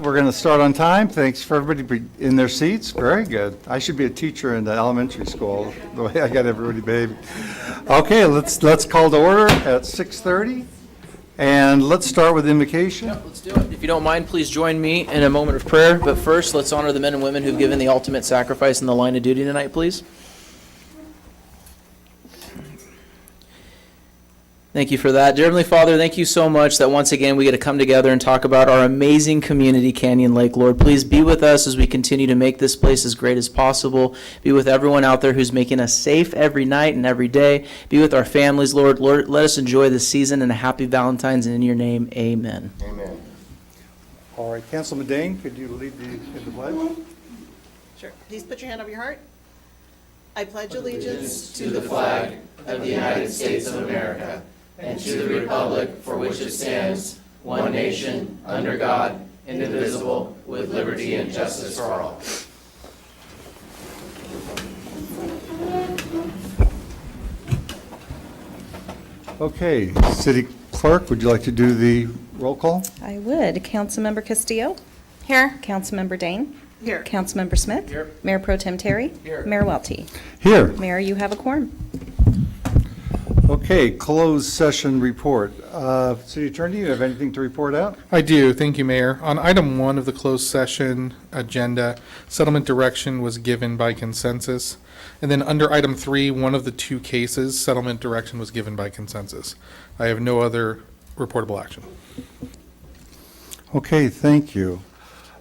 we're going to start on time. Thanks for everybody in their seats. Very good. I should be a teacher in the elementary school, the way I got everybody behaving. Okay, let's call to order at 6:30, and let's start with invocation. Yep, let's do it. If you don't mind, please join me in a moment of prayer. But first, let's honor the men and women who've given the ultimate sacrifice in the line of duty tonight, please. Thank you for that. Dear Heavenly Father, thank you so much that once again we get to come together and talk about our amazing community, Canyon Lake. Lord, please be with us as we continue to make this place as great as possible. Be with everyone out there who's making us safe every night and every day. Be with our families, Lord. Lord, let us enjoy this season and a happy Valentine's, and in your name, amen. Amen. All right, Councilman Dane, could you lead the pledge? Sure. Please put your hand over your heart. I pledge allegiance To the flag of the United States of America and to the republic for which it stands, one nation, under God, indivisible, with liberty and justice for all. Okay, City Clerk, would you like to do the roll call? I would. Councilmember Castillo? Here. Councilmember Dane? Here. Councilmember Smith? Here. Mayor Pro Tem Terry? Here. Mayor Welty? Here. Mayor, you have a quorum. Okay, closed session report. City Attorney, you have anything to report out? I do. Thank you, Mayor. On item 1 of the closed session agenda, settlement direction was given by consensus. And then under item 3, one of the 2 cases, settlement direction was given by consensus. I have no other reportable action. Okay, thank you.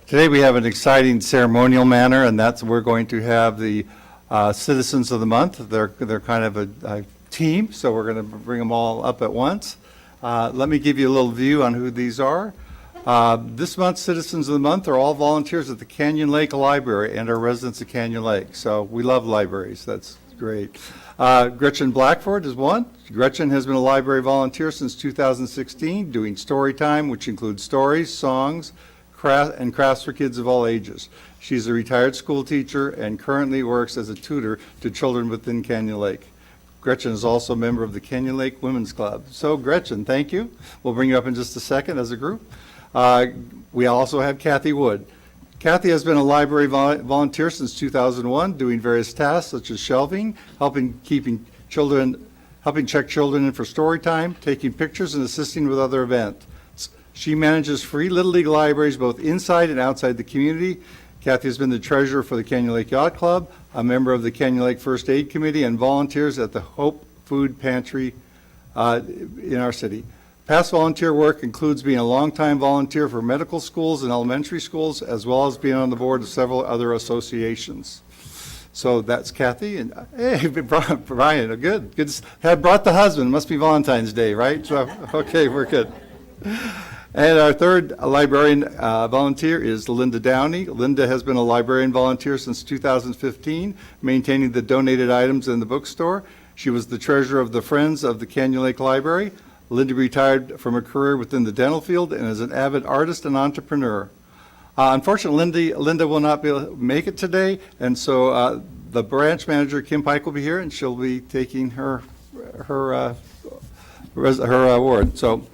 Today we have an exciting ceremonial manner, and that's we're going to have the Citizens of the Month. They're kind of a team, so we're going to bring them all up at once. Let me give you a little view on who these are. This month's Citizens of the Month are all volunteers at the Canyon Lake Library and are residents of Canyon Lake. So we love libraries. That's great. Gretchen Blackford is one. Gretchen has been a library volunteer since 2016, doing story time, which includes stories, songs, and crafts for kids of all ages. She's a retired school teacher and currently works as a tutor to children within Canyon Lake. Gretchen is also a member of the Canyon Lake Women's Club. So Gretchen, thank you. We'll bring you up in just a second as a group. We also have Kathy Wood. Kathy has been a library volunteer since 2001, doing various tasks such as shelving, helping check children in for story time, taking pictures, and assisting with other events. She manages free Little League libraries both inside and outside the community. Kathy has been the treasurer for the Canyon Lake Yacht Club, a member of the Canyon Lake First Aid Committee, and volunteers at the Hope Food Pantry in our city. Past volunteer work includes being a longtime volunteer for medical schools and elementary schools, as well as being on the board of several other associations. So that's Kathy, and hey, Brian, good. Had brought the husband. Must be Valentine's Day, right? So okay, we're good. And our third librarian volunteer is Linda Downey. Linda has been a librarian volunteer since 2015, maintaining the donated items in the bookstore. She was the treasurer of the Friends of the Canyon Lake Library. Linda retired from a career within the dental field and is an avid artist and entrepreneur. Unfortunately, Linda will not be able to make it today, and so the branch manager, Kim Pike, will be here, and she'll be taking her award. So.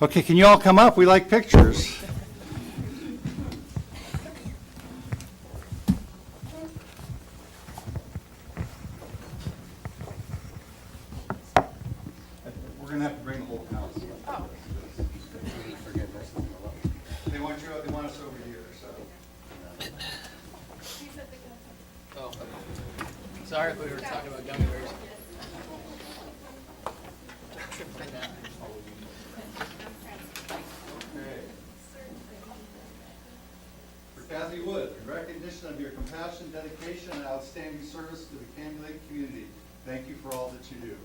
Okay, can you all come up? We like pictures. We're going to have to bring the whole house. Oh. They want us over here, so. Oh, okay. Sorry if we were talking about gummy bears. Kathy Wood, in recognition of your compassion, dedication, and outstanding service to the Canyon Lake community, thank you for all that you do.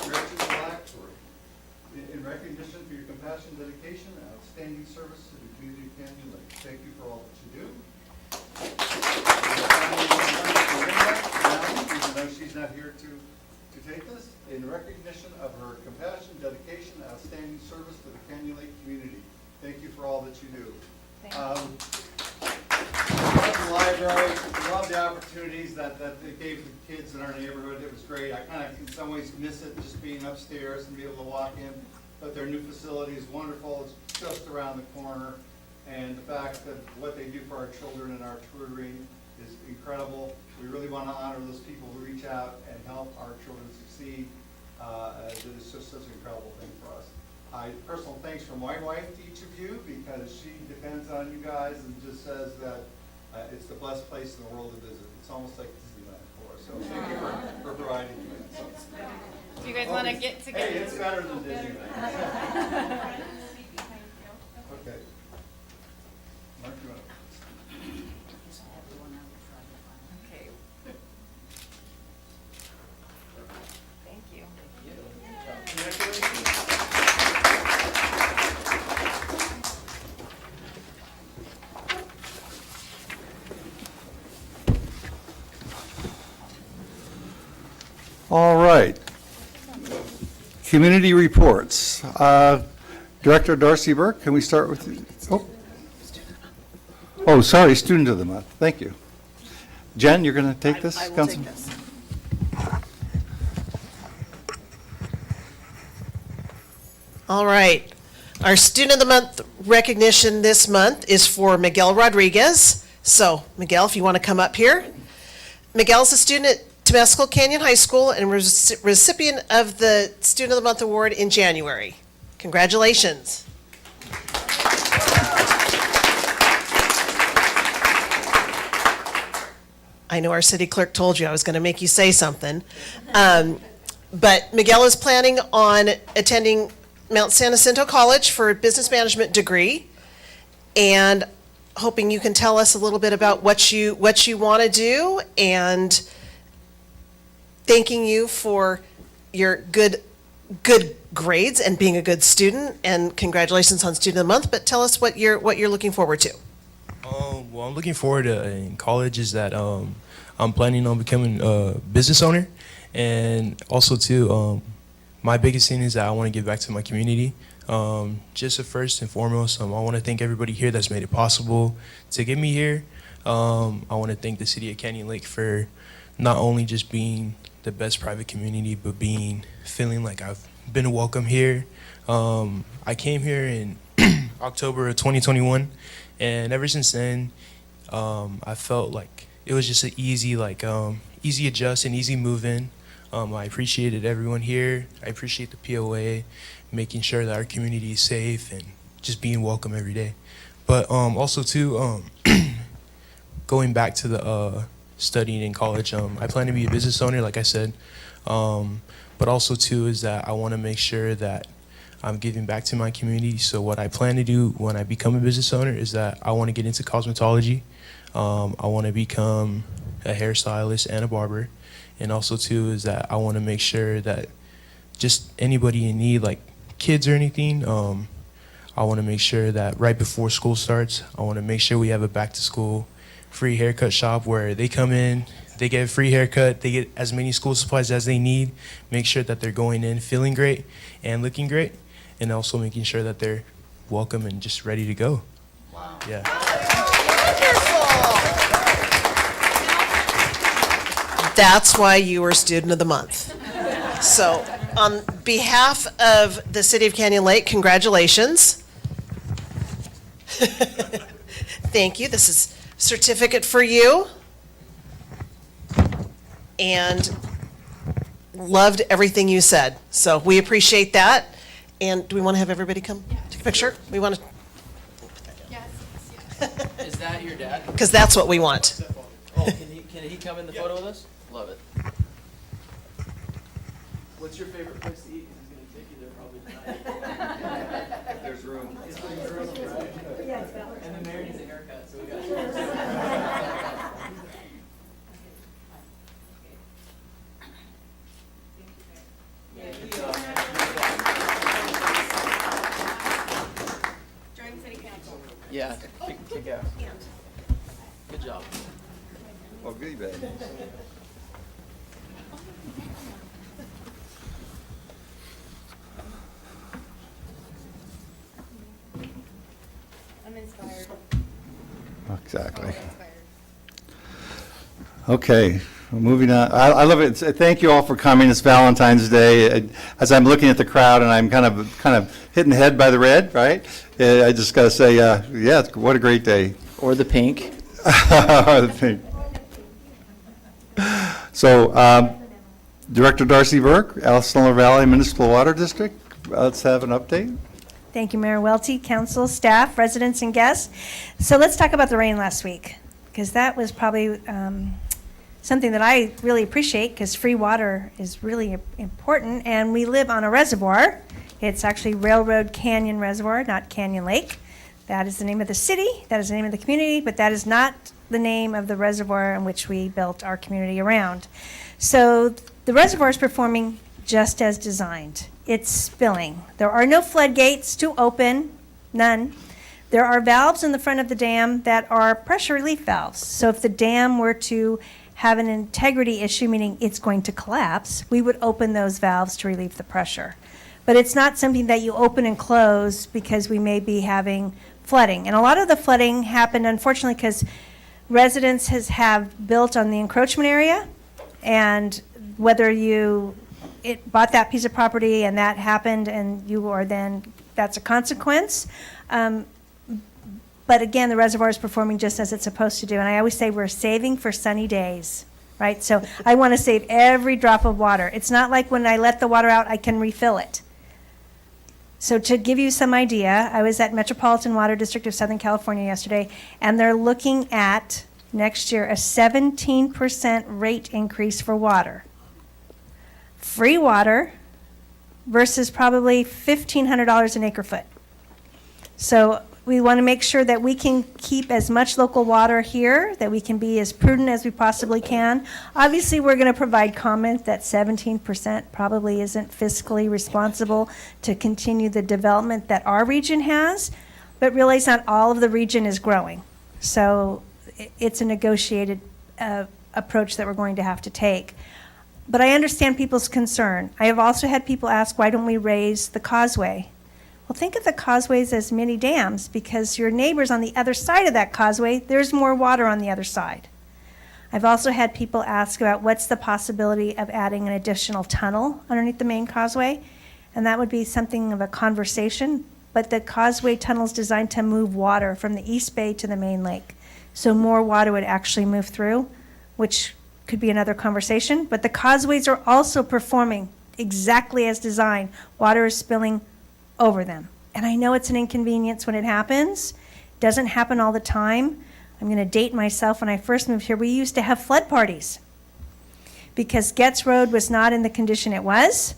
Gretchen Blackford, in recognition for your compassion, dedication, and outstanding service to the community of Canyon Lake, thank you for all that you do. Even though she's not here to take this, in recognition of her compassion, dedication, and outstanding service to the Canyon Lake community. Thank you for all that you do. Love the library, love the opportunities that they gave the kids in our neighborhood. It was great. I kind of, in some ways, miss it just being upstairs and be able to walk in. but their new facility is wonderful. It's just around the corner. And the fact that what they do for our children and our tutoring is incredible. We really want to honor those people who reach out and help our children succeed. It's just such an incredible thing for us. Personal thanks from my wife to each of you, because she depends on you guys and just says that it's the best place in the world to visit. It's almost like Disneyland for us. So thank you for providing that. So. Do you guys want to get together? Hey, it's better than Disneyland. Okay. Mark, you want Okay. Thank you. All right. Community reports. Director Darcy Burke, can we start with you? Oh, sorry, Student of the Month. Thank you. Jen, you're going to take this? I will Council? take this. All right. Our Student of the Month recognition this month is for Miguel Rodriguez. So, Miguel, if you want to come up here. Miguel's a student at Temescal Canyon High School and recipient of the Student of the Month award in January. Congratulations. I know our city clerk told you I was going to make you say something. But Miguel is planning on attending Mount San Jacinto College for a business management degree, and hoping you can tell us a little bit about what you want to do, and thanking you for your good grades and being a good student, and congratulations on Student of the Month. But tell us what you're looking forward to. Well, I'm looking forward to in college is that I'm planning on becoming a business owner, and also too, my biggest thing is that I want to give back to my community. Just first and foremost, I want to thank everybody here that's made it possible to get me here. I want to thank the city of Canyon Lake for not only just being the best private community, but feeling like I've been welcome here. I came here in October of 2021, and ever since then, I felt like it was just an easy adjust and easy move in. I appreciated everyone here. I appreciate the POA, making sure that our community is safe and just being welcome every day. But also too, going back to the studying in college, I plan to be a business owner, like I said. But also too is that I want to make sure that I'm giving back to my community. So what I plan to do when I become a business owner is that I want to get into cosmetology. I want to become a hairstylist and a barber. And also too is that I want to make sure that just anybody in need, like kids or anything, I want to make sure that right before school starts, I want to make sure we have a back to school free haircut shop where they come in, they get a free haircut, they get as many school supplies as they need, make sure that they're going in feeling great and looking great, and also making sure that they're welcome and just ready to go. Wow. Yeah. That's why you were Student of the Month. So, on behalf of the City of Canyon Lake, congratulations. Thank you. This is a certificate for you. And loved everything you said. So we appreciate that. And do we want to have everybody come take a picture? We want to, Is that your dad? because that's what we want. Oh, can he come in the photo with us? Love it. What's your favorite place to eat? 'Cause he's gonna take you there probably tonight. There's room. And then Mary needs a haircut, so we got you. Join city council. Yeah, kick out. Good job. Oh, goodie bag. I'm inspired. Exactly. Inspired. Okay, moving on. I love it. Thank you all for coming. It's Valentine's Day. As I'm looking at the crowd and I'm kind of hitting the head by the red, right? I just got to say, yeah, what a great day. Or the pink. The thing. So, Director Darcy Burke, Elsinore Valley Municipal Water District, let's have an update. Thank you, Mayor Welty, council, staff, residents, and guests. So let's talk about the rain last week, because that was probably something that I really appreciate, because free water is really important, and we live on a reservoir. It's actually Railroad Canyon Reservoir, not Canyon Lake. That is the name of the city, that is the name of the community, but that is not the name of the reservoir in which we built our community around. So the reservoir is performing just as designed. It's spilling. There are no floodgates to open, none. There are valves in the front of the dam that are pressure relief valves. So if the dam were to have an integrity issue, meaning it's going to collapse, we would open those valves to relieve the pressure. But it's not something that you open and close because we may be having flooding. And a lot of the flooding happened, unfortunately, because residents have built on the encroachment area, and whether you bought that piece of property and that happened and you are then, that's a consequence. But again, the reservoir is performing just as it's supposed to do. And I always say we're saving for sunny days, right? So I want to save every drop of water. It's not like when I let the water out, I can refill it. So to give you some idea, I was at Metropolitan Water District of Southern California yesterday, and they're looking at next year a 17% rate increase for water. Free water versus probably $1,500 an acre foot. So we want to make sure that we can keep as much local water here, that we can be as prudent as we possibly can. Obviously, we're going to provide comment that 17% probably isn't fiscally responsible to continue the development that our region has, but realize not all of the region is growing. So it's a negotiated approach that we're going to have to take. But I understand people's concern. I have also had people ask, why don't we raise the causeway? Well, think of the causeways as mini dams, because your neighbors on the other side of that causeway, there's more water on the other side. I've also had people ask about what's the possibility of adding an additional tunnel underneath the main causeway, and that would be something of a conversation, but the causeway tunnel is designed to move water from the East Bay to the main lake. So more water would actually move through, which could be another conversation, but the causeways are also performing exactly as designed. Water is spilling over them. And I know it's an inconvenience when it happens. It doesn't happen all the time. I'm going to date myself. When I first moved here, we used to have flood parties because Getz Road was not in the condition it was.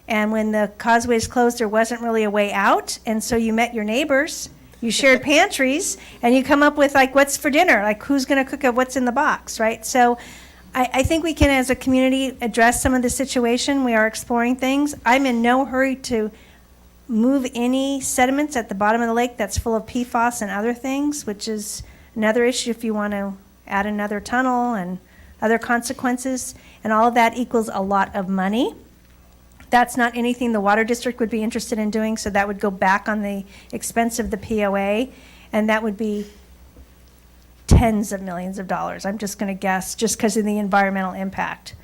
And when the causeways closed, there wasn't really a way out. And so you met your neighbors, you shared pantries, and you come up with like, what's for dinner? Like, who's going to cook up what's in the box, right? So I think we can, as a community, address some of the situation. We are exploring things. I'm in no hurry to move any sediments at the bottom of the lake that's full of PFAS and other things, which is another issue if you want to add another tunnel and other consequences. And all of that equals a lot of money. That's not anything the water district would be interested in doing, so that would go back on the expense of the POA, and that would be tens of millions of dollars. I'm just going to guess, just because of the environmental impact.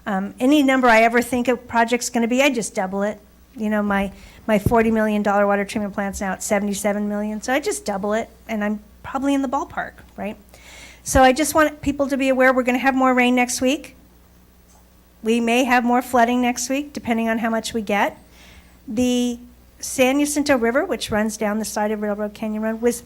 Any number I ever think a project's going to be, I just double it. You know, my $40 million water treatment plant's now at $77 million, so I just double it, and I'm probably in the ballpark, right? So I just want people to be aware we're going to have more rain next week. We may have more flooding next week, depending on how much we get. The San Jacinto River, which runs down the side of Railroad Canyon Road, was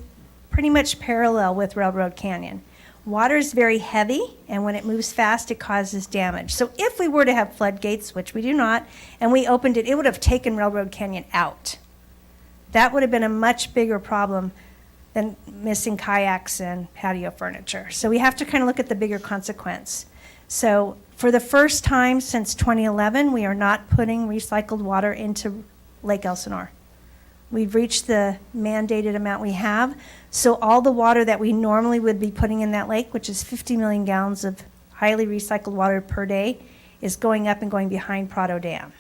pretty much parallel with Railroad Canyon. Water is very heavy, and when it moves fast, it causes damage. So if we were to have floodgates, which we do not, and we opened it, it would have taken Railroad Canyon out. That would have been a much bigger problem than missing kayaks and patio furniture. So we have to kind of look at the bigger consequence. So for the first time since 2011, we are not putting recycled water into Lake Elsinore. We've reached the mandated amount we have. So all the water that we normally would be putting in that lake, which is 50 million gallons of highly recycled water per day, is going up and going behind Prado Dam.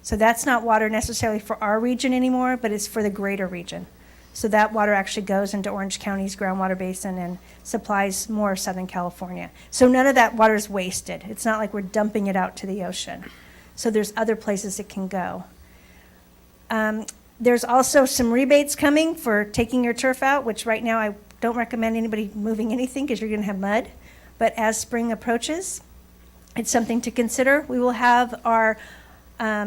So that's not water necessarily for our region anymore, but it's for the greater region. So that water actually goes into Orange County's groundwater basin and supplies more of Southern California. So none of that water is wasted. It's not like we're dumping it out to the ocean. So there's other places it can go. There's also some rebates coming for taking your turf out, which right now I don't recommend anybody moving anything because you're going to have mud. But as spring approaches, it's something to consider. We will have our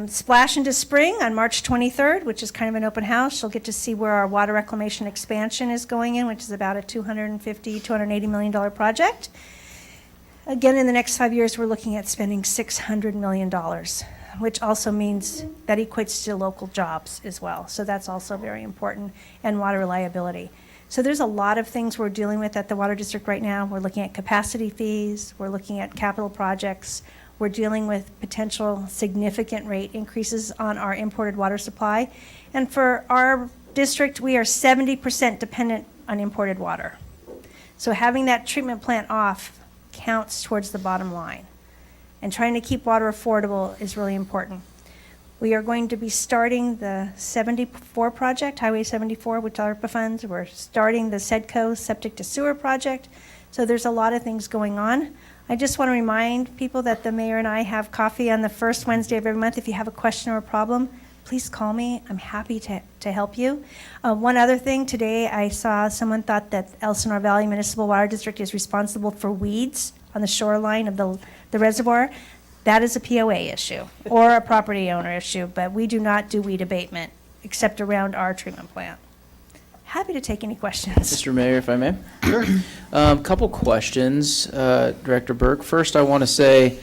Splash into Spring on March 23rd, which is kind of an open house. You'll get to see where our water reclamation expansion is going in, which is about a $280 million project. Again, in the next 5 years, we're looking at spending $600 million, which also means that equates to local jobs as well. So that's also very important, and water reliability. So there's a lot of things we're dealing with at the Water District right now. We're looking at capacity fees. We're looking at capital projects. We're dealing with potential significant rate increases on our imported water supply. And for our district, we are 70% dependent on imported water. So having that treatment plant off counts towards the bottom line. And trying to keep water affordable is really important. We are going to be starting the 74 project, Highway 74, with ARPA funds. We're starting the SEDCO septic to sewer project. So there's a lot of things going on. I just want to remind people that the mayor and I have coffee on the first Wednesday of every month. If you have a question or a problem, please call me. I'm happy to help you. One other thing, today I saw someone thought that Elsinore Valley Municipal Water District is responsible for weeds on the shoreline of the reservoir. That is a POA issue or a property owner issue, but we do not do weed abatement except around our treatment plant. Happy to take any questions. Mr. Mayor, if I may. Sure. Couple questions, Director Burke. First, I want to say,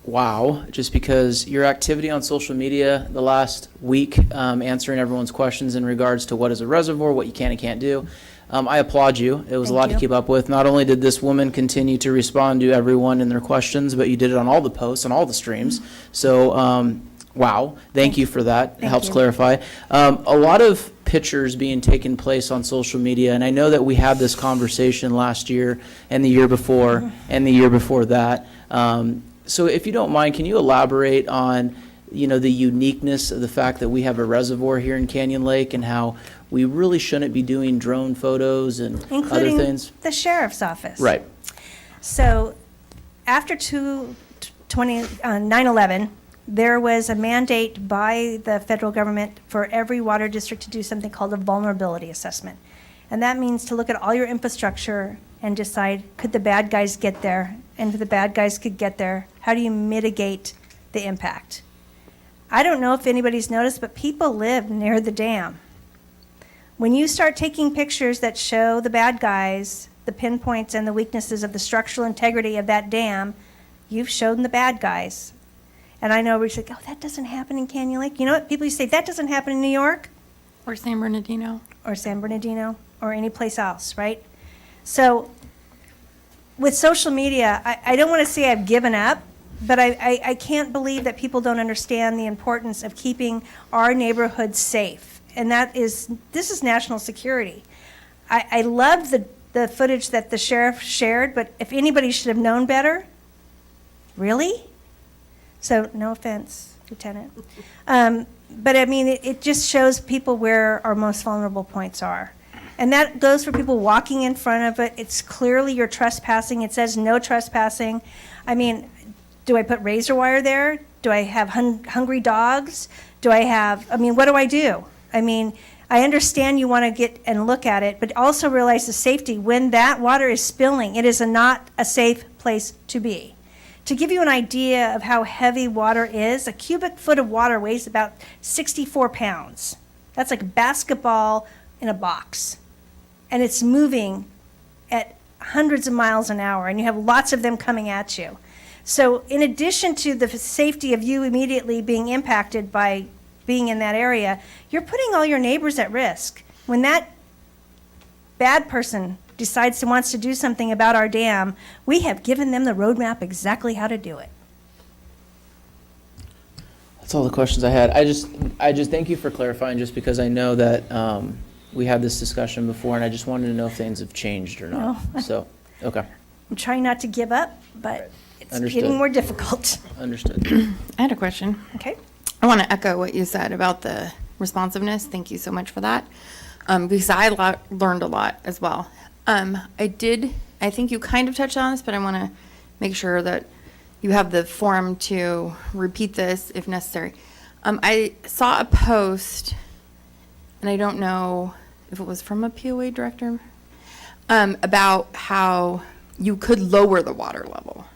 wow, just because your activity on social media the last week, answering everyone's questions in regards to what is a reservoir, what you can and can't do. I applaud you. It was a Thank lot you. to keep up with. Not only did this woman continue to respond to everyone in their questions, but you did it on all the posts, on all the streams. So, wow, thank you for that. It Thank helps you. clarify. A lot of pictures being taken place on social media, and I know that we had this conversation last year and the year before Mm-hmm. and the year before that. So if you don't mind, can you elaborate on, the uniqueness of the fact that we have a reservoir here in Canyon Lake and how we really shouldn't be doing drone photos and other Including things? the sheriff's office. Right. So after 9/11, there was a mandate by the federal government for every water district to do something called a vulnerability assessment. And that means to look at all your infrastructure and decide, could the bad guys get there? And if the bad guys could get there, how do you mitigate the impact? I don't know if anybody's noticed, but people live near the dam. When you start taking pictures that show the bad guys, the pinpoints and the weaknesses of the structural integrity of that dam, you've shown the bad guys. And I know we're like, oh, that doesn't happen in Canyon Lake. You know what? People used to say, that doesn't happen in New York Or San Bernardino. or San Bernardino or any place else, right? So with social media, I don't want to say I've given up, but I can't believe that people don't understand the importance of keeping our neighborhoods safe. And this is national security. I love the footage that the sheriff shared, but if anybody should have known better, really? So, no offense, Lieutenant. But I mean, it just shows people where our most vulnerable points are. And that goes for people walking in front of it. It's clearly you're trespassing. It says no trespassing. I mean, do I put razor wire there? Do I have hungry dogs? What do I do? I mean, I understand you want to get and look at it, but also realize the safety. When that water is spilling, it is not a safe place to be. To give you an idea of how heavy water is, a cubic foot of water weighs about 64 pounds. That's like a basketball in a box. And it's moving at hundreds of miles an hour, and you have lots of them coming at you. So in addition to the safety of you immediately being impacted by being in that area, you're putting all your neighbors at risk. When that bad person decides and wants to do something about our dam, we have given them the roadmap exactly how to do it. That's all the questions I had. I just thank you for clarifying, just because I know that we had this discussion before, and I just wanted to know if things have changed or not. No. So, okay, I'm trying not to give up, but it's Understood. getting more difficult. understood. I had a question. Okay? I want to echo what you said about the responsiveness. Thank you so much for that. because learned a lot as well. I think you kind of touched on this, but I want to make sure that you have the forum to repeat this if necessary. I saw a post, and I don't know if it was from a POA director, about how you could lower the water level.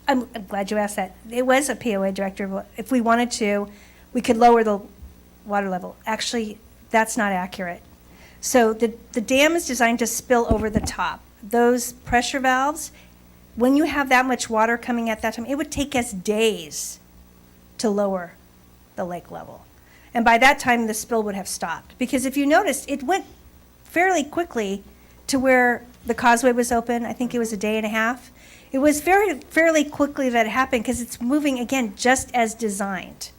I'm glad you asked that. It was a POA director. But if we wanted to, we could lower the water level. Actually, that's not accurate. So the dam is designed to spill over the top. Those pressure valves, when you have that much water coming at that time, it would take us days to lower the lake level. And by that time, the spill would have stopped. Because if you noticed, it went fairly quickly to where the causeway was open. I think it was a day and a half. It was fairly quickly that it happened because it's moving, again, just as designed,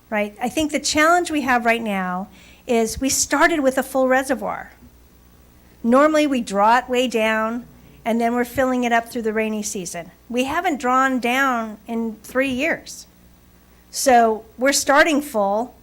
right? I think the challenge we have right now is we started with a full reservoir. Normally, we draw it way down, and then we're filling it up through the rainy season. We haven't drawn down in 3 years. So we're starting full,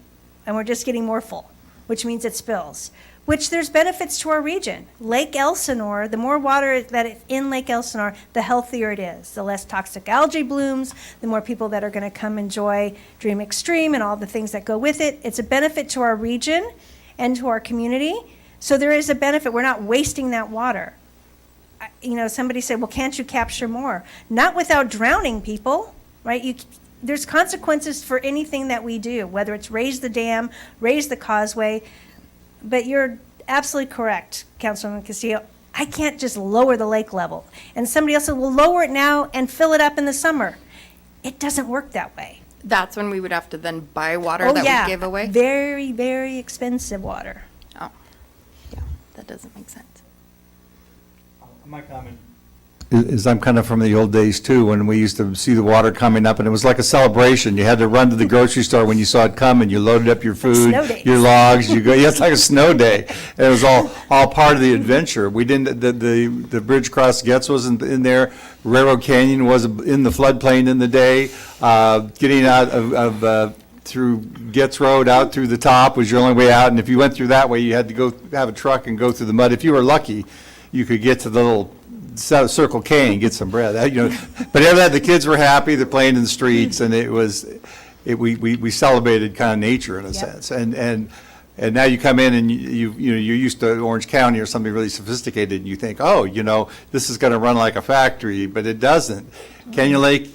and we're just getting more full, which means it spills, which there's benefits to our region. Lake Elsinore, the more water that is in Lake Elsinore, the healthier it is. The less toxic algae blooms, the more people that are going to come enjoy Dream Extreme and all the things that go with it. It's a benefit to our region and to our community. So there is a benefit. We're not wasting that water. You know, somebody said, well, can't you capture more? Not without drowning people, right? There's consequences for anything that we do, whether it's raise the dam, raise the causeway. But you're absolutely correct, Councilwoman Castillo. I can't just lower the lake level. And somebody else said, well, lower it now and fill it up in the summer. It doesn't work that way. That's when we would have to then buy water Oh, that yeah. we give away? Very, very expensive water. Oh, yeah, that doesn't make sense. My comment is I'm kind of from the old days too, when we used to see the water coming up and it was like a celebration. You had to run to the grocery store when you saw it coming. You loaded up your food, Snow days. your logs, you go, yeah, it's like a snow day. It was all part of the adventure. We didn't, the bridge across Getz wasn't in there. Railroad Canyon was in the floodplain in the day. Getting out of through Getz Road out through the top was your only way out. And if you went through that way, you had to go have a truck and go through the mud. If you were lucky, you could get to the little Circle K and get some bread. But after that, the kids were happy. They're playing in the streets, and we celebrated kind of nature in a sense. And now you come in and you're used to Orange County or something really sophisticated, and you think, oh, this is going to run like a factory, but it doesn't. Canyon Lake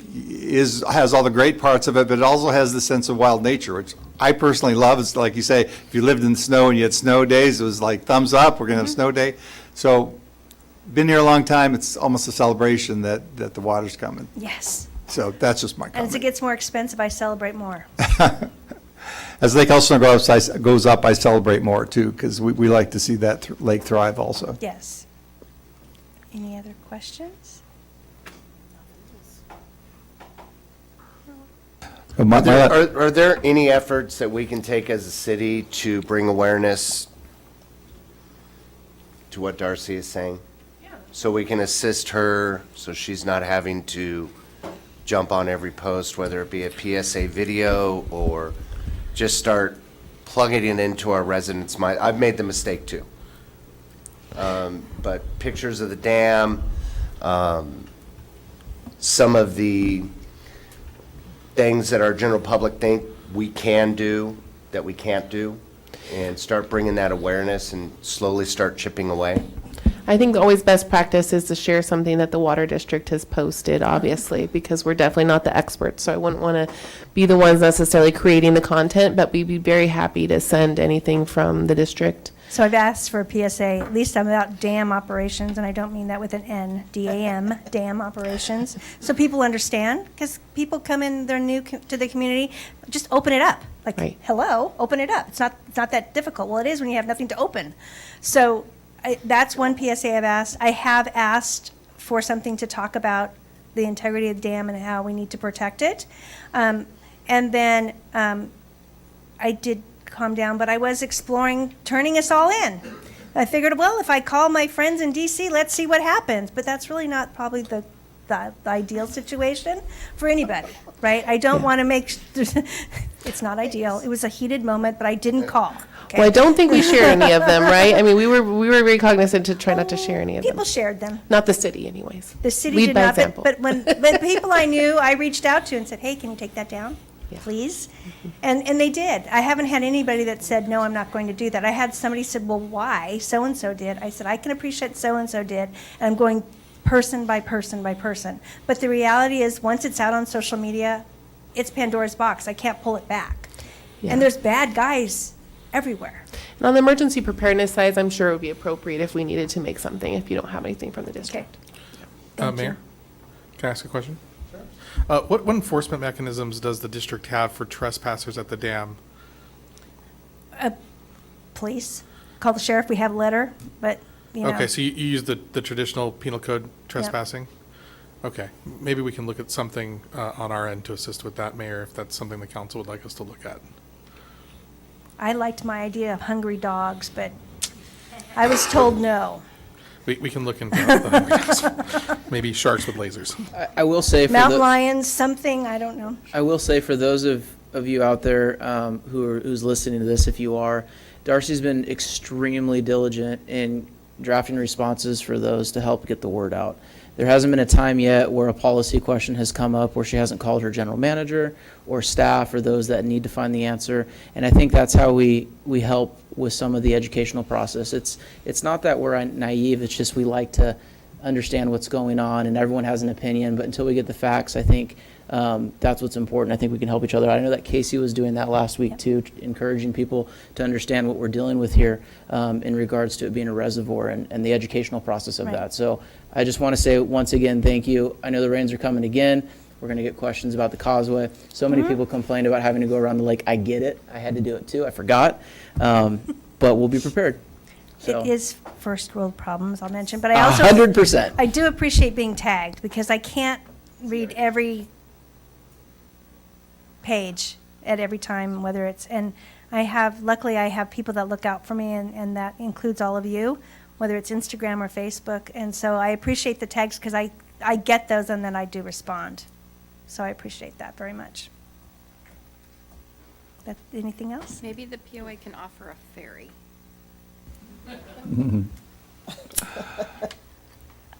has all the great parts of it, but it also has the sense of wild nature, which I personally love. It's like you say, if you lived in the snow and you had snow days, it was like thumbs up. We're going to have a snow day. So. Been here a long time, it's almost a celebration that the water's coming. Yes. So that's just my And as it comment. gets more expensive, I celebrate more. As Lake Elsinore goes up, I celebrate more too, because we like to see that lake thrive also. Yes. Any other questions? Are there any efforts that we can take as a city to bring awareness to what Darcy is saying? So we can assist her, so she's not having to jump on every post, whether it be a PSA video or just start plugging it into our residents' mind. I've made the mistake too. But pictures of the dam, some of the things that our general public think we can do, that we can't do, and start bringing that awareness and slowly start chipping away. I think always best practice is to share something that the water district has posted, obviously, because we're definitely not the experts. So I wouldn't want to be the ones necessarily creating the content, but we'd be very happy to send anything from the district. So I've asked for a PSA, at least about dam operations, and I don't mean that with an N, D-A-M, dam operations, so people understand, because people come in, they're new to the community, just open it up. Like, Right. hello, open it up. It's not that difficult. Well, it is when you have nothing to open. So that's one PSA I've asked. I have asked for something to talk about the integrity of the dam and how we need to protect it. And then I did calm down, but I was exploring turning us all in. I figured, well, if I call my friends in DC, let's see what happens. But that's really not probably the ideal situation for anybody, right? I don't want to make It's not ideal. It was a heated moment, but I didn't call. Okay? Well, I don't think we shared any of them, right? I mean, we were very cognizant to try not to share any of them. People shared them. Not the city, anyways. The city Lead did by not, example. but when people I knew, I reached out to and said, hey, can you take that down, please? And they did. I haven't had anybody that said, no, I'm not going to do that. I had somebody said, well, why? So-and-so did. I said, I can appreciate so-and-so did, and I'm going person by person by person. But the reality is, once it's out on social media, it's Pandora's box. I can't pull it back. Yeah. And there's bad guys everywhere. And on the emergency preparedness side, I'm sure it would be appropriate if we needed to make something, if you don't have anything from the district. Mayor, can I ask a question? What enforcement mechanisms does the district have for trespassers at the dam? Police, call the sheriff, we have a letter, but, you know. Okay, so you use the traditional penal code trespassing? Okay, maybe we can look at something on our end to assist with that, Mayor, if that's something the council would like us to look at. I liked my idea of hungry dogs, but I was told no. We can look into that. Maybe sharks with lasers. I will say for Mountain the, lions, something, I don't know. I will say for those of you out there who's listening to this, if you are, Darcy's been extremely diligent in drafting responses for those to help get the word out. There hasn't been a time yet where a policy question has come up where she hasn't called her general manager or staff or those that need to find the answer. And I think that's how we help with some of the educational process. It's not that we're naive, it's just we like to understand what's going on and everyone has an opinion, but until we get the facts, I think that's what's important. I think we can help each other. I know that Casey was doing that last week too, encouraging people to understand what we're dealing with here in regards to it being a reservoir and the educational process of Right. that. So I just want to say once again, thank you. I know the rains are coming again. We're going to get questions about the causeway. So many people complained about having to go around the lake. I get it. I had to do it too. I forgot. But we'll be prepared. So. It is first world problems, I'll mention, but I also. 100%. I do appreciate being tagged because I can't read every page at every time, whether it's, and luckily I have people that look out for me and that includes all of you, whether it's Instagram or Facebook. And so I appreciate the tags because I get those and then I do respond. So I appreciate that very much. Anything else? Maybe the POA can offer a ferry.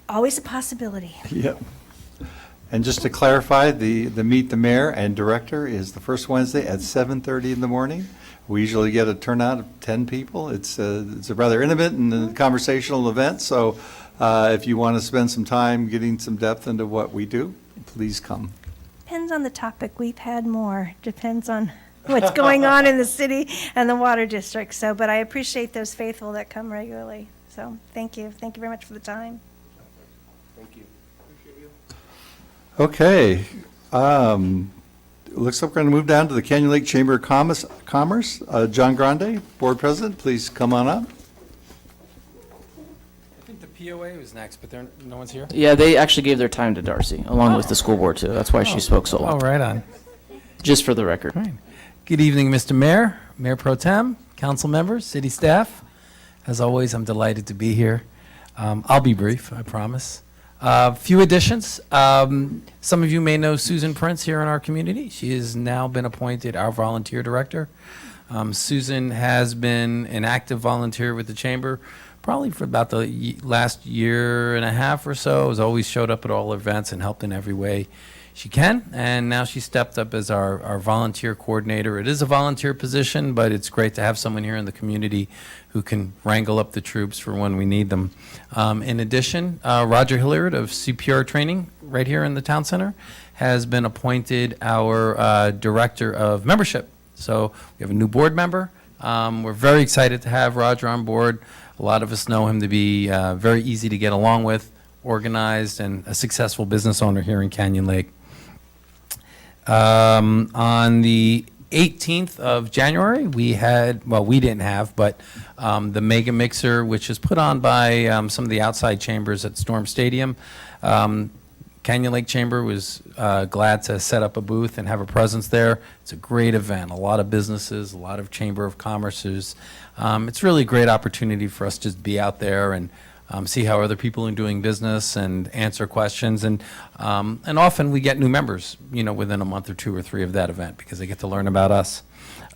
Always a possibility. Yep. And just to clarify, the Meet the Mayor and Director is the first Wednesday at 7:30 in the morning. We usually get a turnout of 10 people. It's a rather intimate and conversational event, so if you want to spend some time getting some depth into what we do, please come. Depends on the topic. We've had more. Depends on what's going on in the city and the water district. So, but I appreciate those faithful that come regularly. So, thank you. Thank you very much for the time. Thank you. Okay. Looks like we're going to move down to the Canyon Lake Chamber of Commerce. John Grande, Board President, please come on up. I think the POA was next, but no one's here? Yeah, they actually gave their time to Darcy, along with the school board too. That's why she spoke so Oh, long. right on. Just for the record. Right. Good evening, Mr. Mayor, Mayor Pro Tem, council members, city staff. As always, I'm delighted to be here. I'll be brief, I promise. Few additions. Some of you may know Susan Prince here in our community. She has now been appointed our volunteer director. Susan has been an active volunteer with the chamber probably for about the last year and a half or so. Has always showed up at all events and helped in every way she can. And now she stepped up as our volunteer coordinator. It is a volunteer position, but it's great to have someone here in the community who can wrangle up the troops for when we need them. In addition, Roger Hilliard of CPR Training right here in the town center has been appointed our director of membership. So we have a new board member. We're very excited to have Roger on board. A lot of us know him to be very easy to get along with, organized, and a successful business owner here in Canyon Lake. On the 18th of January, we had, well, we didn't have, but the Mega Mixer, which is put on by some of the outside chambers at Storm Stadium. Canyon Lake Chamber was glad to set up a booth and have a presence there. It's a great event. A lot of businesses, a lot of Chamber of Commerce's. It's really a great opportunity for us to be out there and see how other people are doing business and answer questions. And often we get new members, within a month or 2 or 3 of that event because they get to learn about us.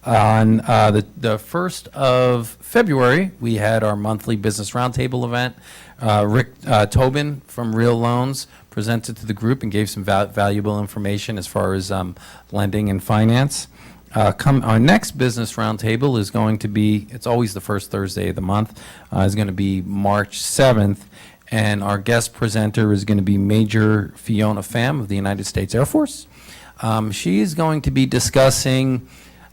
On the 1st of February, we had our monthly business roundtable event. Rick Tobin from Real Loans presented to the group and gave some valuable information as far as lending and finance. Our next business roundtable is going to be, it's always the first Thursday of the month, is going to be March 7th, and our guest presenter is going to be Major Fiona Pham of the United States Air Force. She is going to be discussing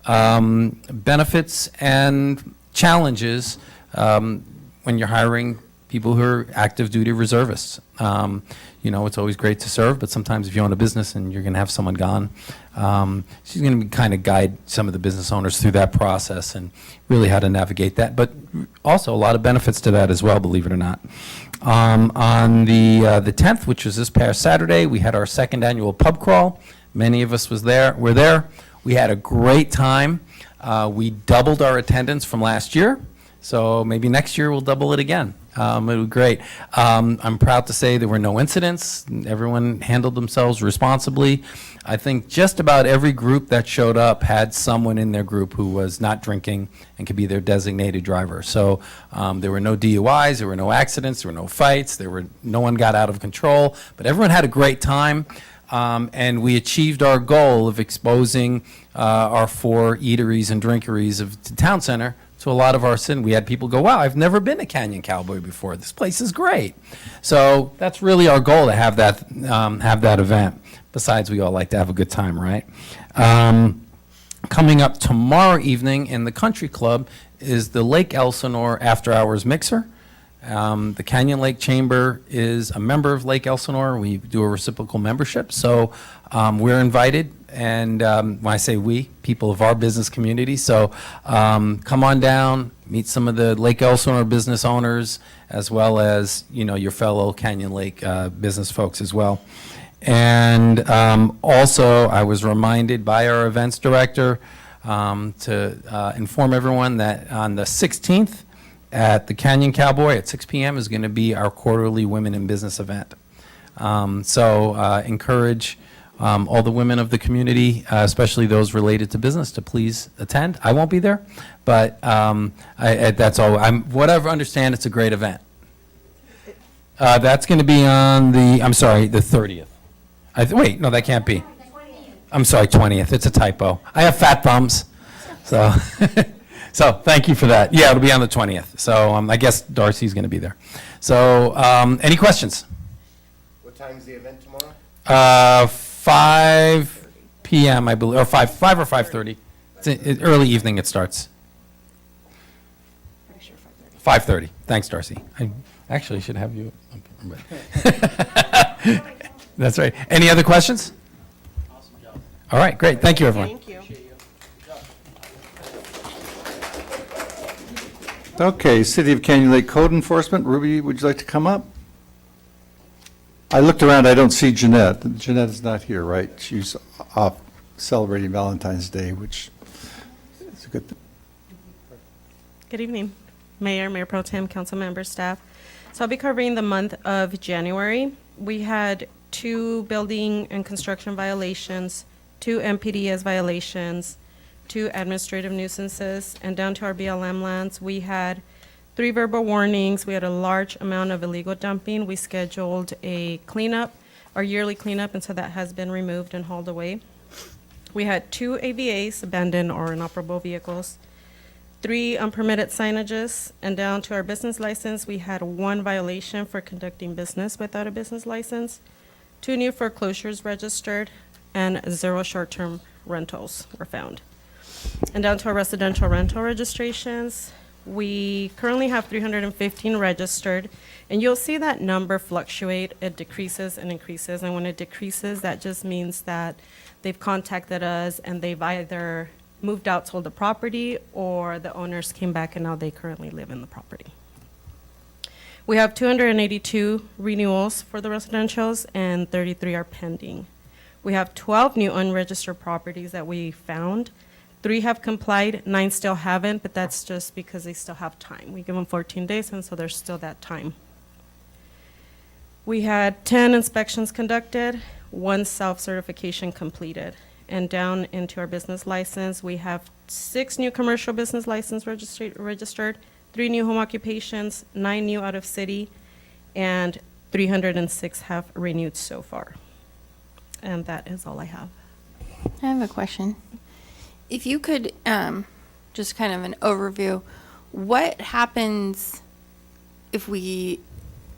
benefits and challenges when you're hiring people who are active duty reservists. It's always great to serve, but sometimes if you own a business and you're going to have someone gone, she's going to kind of guide some of the business owners through that process and really how to navigate that. But also a lot of benefits to that as well, believe it or not. On the 10th, which was this past Saturday, we had our second annual pub crawl. Many of us were there. We had a great time. We doubled our attendance from last year, so maybe next year we'll double it again. It was great. I'm proud to say there were no incidents. Everyone handled themselves responsibly. I think just about every group that showed up had someone in their group who was not drinking and could be their designated driver. So there were no DUIs, there were no accidents, there were no fights, no one got out of control, but everyone had a great time. And we achieved our goal of exposing our 4 eateries and drinkeries of the town center to a lot of our citizens. We had people go, wow, I've never been to Canyon Cowboy before. This place is great. So that's really our goal, to have that event. Besides, we all like to have a good time, right? Coming up tomorrow evening in the Country Club is the Lake Elsinore After Hours Mixer. The Canyon Lake Chamber is a member of Lake Elsinore. We do a reciprocal membership, so we're invited. And when I say we, people of our business community. So come on down, meet some of the Lake Elsinore business owners, as well as your fellow Canyon Lake business folks as well. And also, I was reminded by our events director to inform everyone that on the 16th, at the Canyon Cowboy at 6 p.m. is going to be our quarterly Women in Business event. So encourage all the women of the community, especially those related to business, to please attend. I won't be there, but that's all. What I understand, it's a great event. That's going to be on the 30th. Wait, no, that can't be. I'm sorry, 20th. It's a typo. I have fat thumbs, so. So thank you for that. Yeah, it'll be on the 20th. So I guess Darcy's going to be there. So any questions? What time is the event tomorrow? 5 p.m. I believe, or 5 or 5:30. It's early evening it starts. 5:30. Thanks, Darcy. I actually should have you. That's right. Any other questions? Awesome job. All right, great. Thank you, everyone. Thank you. Okay, City of Canyon Lake Code Enforcement. Ruby, would you like to come up? I looked around, I don't see Jeanette. Jeanette is not here, right? She's off celebrating Valentine's Day, which is a good thing. Good evening, Mayor Pro Tem, council members, staff. So I'll be covering the month of January. We had 2 building and construction violations, 2 MPDS violations, 2 administrative nuisances, and down to our BLM lands, we had 3 verbal warnings. We had a large amount of illegal dumping. We scheduled a cleanup, our yearly cleanup, and so that has been removed and hauled away. We had 2 AVAs, abandoned or inoperable vehicles, 3 unpermitted signages, and down to our business license, we had 1 violation for conducting business without a business license, 2 new foreclosures registered, and 0 short-term rentals were found. And down to our residential rental registrations, we currently have 315 registered, and you'll see that number fluctuate. It decreases and increases, and when it decreases, that just means that they've contacted us and they've either moved out, sold the property, or the owners came back and now they currently live in the property. We have 282 renewals for the residentials and 33 are pending. We have 12 new unregistered properties that we found. 3 have complied, 9 still haven't, but that's just because they still have time. We give them 14 days, and so there's still that time We had 10 inspections conducted, 1 self-certification completed. And down into our business license, we have 6 new commercial business license registered, 3 new home occupations, 9 new out of city, and 306 have renewed so far. And that is all I have. I have a question. If you could, just kind of an overview, what happens if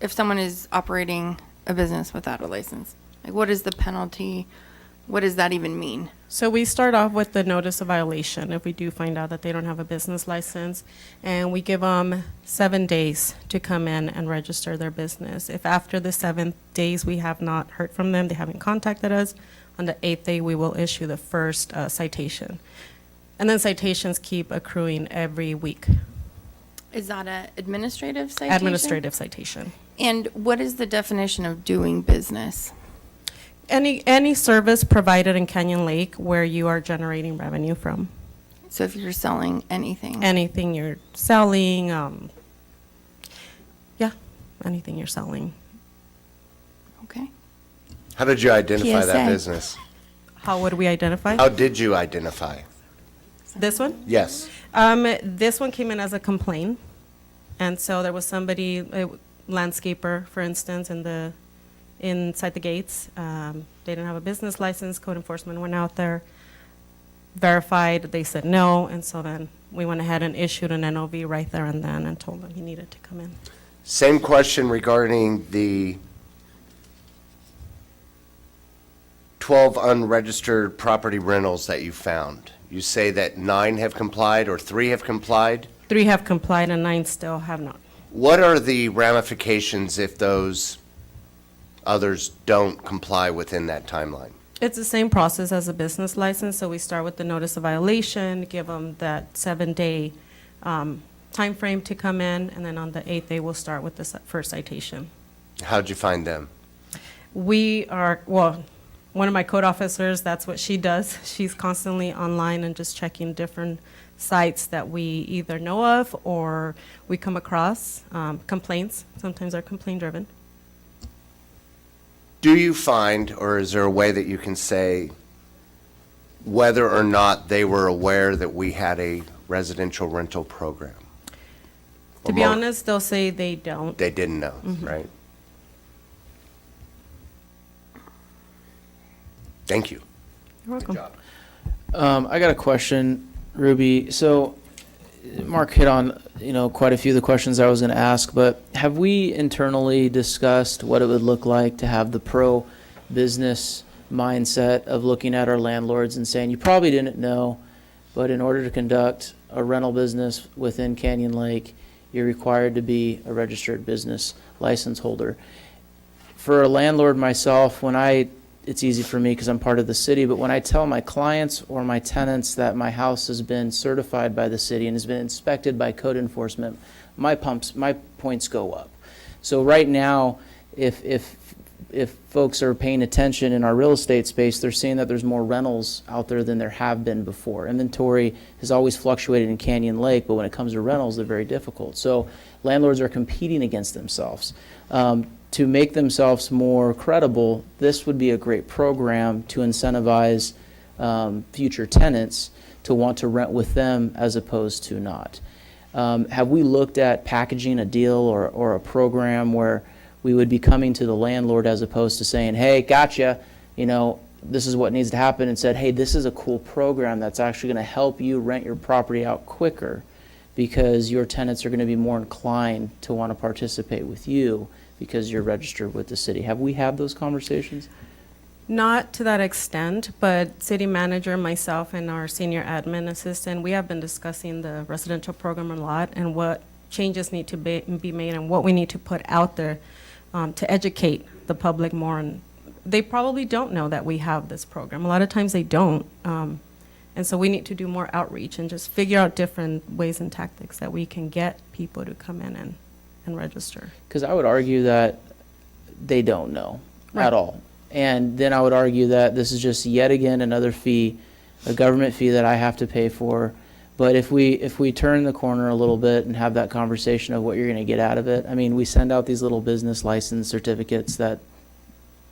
someone is operating a business without a license? Like, what is the penalty? What does that even mean? So we start off with the notice of violation if we do find out that they don't have a business license, and we give them 7 days to come in and register their business. If after the 7 days we have not heard from them, they haven't contacted us, on the 8th day we will issue the first citation. And then citations keep accruing every week. Is that an administrative citation? Administrative citation. And what is the definition of doing business? Any service provided in Canyon Lake where you are generating revenue from. So if you're selling anything? Anything you're selling, anything you're selling. Okay. How did you identify that PSA. business? How would we identify? How did you identify? This one? Yes. This one came in as a complaint. And so there was somebody, a landscaper, for instance, inside the gates. They didn't have a business license. Code enforcement went out there, verified, they said no, and so then we went ahead and issued an NOV right there and then and told him he needed to come in. Same question regarding the 12 unregistered property rentals that you found. You say that 9 have complied or 3 have complied? 3 have complied and 9 still have not. What are the ramifications if those others don't comply within that timeline? It's the same process as a business license, so we start with the notice of violation, give them that 7-day time frame to come in, and then on the 8th day, we'll start with the first citation. How'd you find them? One of my code officers, that's what she does. She's constantly online and just checking different sites that we either know of or we come across, complaints. Sometimes they're complaint-driven. Do you find, or is there a way that you can say whether or not they were aware that we had a residential rental program? To be honest, they'll say they don't. They didn't know, Mhm. right? Thank you. You're welcome. I got a question, Ruby. So Mark hit on, quite a few of the questions I was going to ask, but have we internally discussed what it would look like to have the pro-business mindset of looking at our landlords and saying, you probably didn't know, but in order to conduct a rental business within Canyon Lake, you're required to be a registered business license holder. For a landlord myself, it's easy for me because I'm part of the city, but when I tell my clients or my tenants that my house has been certified by the city and has been inspected by code enforcement, my points go up. So right now, if folks are paying attention in our real estate space, they're seeing that there's more rentals out there than there have been before. Inventory has always fluctuated in Canyon Lake, but when it comes to rentals, they're very difficult. So landlords are competing against themselves. To make themselves more credible, this would be a great program to incentivize future tenants to want to rent with them as opposed to not. Have we looked at packaging a deal or a program where we would be coming to the landlord as opposed to saying, hey, gotcha, this is what needs to happen, and said, hey, this is a cool program that's actually going to help you rent your property out quicker because your tenants are going to be more inclined to want to participate with you because you're registered with the city. Have we had those conversations? Not to that extent, but city manager, myself, and our senior admin assistant, we have been discussing the residential program a lot and what changes need to be made and what we need to put out there to educate the public more. And they probably don't know that we have this program. A lot of times they don't. And so we need to do more outreach and just figure out different ways and tactics that we can get people to come in and register. Because I would argue that they don't know Right. at all. And then I would argue that this is just yet again another fee, a government fee that I have to pay for But if we turn the corner a little bit and have that conversation of what you're going to get out of it, I mean, we send out these little business license certificates that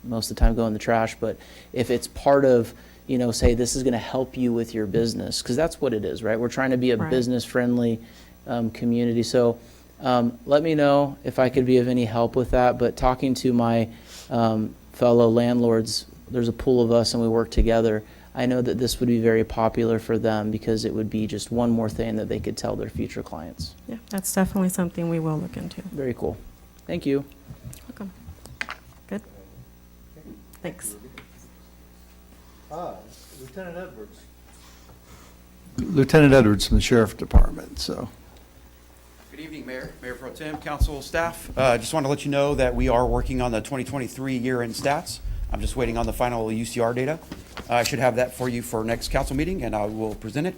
most of the time go in the trash, but if it's part of, say this is going to help you with your business, because that's what it is, right? We're trying to be a Right. business-friendly community. So let me know if I could be of any help with that. But talking to my fellow landlords, there's a pool of us and we work together. I know that this would be very popular for them because it would be just one more thing that they could tell their future clients. Yeah, that's definitely something we will look into. Very cool. Thank you. Welcome. Good. Thanks. Lieutenant Edwards. Lieutenant Edwards from the Sheriff Department, so. Good evening, Mayor, Mayor Pro Tem, council, staff. Just want to let you know that we are working on the 2023 year-end stats. I'm just waiting on the final UCR data. I should have that for you for next council meeting, and I will present it.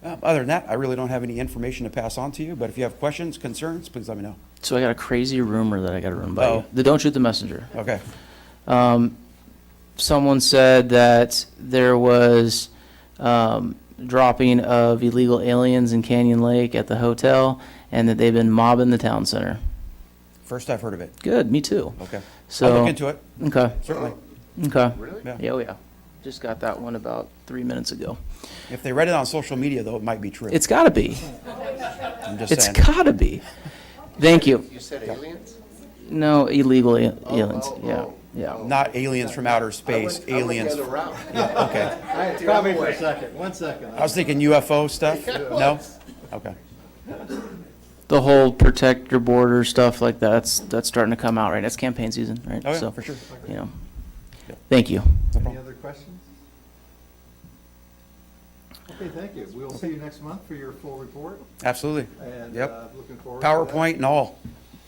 Other than that, I really don't have any information to pass on to you, but if you have questions, concerns, please let me know. So I got a crazy rumor that I got to run by Oh. you. The don't shoot the messenger. Okay. Someone said that there was dropping of illegal aliens in Canyon Lake at the hotel, and that they've been mobbing the town center. First I've heard of it. Good, me too. Okay. So I'll look into it, Okay. certainly. Okay. Really? Yeah. Yeah, oh yeah. Just got that one about 3 minutes ago. If they read it on social media, though, it might be true. It's got to be. I'm just It's saying. got to be. Thank you. You said aliens? No, illegal aliens. oh, Yeah, oh. yeah. Not aliens from outer space, aliens. Okay. Call me for a second, 1 second. I was thinking UFO stuff. No? Okay. The whole protect your border stuff like that's starting to come out, right? That's campaign season, right? Oh, yeah, So, for sure. Thank you. Any other questions? Okay, thank you. We'll see you next month for your full report, Absolutely. and Yep. looking forward to that. PowerPoint and all.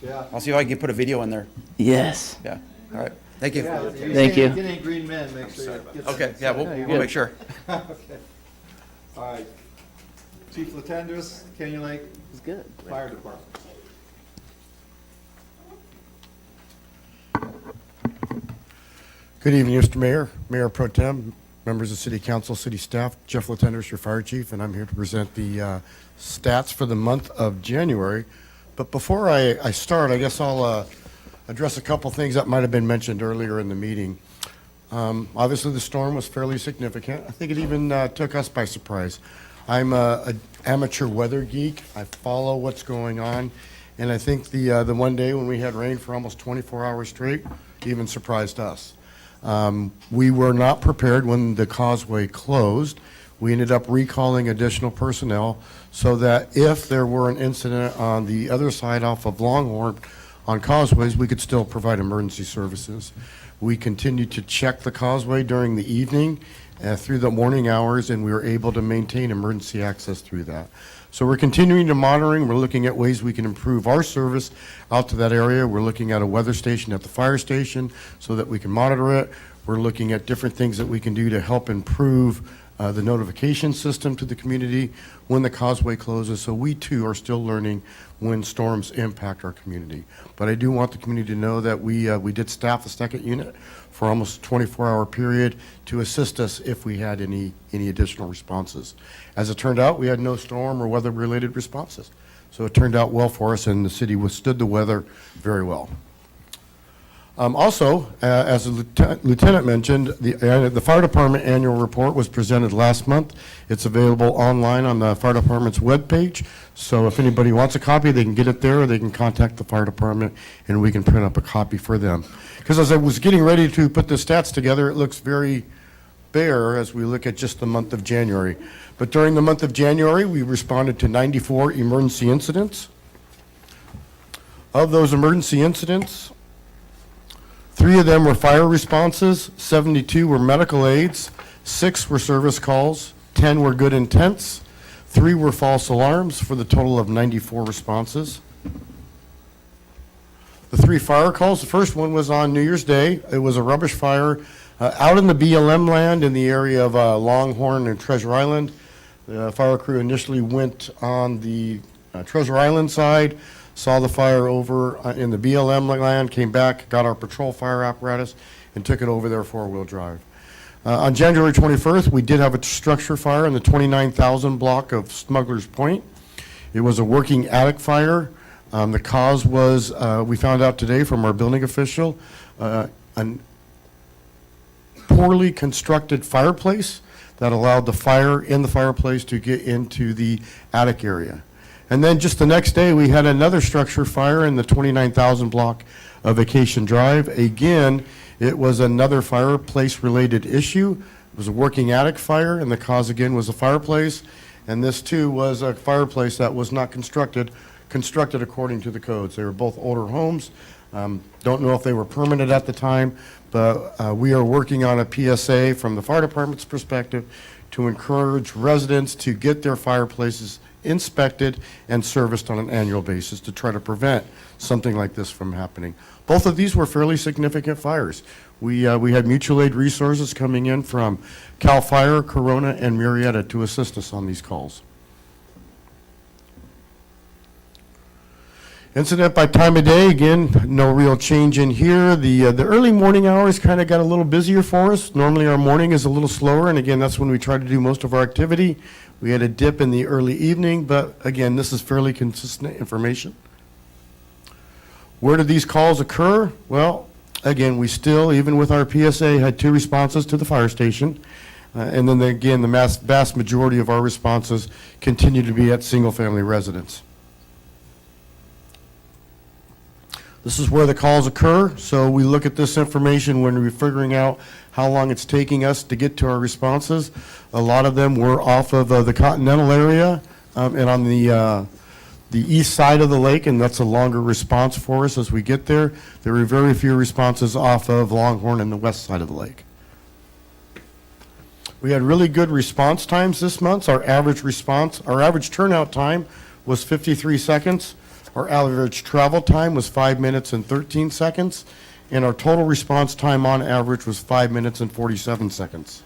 Yeah. I'll see if I can put a video in there. Yes. Yeah. All right. Thank you. Yeah, if Thank you. Get any green men, make sure you get some. Okay, yeah, we'll you're we'll good. make sure. Okay. All right. Chief Latendress, Canyon Lake It's good. Fire Department. Good evening, Mr. Mayor, Mayor Pro Tem, members of City Council, City staff. Jeff Latendress, your Fire Chief, and I'm here to present the stats for the month of January. But before I start, I guess I'll address a couple things that might have been mentioned earlier in the meeting. Obviously, the storm was fairly significant. I think it even took us by surprise. I'm an amateur weather geek. I follow what's going on, and I think the one day when we had rain for almost 24 hours straight even surprised us. We were not prepared when the causeway closed. We ended up recalling additional personnel so that if there were an incident on the other side off of Longhorn on causeways, we could still provide emergency services. We continued to check the causeway during the evening through the morning hours, and we were able to maintain emergency access through that. So we're continuing to monitoring. We're looking at ways we can improve our service out to that area. We're looking at a weather station at the fire station so that we can monitor it. We're looking at different things that we can do to help improve the notification system to the community when the causeway closes. So we too are still learning when storms impact our community. But I do want the community to know that we did staff a second unit for almost a 24-hour period to assist us if we had any additional responses. As it turned out, we had no storm or weather-related responses. So it turned out well for us, and the city withstood the weather very well. Also, as the lieutenant mentioned, the fire department annual report was presented last month. It's available online on the fire department's webpage. So if anybody wants a copy, they can get it there, or they can contact the fire department, and we can print up a copy for them. Because as I was getting ready to put the stats together, it looks very bare as we look at just the month of January. But during the month of January, we responded to 94 emergency incidents. Of those emergency incidents, 3 of them were fire responses, 72 were medical aids, 6 were service calls, 10 were good intents, 3 were false alarms for the total of 94 responses. The 3 fire calls, the first one was on New Year's Day. It was a rubbish fire out in the BLM land in the area of Longhorn and Treasure Island. The fire crew initially went on the Treasure Island side, saw the fire over in the BLM land, came back, got our patrol fire apparatus, and took it over their 4-wheel drive. On January 21st, we did have a structure fire in the 29,000 block of Smuggler's Point. It was a working attic fire. The cause was, we found out today from our building official, a poorly constructed fireplace that allowed the fire in the fireplace to get into the attic area. And then just the next day, we had another structure fire in the 29,000 block of Vacation Drive. Again, it was another fireplace-related issue. It was a working attic fire, and the cause again was a fireplace. And this too was a fireplace that was not constructed according to the codes. They were both older homes. Don't know if they were permanent at the time, but we are working on a PSA from the fire department's perspective to encourage residents to get their fireplaces inspected and serviced on an annual basis to try to prevent something like this from happening. Both of these were fairly significant fires. We had mutual aid resources coming in from CAL FIRE, Corona, and Murrieta to assist us on these calls. Incident by time of day, again, no real change in here. The early morning hours kind of got a little busier for us. Normally our morning is a little slower, and again, that's when we try to do most of our activity. We had a dip in the early evening, but again, this is fairly consistent information. Where did these calls occur? Well, again, we still, even with our PSA, had 2 responses to the fire station. And then again, the vast majority of our responses continue to be at single-family residents. This is where the calls occur, so we look at this information when we're figuring out how long it's taking us to get to our responses. A lot of them were off of the Continental area and on the east side of the lake, and that's a longer response for us as we get there. There were very few responses off of Longhorn and the west side of the lake. We had really good response times this month. Our average turnout time was 53 seconds. Our average travel time was 5 minutes and 13 seconds, and our total response time on average was 5 minutes and 47 seconds.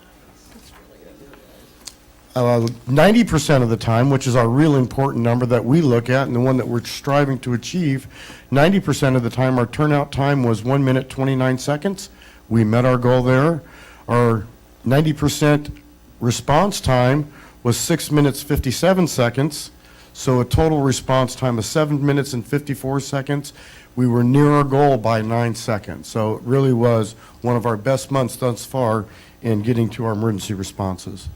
90% of the time, which is our real important number that we look at and the one that we're striving to achieve, 90% of the time our turnout time was 1 minute 29 seconds. We met our goal there. Our 90% response time was 6 minutes 57 seconds. So a total response time of 7 minutes and 54 seconds. We were near our goal by 9 seconds. So it really was one of our best months thus far in getting to our emergency responses.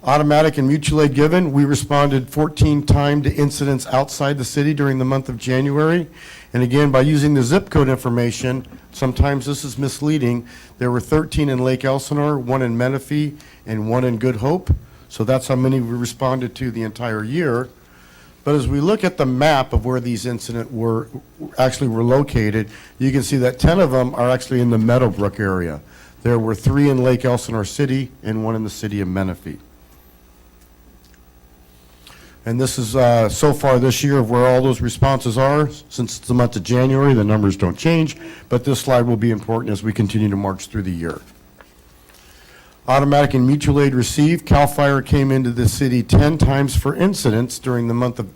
Automatic and mutual aid given, we responded 14 times to incidents outside the city during the month of January. And again, by using the zip code information, sometimes this is misleading. There were 13 in Lake Elsinore, 1 in Menifee, and 1 in Good Hope. So that's how many we responded to the entire year. But as we look at the map of where these incidents were located, you can see that 10 of them are actually in the Meadowbrook area. There were 3 in Lake Elsinore City and 1 in the city of Menifee. And this is so far this year of where all those responses are. Since it's the month of January, the numbers don't change, but this slide will be important as we continue to march through the year. Automatic and mutual aid received. CAL FIRE came into the city 10 times for incidents during the month of,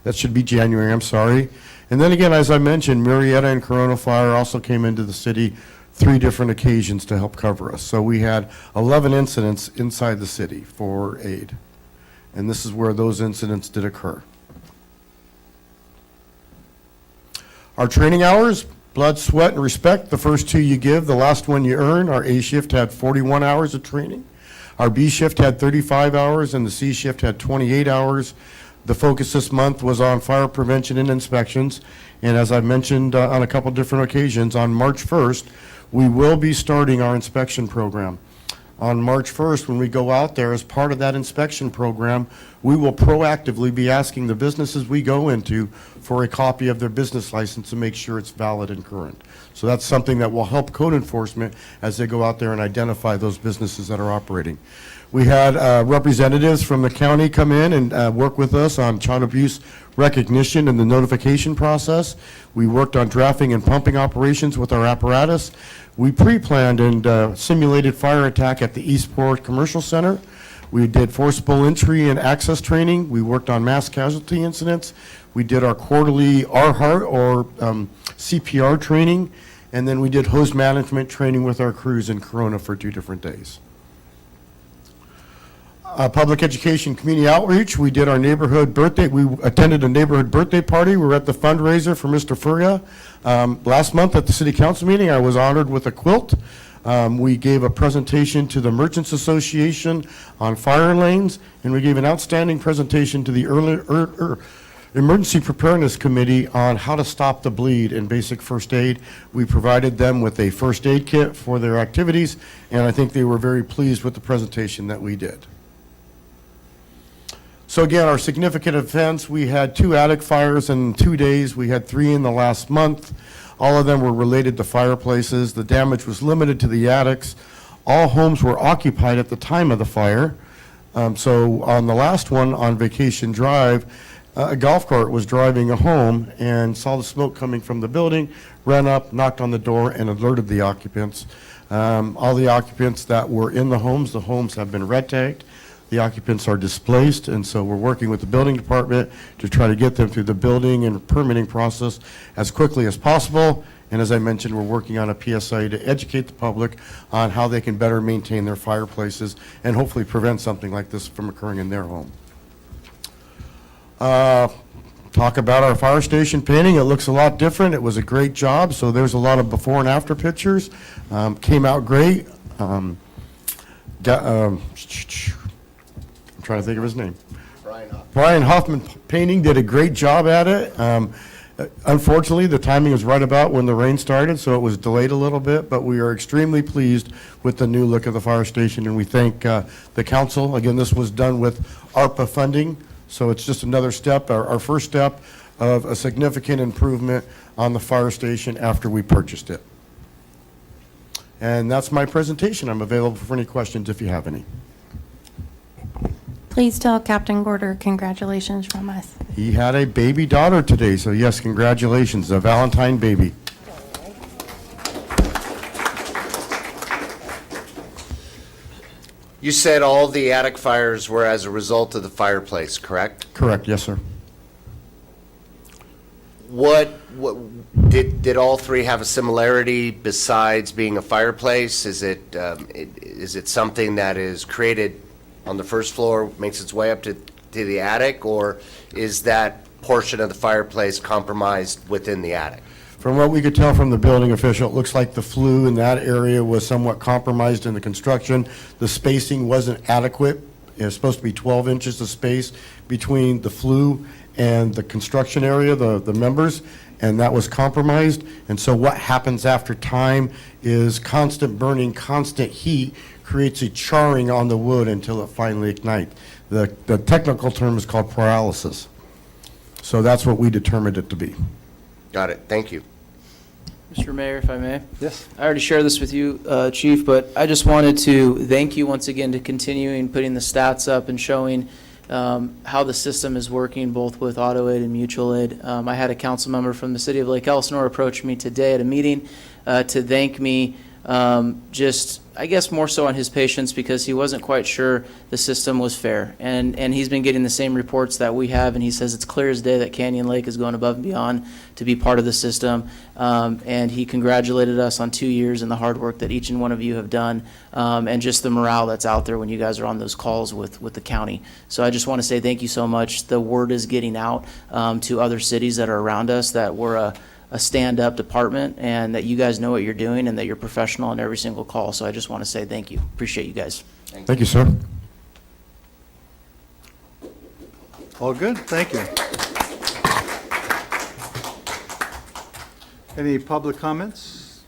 that should be January, I'm sorry. And then again, as I mentioned, Murrieta and Corona Fire also came into the city 3 different occasions to help cover us. So we had 11 incidents inside the city for aid. And this is where those incidents did occur. Our training hours, blood, sweat, and respect. The first 2 you give, the last one you earn. Our A shift had 41 hours of training. Our B shift had 35 hours, and the C shift had 28 hours. The focus this month was on fire prevention and inspections. And as I mentioned on a couple different occasions, on March 1st, we will be starting our inspection program. On March 1st, when we go out there, as part of that inspection program, we will proactively be asking the businesses we go into for a copy of their business license to make sure it's valid and current. So that's something that will help code enforcement as they go out there and identify those businesses that are operating. We had representatives from the county come in and work with us on child abuse recognition and the notification process. We worked on drafting and pumping operations with our apparatus. We pre-planned and simulated fire attack at the Eastport Commercial Center. We did forcible entry and access training. We worked on mass casualty incidents. We did our quarterly RHART or CPR training. And then we did hose management training with our crews in Corona for 2 different days. Public education community outreach, we did our neighborhood birthday, we attended a neighborhood birthday party. We were at the fundraiser for Mr. Furia. Last month at the city council meeting, I was honored with a quilt. We gave a presentation to the Merchants Association on fire lanes, and we gave an outstanding presentation to the Emergency Preparedness Committee on how to stop the bleed in basic first aid. We provided them with a first aid kit for their activities, and I think they were very pleased with the presentation that we did. So again, our significant events, we had 2 attic fires in 2 days. We had 3 in the last month. All of them were related to fireplaces. The damage was limited to the attics. All homes were occupied at the time of the fire. So on the last one, on Vacation Drive, a golf cart was driving a home and saw the smoke coming from the building, ran up, knocked on the door, and alerted the occupants. All the occupants that were in the homes have been red tagged. The occupants are displaced, and so we're working with the building department to try to get them through the building and permitting process as quickly as possible. And as I mentioned, we're working on a PSA to educate the public on how they can better maintain their fireplaces and hopefully prevent something like this from occurring in their home. Talk about our fire station painting. It looks a lot different. It was a great job, so there's a lot of before and after pictures. Came out great. I'm trying to think of his name. Brian Hoffman Painting did a great job at it. Unfortunately, the timing was right about when the rain started, so it was delayed a little bit, but we are extremely pleased with the new look of the fire station, and we thank the council. Again, this was done with ARPA funding, so it's just another step, our first step of a significant improvement on the fire station after we purchased it. And that's my presentation. I'm available for any questions if you have any. Please tell Captain Gorder congratulations from us. He had a baby daughter today, so yes, congratulations, a Valentine baby. You said all the attic fires were as a result of the fireplace, correct? Correct, yes, sir. What did all 3 have a similarity besides being a fireplace? Is it something that is created on the first floor, makes its way up to the attic, or is that portion of the fireplace compromised within the attic? From what we could tell from the building official, it looks like the flue in that area was somewhat compromised in the construction. The spacing wasn't adequate. It was supposed to be 12 inches of space between the flue and the construction area, the members, and that was compromised. And so what happens after time is constant burning, constant heat creates a charring on the wood until it finally ignites. The technical term is called pyrolysis. So that's what we determined it to be. Got it. Thank you. Mr. Mayor, if I may. Yes. I already shared this with you, Chief, but I just wanted to thank you once again to continuing putting the stats up and showing how the system is working, both with auto aid and mutual aid. I had a council member from the city of Lake Elsinore approach me today at a meeting to thank me, just, I guess, more so on his patience, because he wasn't quite sure the system was fair. And he's been getting the same reports that we have, and he says it's clear as day that Canyon Lake is going above and beyond to be part of the system. And he congratulated us on 2 years and the hard work that each and one of you have done, and just the morale that's out there when you guys are on those calls with the county. So I just want to say thank you so much. The word is getting out to other cities that are around us that we're a stand-up department, and that you guys know what you're doing, and that you're professional on every single call. So I just want to say thank you. Appreciate you guys. Thank you, sir. All good, thank you. Any public comments?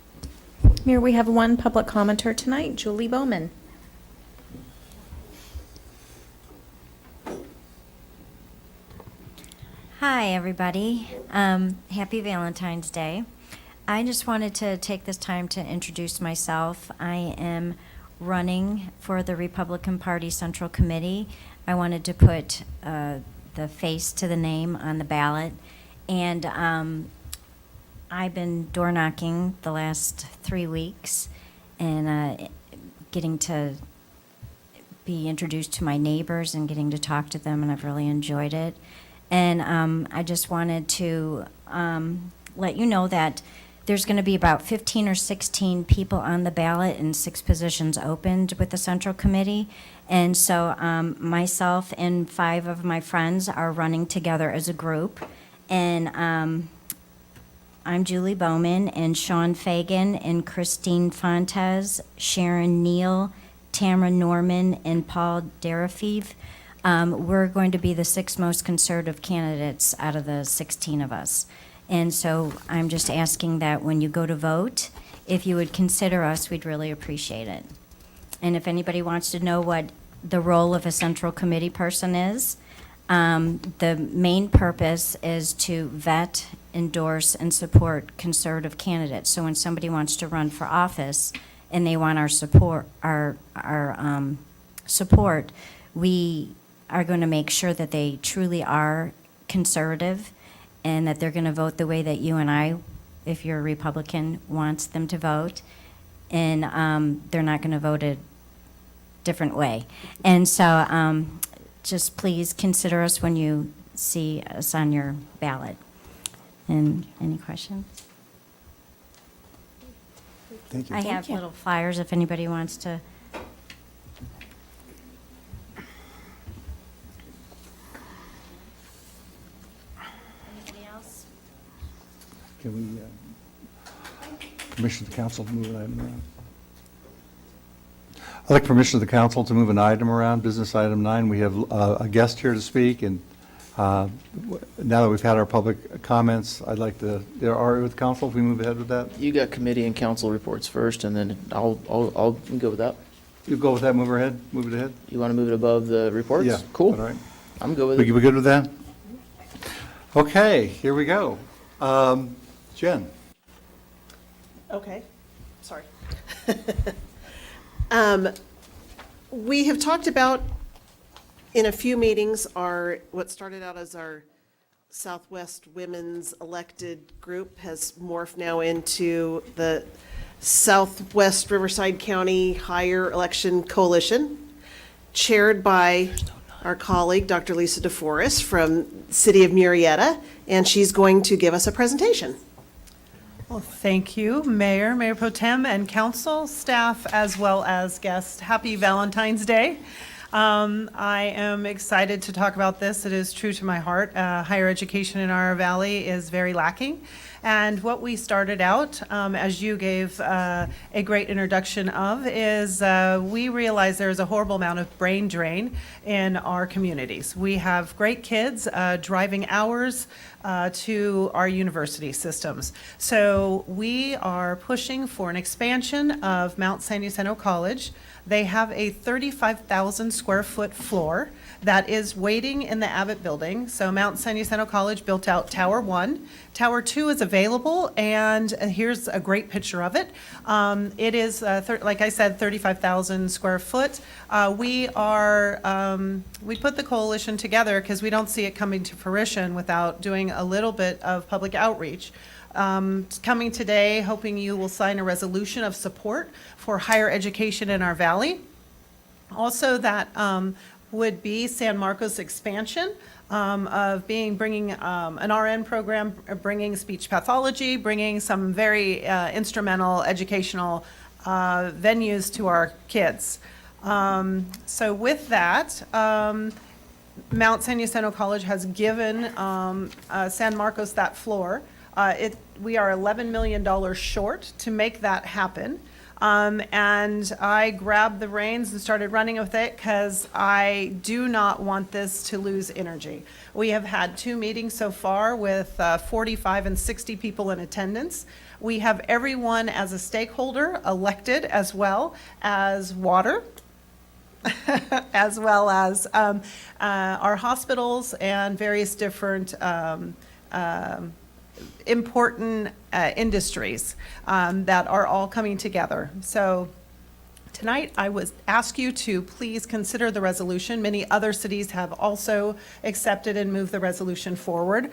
Mayor, we have one public commenter tonight, Julie Bowman. Hi, everybody. Happy Valentine's Day. I just wanted to take this time to introduce myself. I am running for the Republican Party Central Committee. I wanted to put the face to the name on the ballot. And I've been door knocking the last 3 weeks and getting to be introduced to my neighbors and getting to talk to them, and I've really enjoyed it. And I just wanted to let you know that There's going to be about 15 or 16 people on the ballot and 6 positions opened with the Central Committee. And so myself and 5 of my friends are running together as a group. And I'm Julie Bowman, and Sean Fagan, and Christine Fontes, Sharon Neal, Tamara Norman, and Paul Darafiv. We're going to be the 6 most conservative candidates out of the 16 of us. And so I'm just asking that when you go to vote, if you would consider us, we'd really appreciate it. And if anybody wants to know what the role of a Central Committee person is, the main purpose is to vet, endorse, and support conservative candidates. So when somebody wants to run for office and they want our support, support, we are going to make sure that they truly are conservative and that they're going to vote the way that you and I, if you're a Republican, wants them to vote. And they're not going to vote a different way. And so just please consider us when you see us on your ballot. And any questions? Thank you. I have little flyers if anybody wants to. Anybody else? Can we permission the council to move an item around? I'd like permission of the council to move an item around, business item 9. We have a guest here to speak, and now that we've had our public comments, I'd like to, there are with council, if we move ahead with that? You got committee and council reports first, and then I'll go with that. You go with that, move it ahead? You want to move it above the reports? Yeah. Cool. All right. I'm good with We it. good with that? Okay, here we go. Jen? Okay, sorry. We have talked about in a few meetings what started out as our Southwest Women's Elected Group has morphed now into the Southwest Riverside County Higher Election Coalition, chaired by our colleague, Dr. Lisa DeForest from the City of Murrieta, and she's going to give us a presentation. Well, thank you, Mayor, Mayor Pro Tem, and council, staff, as well as guests. Happy Valentine's Day. I am excited to talk about this. It is true to my heart. Higher education in our valley is very lacking. And what we started out, as you gave a great introduction of, is we realize there is a horrible amount of brain drain in our communities. We have great kids driving hours to our university systems. So we are pushing for an expansion of Mount San Jacinto College. They have a 35,000 square foot floor that is waiting in the Abbott building. So Mount San Jacinto College built out Tower 1. Tower 2 is available, and here's a great picture of it. It is, like I said, 35,000 square foot. We put the coalition together because we don't see it coming to fruition without doing a little bit of public outreach. Coming today, hoping you will sign a resolution of support for higher education in our valley. Also, that would be San Marcos expansion of bringing an RN program, bringing speech pathology, bringing some very instrumental educational venues to our kids. So with that, Mount San Jacinto College has given San Marcos that floor. We are $11 million short to make that happen. And I grabbed the reins and started running with it because I do not want this to lose energy. We have had 2 meetings so far with 45 and 60 people in attendance. We have everyone as a stakeholder elected, as well as water, as well as our hospitals and various different important industries that are all coming together. So tonight I would ask you to please consider the resolution. Many other cities have also accepted and moved the resolution forward.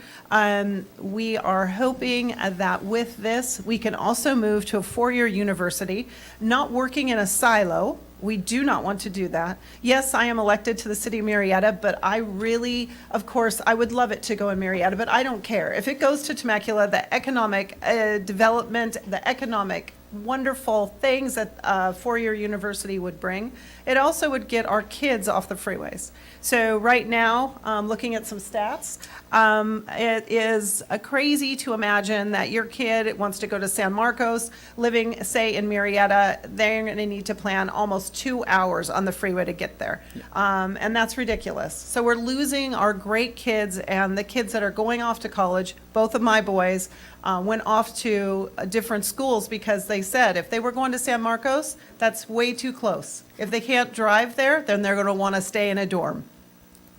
We are hoping that with this we can also move to a 4-year university, not working in a silo We do not want to do that. Yes, I am elected to the city of Marietta, but I really, of course, I would love it to go in Marietta, but I don't care. If it goes to Temecula, the economic development, the economic wonderful things that a four-year university would bring, it also would get our kids off the freeways. So right now, looking at some stats, it is crazy to imagine that your kid wants to go to San Marcos, living, say, in Marietta, they're going to need to plan almost 2 hours on the freeway to get there. And that's ridiculous. So we're losing our great kids, and the kids that are going off to college. Both of my boys went off to different schools because they said if they were going to San Marcos, that's way too close. If they can't drive there, then they're going to want to stay in a dorm.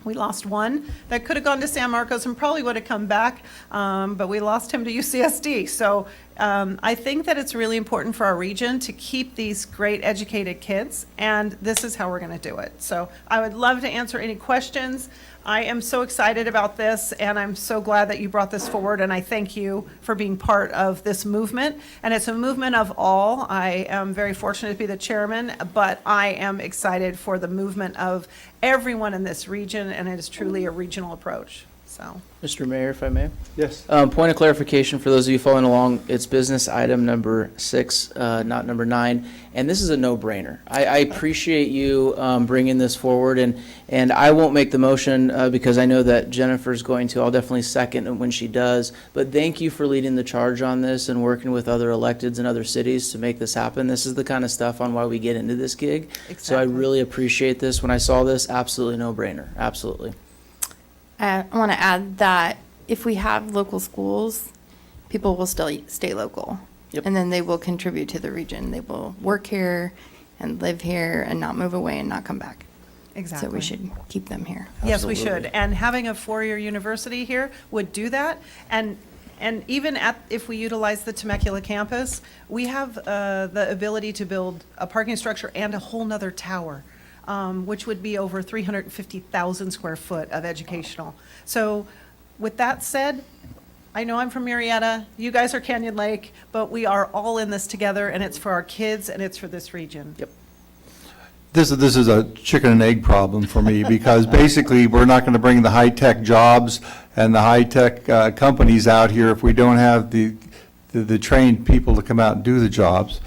We lost one that could have gone to San Marcos and probably would have come back, but we lost him to UCSD. So I think that it's really important for our region to keep these great educated kids, and this is how we're going to do it. So I would love to answer any questions. I am so excited about this, and I'm so glad that you brought this forward, and I thank you for being part of this movement. And it's a movement of all. I am very fortunate to be the chairman, but I am excited for the movement of everyone in this region, and it is truly a regional approach. So, Mr. Mayor, if I may? Yes. Point of clarification for those of you following along, it's business item number 6, not number 9, and this is a no-brainer. I appreciate you bringing this forward, and I won't make the motion because I know that Jennifer's going to. I'll definitely second it when she does, but thank you for leading the charge on this and working with other electeds in other cities to make this happen. This is the kind of stuff on why we get into this gig. So I really appreciate this. When I saw this, absolutely no-brainer, absolutely. I want to add that if we have local schools, people will still stay local. Yep. And then they will contribute to the region. They will work here and live here and not move away and not come back. Exactly. So we should keep them here. yes, we should. And having a four-year university here would do that. And even if we utilize the Temecula campus, we have the ability to build a parking structure and a whole nother tower. Which would be over 350,000 square foot of educational. So with that said, I know I'm from Marietta, you guys are Canyon Lake, but we are all in this together, and it's for our kids, and it's for this region. Yep. This is a chicken and egg problem for me, because basically, we're not going to bring the high-tech jobs and the high-tech companies out here if we don't have the trained people to come out and do the jobs.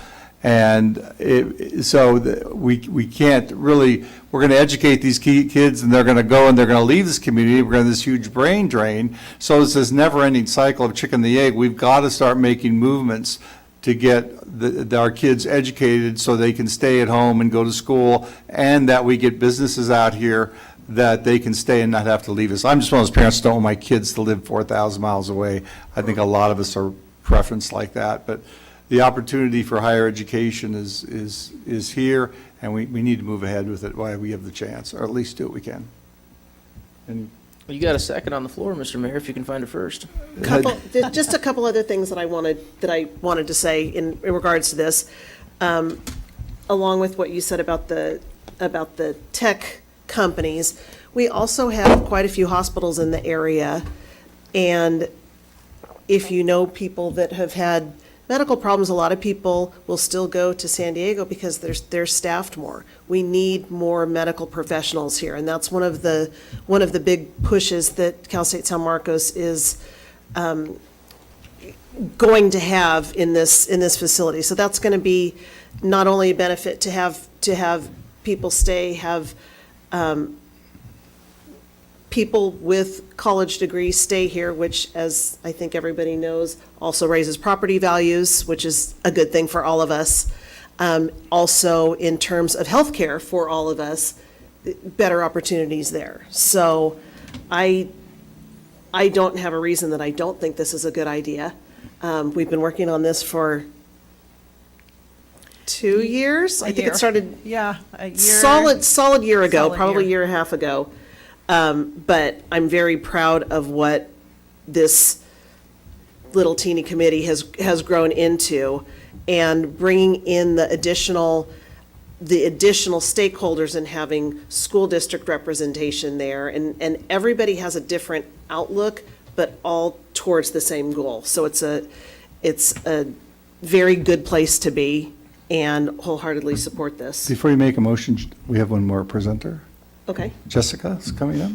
And we can't really, we're going to educate these kids, and they're going to go and they're going to leave this community. We're going to have this huge brain drain. So it's this never-ending cycle of chicken and the egg. We've got to start making movements to get our kids educated so they can stay at home and go to school, and that we get businesses out here that they can stay and not have to leave us. I'm just one of those parents who don't want my kids to live 4,000 miles away. I think a lot of us are preferenced like that, but the opportunity for higher education is here, and we need to move ahead with it while we have the chance, or at least do what we can. And You got a second on the floor, Mr. Mayor, if you can find it first. Just a couple other things that I wanted to say in regards to this, along with what you said about the tech companies. We also have quite a few hospitals in the area, and if you know people that have had medical problems, a lot of people will still go to San Diego because they're staffed more. We need more medical professionals here, and that's one of the big pushes that Cal State San Marcos is going to have in this facility. So that's going to be not only a benefit to have people stay, have people with college degrees stay here, which, as I think everybody knows, also raises property values, which is a good thing for all of us. Also, in terms of healthcare for all of us, better opportunities there. So I don't have a reason that I don't think this is a good idea. We've been working on this for 2 years. I think it started a year. Solid year ago, Solid probably a year. year and a half ago. But I'm very proud of what this little teeny committee has grown into, and bringing in the additional stakeholders and having school district representation there. And everybody has a different outlook, but all towards the same goal. So it's a very good place to be. and wholeheartedly support this. Before you make a motion, we have one more presenter. Okay. Jessica's coming up.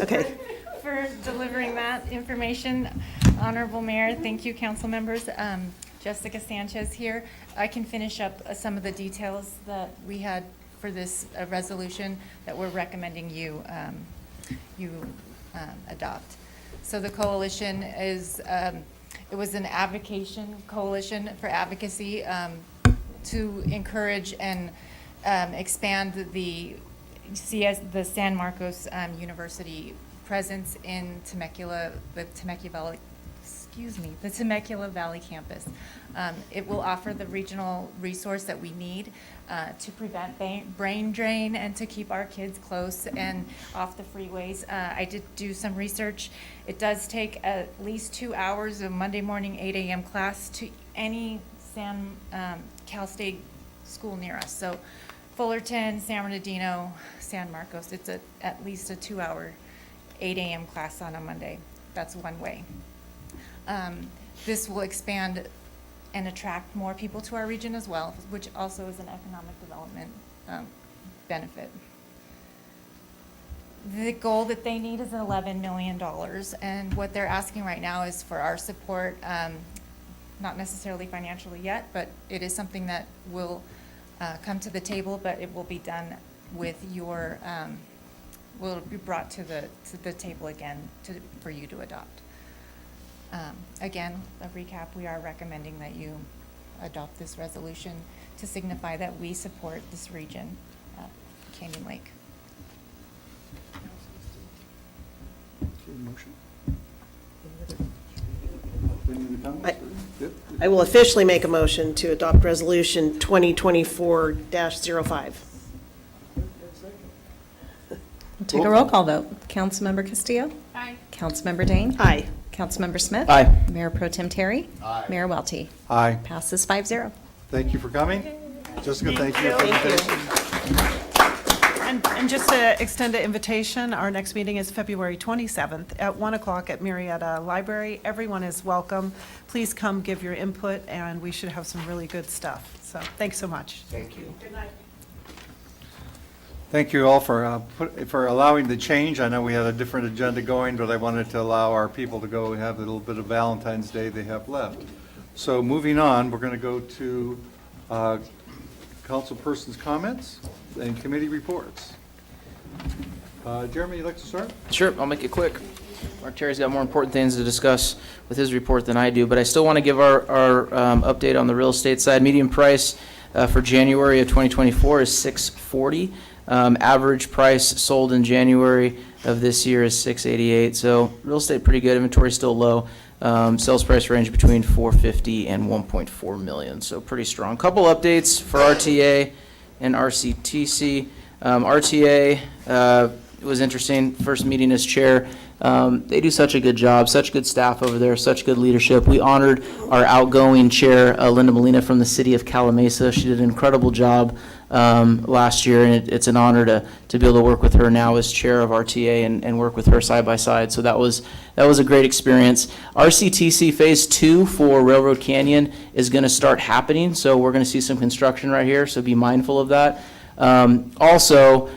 Okay. For delivering that information. Honorable Mayor, thank you, council members. Jessica Sanchez here. I can finish up some of the details that we had for this resolution that we're recommending you adopt. So the coalition is, it was an coalition for advocacy to encourage and expand the San Marcos University presence in the Temecula Valley campus. It will offer the regional resource that we need to prevent brain drain and to keep our kids close and off the freeways. I did do some research. It does take at least 2 hours of Monday morning 8 a.m. class to any Cal State school near us. So Fullerton, San Bernardino, San Marcos, it's at least a 2-hour 8 a.m. class on a Monday. That's one way. This will expand and attract more people to our region as well, which also is an economic development benefit. The goal that they need is $11 million, and what they're asking right now is for our support, not necessarily financially yet, but it is something that will come to the table, but it will be done with your, will be brought to the table again for you to adopt. Again, a recap, we are recommending that you adopt this resolution to signify that we support this region, Canyon Lake. I will officially make a motion to adopt Resolution 2024-05. We'll take a roll call vote. Councilmember Castillo? Aye. Councilmember Dane? Aye. Councilmember Smith? Aye. Mayor Pro Tem Terry? Aye. Mayor Welty? Aye. Passes 5-0. Thank you for coming. Jessica, thank you. for your presentation. And just to extend an invitation, our next meeting is February 27th at 1 o'clock at Marietta Library. Everyone is welcome. Please come give your input, and we should have some really good stuff. So thanks so much. Thank you. Good night. Thank you all for allowing the change. I know we had a different agenda going, but I wanted to allow our people to go have a little bit of Valentine's Day they have left. So moving on, we're going to go to councilperson's comments and committee reports. Jeremy, you'd like to start? Sure, I'll make it quick. Mark Terry's got more important things to discuss with his report than I do, but I still want to give our update on the real estate side. Median price for January of 2024 is $640. Average price sold in January of this year is $688. So real estate pretty good. Inventory still low. Sales price range between $450 and $1.4 million. So pretty strong. Couple updates for RTA and RCTC. RTA it was interesting. First meeting as chair. They do such a good job, such good staff over there, such good leadership. We honored our outgoing chair, Linda Molina from the city of Calamasa. She did an incredible job last year, and it's an honor to be able to work with her now as chair of RTA and work with her side by side. So that was a great experience. RCTC Phase 2 for Railroad Canyon is going to start happening, so we're going to see some construction right here, so be mindful of that. Also,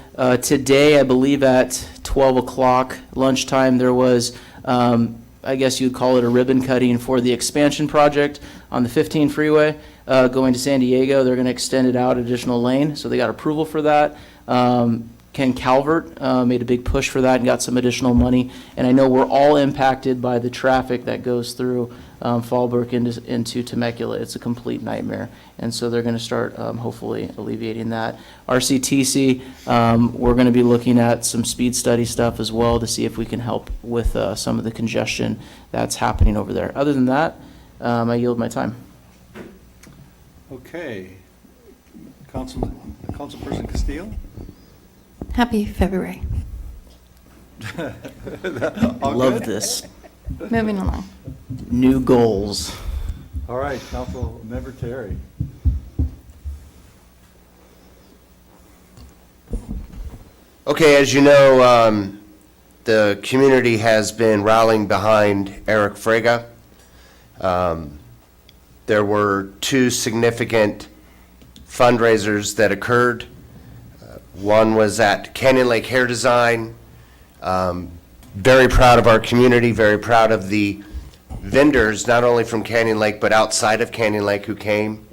today, I believe at 12 o'clock lunchtime, there was, I guess you'd call it a ribbon cutting for the expansion project on the 15 freeway going to San Diego. They're going to extend it out additional lane, so they got approval for that. Ken Calvert made a big push for that and got some additional money. And I know we're all impacted by the traffic that goes through Fallbrook into Temecula. It's a complete nightmare. And so they're going to start hopefully alleviating that. RCTC, we're going to be looking at some speed study stuff as well to see if we can help with some of the congestion that's happening over there. Other than that, I yield my time. Okay. Councilperson Castillo? Happy February. Love this. Moving along. New goals. All right, Councilmember Terry. Okay, as you know, the community has been rallying behind Eric Frega. There were two significant fundraisers that occurred. One was at Canyon Lake Hair Design. Very proud of our community, very proud of the vendors, not only from Canyon Lake, but outside of Canyon Lake who came.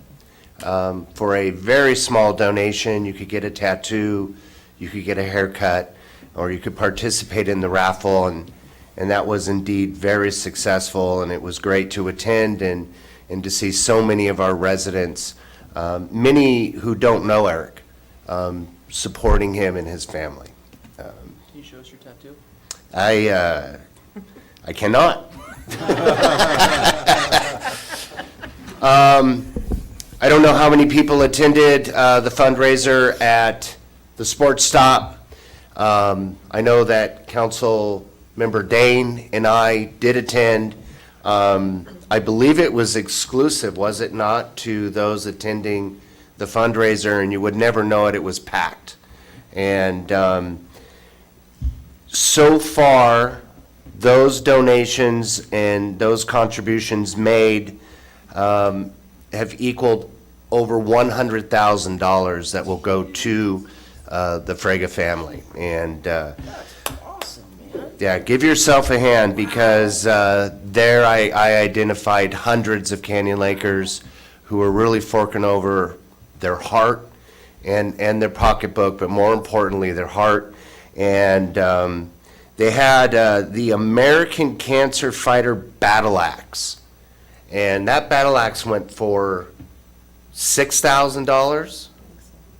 For a very small donation, you could get a tattoo, you could get a haircut, or you could participate in the raffle, and that was indeed very successful, and it was great to attend and to see so many of our residents, many who don't know Eric, supporting him and his family. Can you show us your tattoo? I cannot. I don't know how many people attended the fundraiser at the Sports Stop. I know that Council Member Dane and I did attend. I believe it was exclusive, was it not, to those attending the fundraiser, and you would never know it, it was packed. And so far, those donations and those contributions made have equaled over $100,000 that will go to the Frega family. And yeah, give yourself a hand, because there I identified hundreds of Canyon Lakers who are really forking over their heart and their pocketbook, but more importantly, their heart. And they had the American Cancer Fighter Battle Axe. And that battle axe went for $6,000.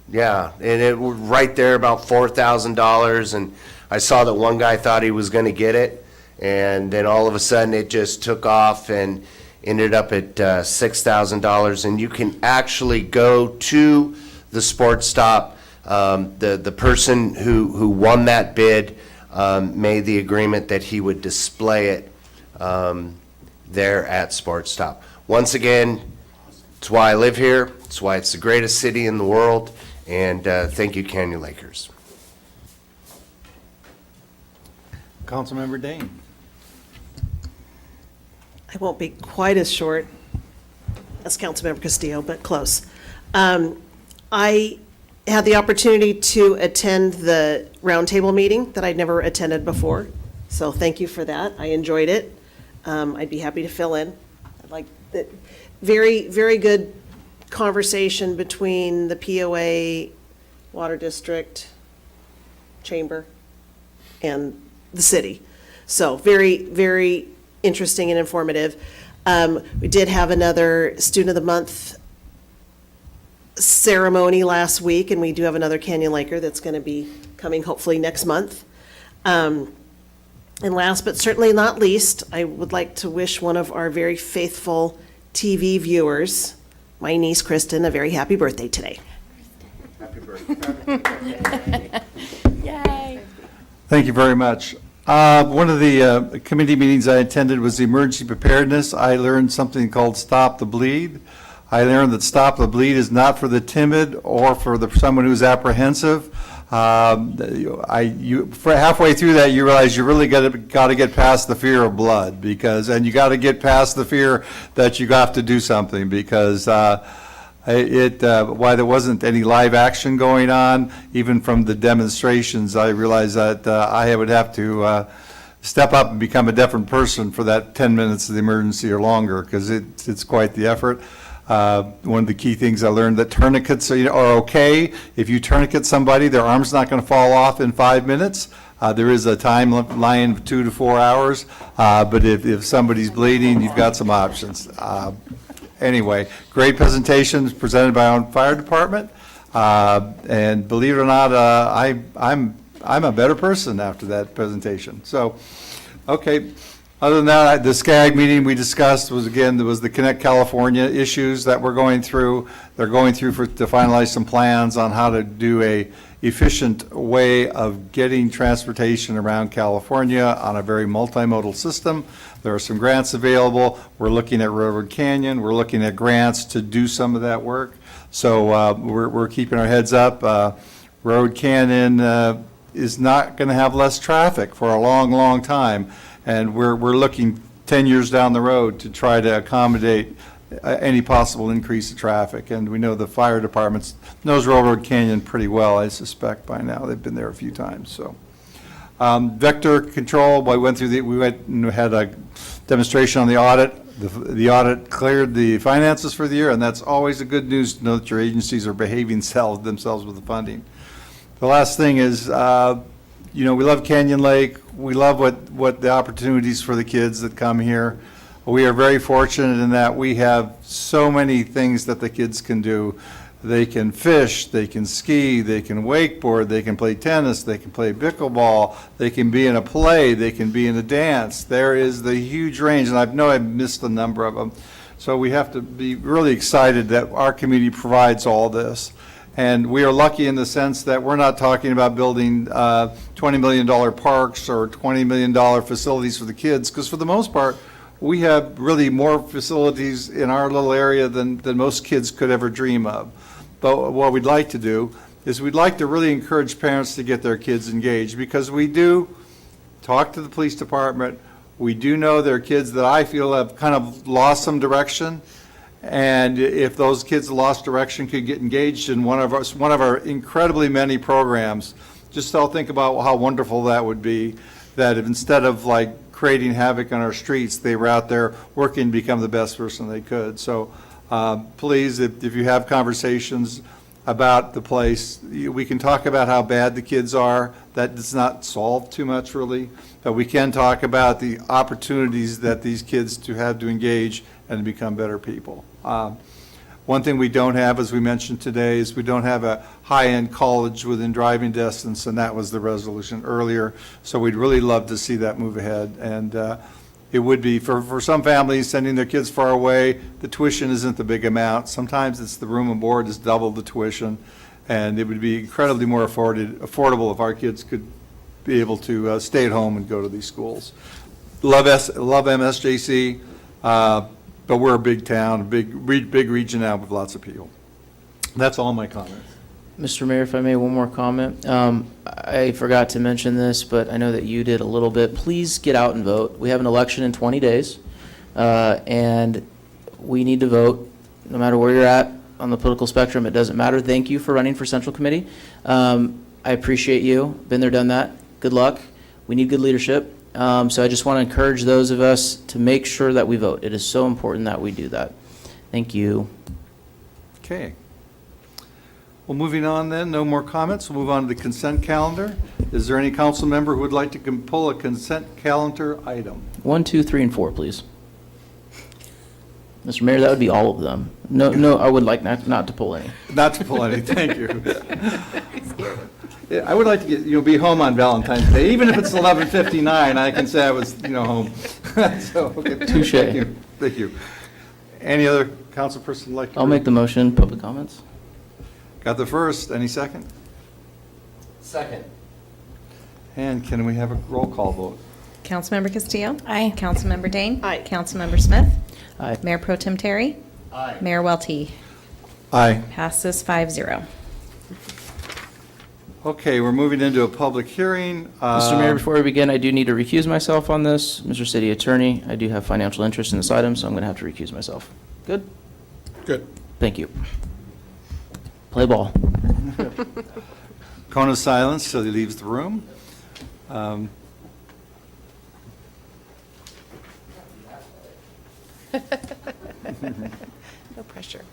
Yeah, and it was right there about $4,000. And I saw that one guy thought he was going to get it, and then all of a sudden it just took off and ended up at $6,000. And you can actually go to the Sports Stop. The person who won that bid made the agreement that he would display it there at Sports Stop. Once again, it's why I live here. It's why it's the greatest city in the world. And thank you, Canyon Lakers. Councilmember Dane. I won't be quite as short as Councilmember Castillo, but close. I had the opportunity to attend the roundtable meeting that I'd never attended before, so thank you for that. I enjoyed it. I'd be happy to fill in. I'd like that. Very, very good conversation between the POA, Water District, Chamber, and the city. So very, very interesting and informative. We did have another Student of the Month ceremony last week, and we do have another Canyon Laker that's going to be coming hopefully next month. And last but certainly not least, I would like to wish one of our very faithful TV viewers, my niece Kristen, a very happy birthday today. Happy birthday. Yay. Thank you very much. One of the committee meetings I attended was the emergency preparedness. I learned something called Stop the Bleed. I learned that Stop the Bleed is not for the timid or for someone who's apprehensive. Halfway through that, you realize you really got to get past the fear of blood, and you got to get past the fear that you have to do something, because why there wasn't any live action going on, even from the demonstrations, I realized that I would have to step up and become a different person for that 10 minutes of the emergency or longer, because it's quite the effort. One of the key things I learned, that tourniquets are okay. If you tourniquet somebody, their arm's not going to fall off in 5 minutes. There is a timeline of 2 to 4 hours, but if somebody's bleeding, you've got some options. Anyway, great presentations presented by our own fire department, and believe it or not, I'm a better person after that presentation. So, okay. Other than that, the SCAG meeting we discussed was the Connect California issues that we're going through. They're going through to finalize some plans on how to do a efficient way of getting transportation around California on a very multimodal system. There are some grants available. We're looking at Railroad Canyon. We're looking at grants to do some of that work. So we're keeping our heads up. Railroad Canyon is not going to have less traffic for a long, long time. And we're looking 10 years down the road to try to accommodate any possible increase in traffic. And we know the fire department knows Railroad Canyon pretty well, I suspect by now. They've been there a few times, so. Vector control, we went and had a demonstration on the audit. The audit cleared the finances for the year, and that's always a good news to know that your agencies are behaving themselves with the funding. The last thing is, we love Canyon Lake. We love what the opportunities for the kids that come here. We are very fortunate in that we have so many things that the kids can do. They can fish, they can ski, they can wakeboard, they can play tennis, they can play pickleball, they can be in a play, they can be in a dance. There is the huge range, and I know I've missed a number of them. So we have to be really excited that our community provides all this. And we are lucky in the sense that we're not talking about building $20 million parks or $20 million facilities for the kids, because for the most part, we have really more facilities in our little area than most kids could ever dream of. But what we'd like to do is we'd like to really encourage parents to get their kids engaged, because we do talk to the police department. We do know there are kids that I feel have kind of lost some direction. And if those kids lost direction could get engaged in one of our incredibly many programs, just I'll think about how wonderful that would be, that if instead of like creating havoc on our streets, they were out there working to become the best person they could. So please, if you have conversations about the place, we can talk about how bad the kids are. That does not solve too much, really, but we can talk about the opportunities that these kids to have to engage and to become better people. One thing we don't have, as we mentioned today, is we don't have a high-end college within driving distance, and that was the resolution earlier. So we'd really love to see that move ahead. And it would be, for some families, sending their kids far away, the tuition isn't the big amount. Sometimes it's the room and board is double the tuition, and it would be incredibly more affordable if our kids could be able to stay at home and go to these schools. Love MSJC. But we're a big town, a big region now with lots of people. That's all my comments. Mr. Mayor, if I may, one more comment. I forgot to mention this, but I know that you did a little bit. Please get out and vote. We have an election in 20 days, and we need to vote no matter where you're at on the political spectrum. It doesn't matter. Thank you for running for Central Committee. I appreciate you. Been there, done that. Good luck. We need good leadership. So I just want to encourage those of us to make sure that we vote. It is so important that we do that. Thank you. Okay. Well, moving on then, no more comments. We'll move on to the consent calendar. Is there any council member who would like to pull a consent calendar item? 1, 2, 3, and 4, please. Mr. Mayor, that would be all of them. No, I would like not to pull any. Not to pull any, thank you. I would like to get, be home on Valentine's Day. Even if it's 11:59, I can say I was, home. So, okay. Touche. Thank you. Any other council person like to? I'll make the motion. Public comments. Got the first. Any second? Second. And can we have a roll call vote? Councilmember Castillo? Aye. Councilmember Dane? Aye. Councilmember Smith? Aye. Mayor Pro Tem Terry? Aye. Mayor Welty? Aye. Passes 5-0. Okay, we're moving into a public hearing. Mr. Mayor, before we begin, I do need to recuse myself on this. Mr. City Attorney, I do have financial interest in this item, so I'm going to have to recuse myself. Good? Good. Thank you. Play ball. Cone of silence till he leaves the room. No pressure.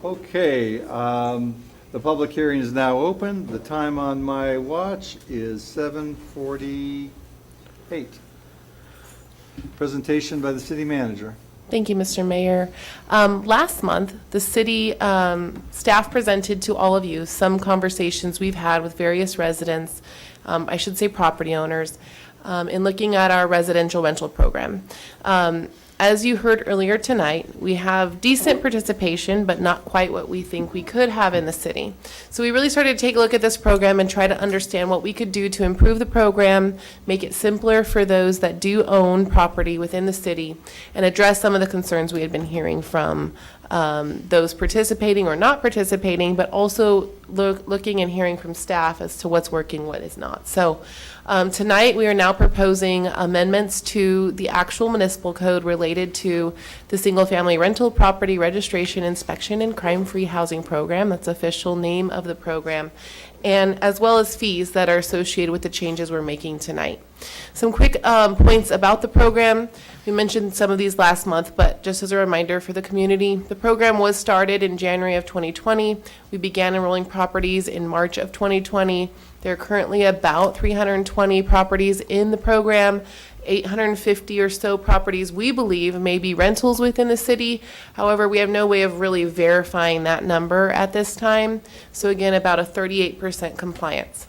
Okay, the public hearing is now open. The time on my watch is 7:48. Presentation by the city manager. Thank you, Mr. Mayor. Last month, the city staff presented to all of you some conversations we've had with various residents, I should say property owners, in looking at our residential rental program. As you heard earlier tonight, we have decent participation, but not quite what we think we could have in the city. So we really started to take a look at this program and try to understand what we could do to improve the program, make it simpler for those that do own property within the city, and address some of the concerns we had been hearing from those participating or not participating, but also looking and hearing from staff as to what's working, what is not. So tonight, we are now proposing amendments to the actual municipal code related to the single-family rental property registration, inspection, and crime-free housing program. That's the official name of the program, and as well as fees that are associated with the changes we're making tonight. Some quick points about the program. We mentioned some of these last month, but just as a reminder for the community, the program was started in January of 2020. We began enrolling properties in March of 2020. There are currently about 320 properties in the program. 850 or so properties we believe may be rentals within the city. However, we have no way of really verifying that number at this time. So again, about a 38% compliance.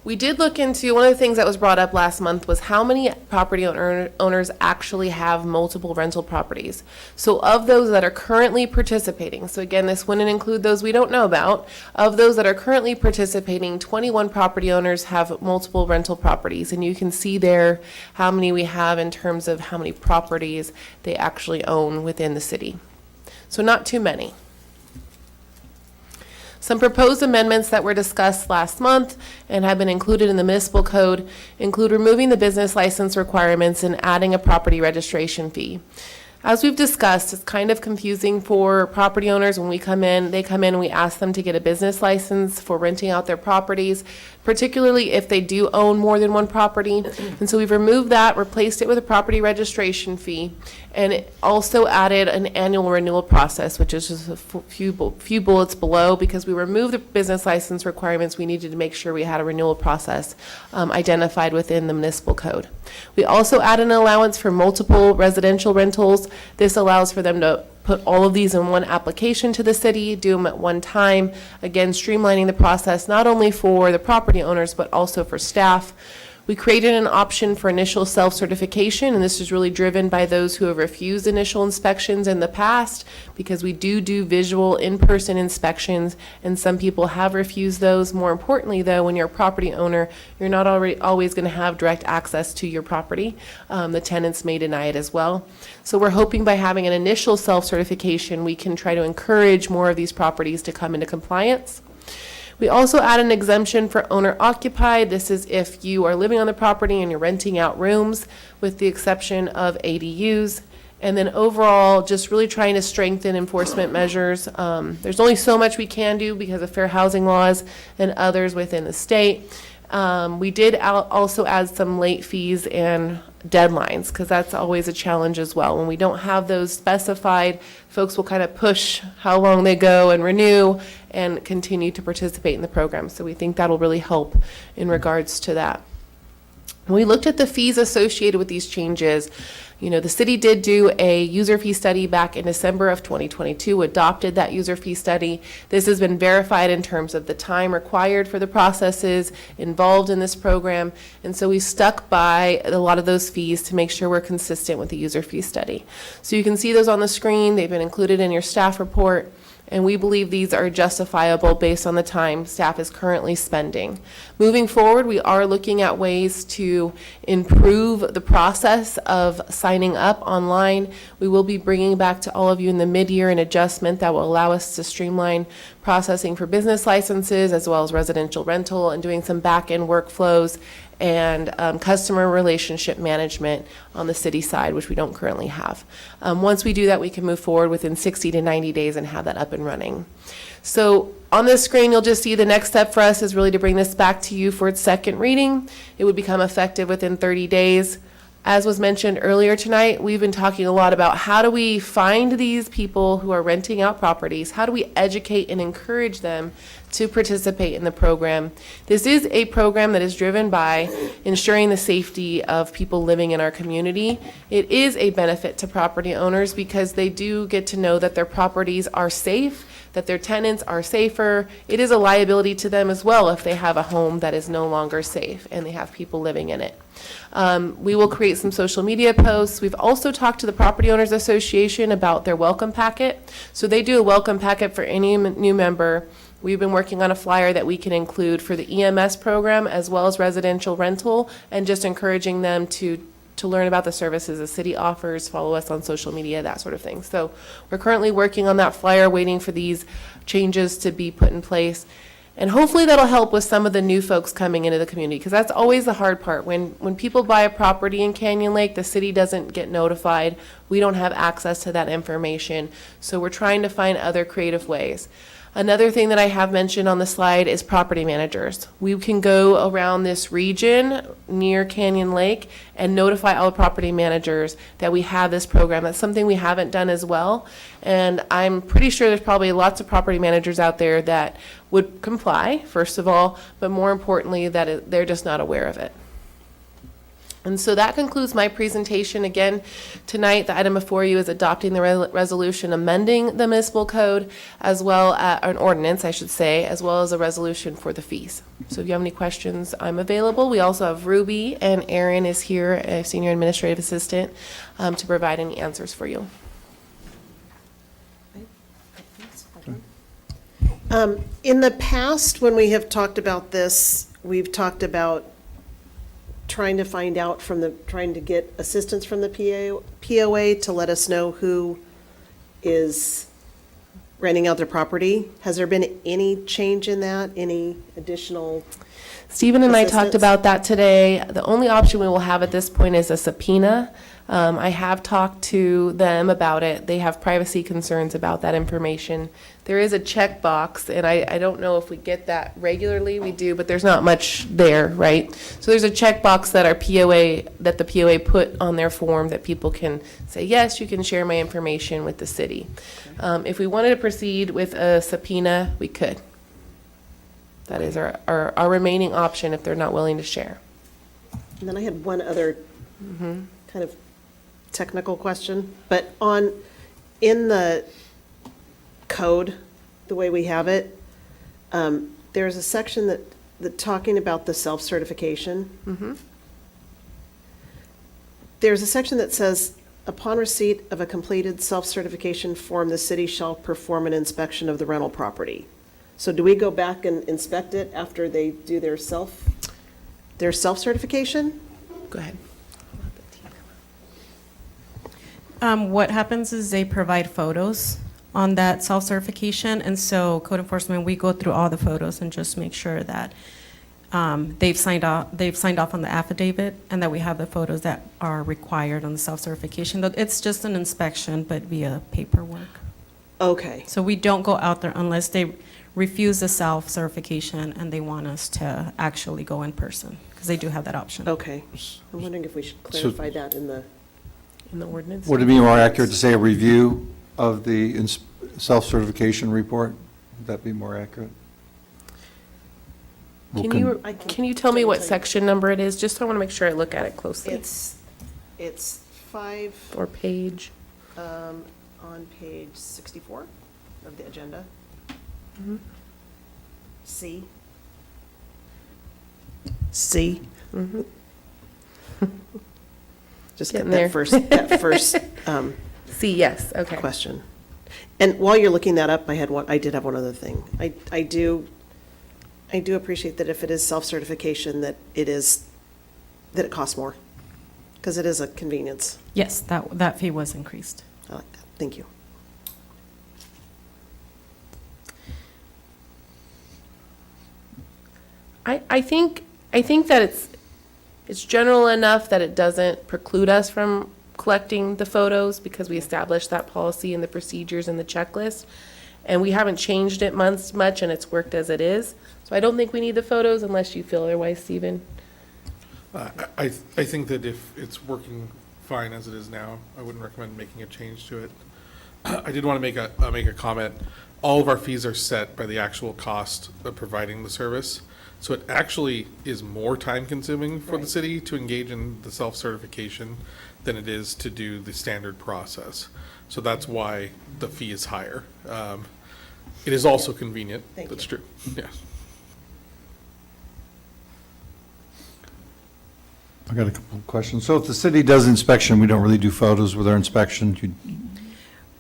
We did look into, one of the things that was brought up last month was how many property owners actually have multiple rental properties. So of those that are currently participating, so again, this wouldn't include those we don't know about, of those that are currently participating, 21 property owners have multiple rental properties. And you can see there how many we have in terms of how many properties they actually own within the city. So not too many. Some proposed amendments that were discussed last month and have been included in the municipal code include removing the business license requirements and adding a property registration fee. As we've discussed, it's kind of confusing for property owners when we come in. They come in and we ask them to get a business license for renting out their properties, particularly if they do own more than one property. And so we've removed that, replaced it with a property registration fee, and it also added an annual renewal process, which is just a few bullets below. Because we removed the business license requirements, we needed to make sure we had a renewal process identified within the municipal code. We also added an allowance for multiple residential rentals. This allows for them to put all of these in one application to the city, do them at one time, again, streamlining the process not only for the property owners, but also for staff. We created an option for initial self-certification, and this is really driven by those who have refused initial inspections in the past, because we do visual in-person inspections, and some people have refused those. More importantly, though, when you're a property owner, you're not always going to have direct access to your property. The tenants may deny it as well. So we're hoping by having an initial self-certification, we can try to encourage more of these properties to come into compliance. We also add an exemption for owner occupied. This is if you are living on the property and you're renting out rooms, with the exception of ADUs. And then overall, just really trying to strengthen enforcement measures. There's only so much we can do because of fair housing laws and others within the state. We did also add some late fees and deadlines, because that's always a challenge as well. When we don't have those specified, folks will kind of push how long they go and renew and continue to participate in the program. So we think that'll really help in regards to that. When we looked at the fees associated with these changes, the city did do a user fee study back in December of 2022, adopted that user fee study. This has been verified in terms of the time required for the processes involved in this program. And so we stuck by a lot of those fees to make sure we're consistent with the user fee study. So you can see those on the screen. They've been included in your staff report. And we believe these are justifiable based on the time staff is currently spending. Moving forward, we are looking at ways to improve the process of signing up online. We will be bringing back to all of you in the mid-year an adjustment that will allow us to streamline processing for business licenses as well as residential rental, and doing some back-end workflows and customer relationship management on the city side, which we don't currently have. Once we do that, we can move forward within 60 to 90 days and have that up and running. So on this screen, you'll just see the next step for us is really to bring this back to you for its second reading. It would become effective within 30 days. As was mentioned earlier tonight, we've been talking a lot about how do we find these people who are renting out properties? How do we educate and encourage them to participate in the program? This is a program that is driven by ensuring the safety of people living in our community. It is a benefit to property owners because they do get to know that their properties are safe, that their tenants are safer. It is a liability to them as well if they have a home that is no longer safe and they have people living in it. We will create some social media posts. We've also talked to the Property Owners Association about their welcome packet. So they do a welcome packet for any new member. We've been working on a flyer that we can include for the EMS program as well as residential rental, and just encouraging them to to learn about the services the city offers, follow us on social media, that sort of thing. So we're currently working on that flyer, waiting for these changes to be put in place. And hopefully that'll help with some of the new folks coming into the community, because that's always the hard part. When people buy a property in Canyon Lake, the city doesn't get notified. We don't have access to that information. So we're trying to find other creative ways. Another thing that I have mentioned on the slide is property managers. We can go around this region near Canyon Lake and notify all property managers that we have this program. That's something we haven't done as well. And I'm pretty sure there's probably lots of property managers out there that would comply, first of all, but more importantly, that they're just not aware of it. And so that concludes my presentation. Again, tonight, the item before you is adopting the resolution amending the municipal code, as well as an ordinance, I should say, as well as a resolution for the fees. So if you have any questions, I'm available. We also have Ruby, and Aaron is here, a senior administrative assistant, to provide any answers for you. In the past, when we have talked about this, we've talked about trying to get assistance from the POA to let us know who is renting out their property. Has there been any change in that? Any additional Stephen and I talked assistance? about that today. The only option we will have at this point is a subpoena. I have talked to them about it. They have privacy concerns about that information. There is a checkbox, and I don't know if we get that regularly. We do, but there's not much there, right? So there's a checkbox that the POA put on their form that people can say, yes, you can share my information with the city. If we wanted to proceed with a subpoena, we could. That is our remaining option if they're not willing to share. And then I had one other kind of technical question, but in the code, the way we have it, there's a section that talking about the self-certification. There's a section that says, upon receipt of a completed self-certification form, the city shall perform an inspection of the rental property. So do we go back and inspect it after they do their self-certification? Go ahead. What happens is they provide photos on that self-certification, and so code enforcement, we go through all the photos and just make sure that they've signed off on the affidavit, and that we have the photos that are required on the self-certification. It's just an inspection, but via paperwork. Okay. So we don't go out there unless they refuse the self-certification and they want us to actually go in person, because they do have that option. Okay. I'm wondering if we should clarify that in the ordinance. Would it be more accurate to say a review of the self-certification report? Would that be more accurate? Can you tell me what section number it is, just so I want to make sure I look at it closely? It's 5. Or page. On page 64 of the agenda. C. Just Getting get there. that first C, yes, okay. question. And while you're looking that up, I did have one other thing. I do appreciate that if it is self-certification, that it costs more, because it is a convenience. Yes, that fee was increased. I like that. Thank you. I think that it's general enough that it doesn't preclude us from collecting the photos, because we established that policy and the procedures and the checklist. And we haven't changed it much, and it's worked as it is. So I don't think we need the photos unless you feel otherwise, Stephen. I think that if it's working fine as it is now, I wouldn't recommend making a change to it. I did want to make a comment. All of our fees are set by the actual cost of providing the service. So it actually is more time consuming for the city to engage in the self-certification than it is to do the standard process. So that's why the fee is higher. It is also convenient. That's true. Yes. I got a couple of questions. So if the city does inspection, we don't really do photos with our inspection?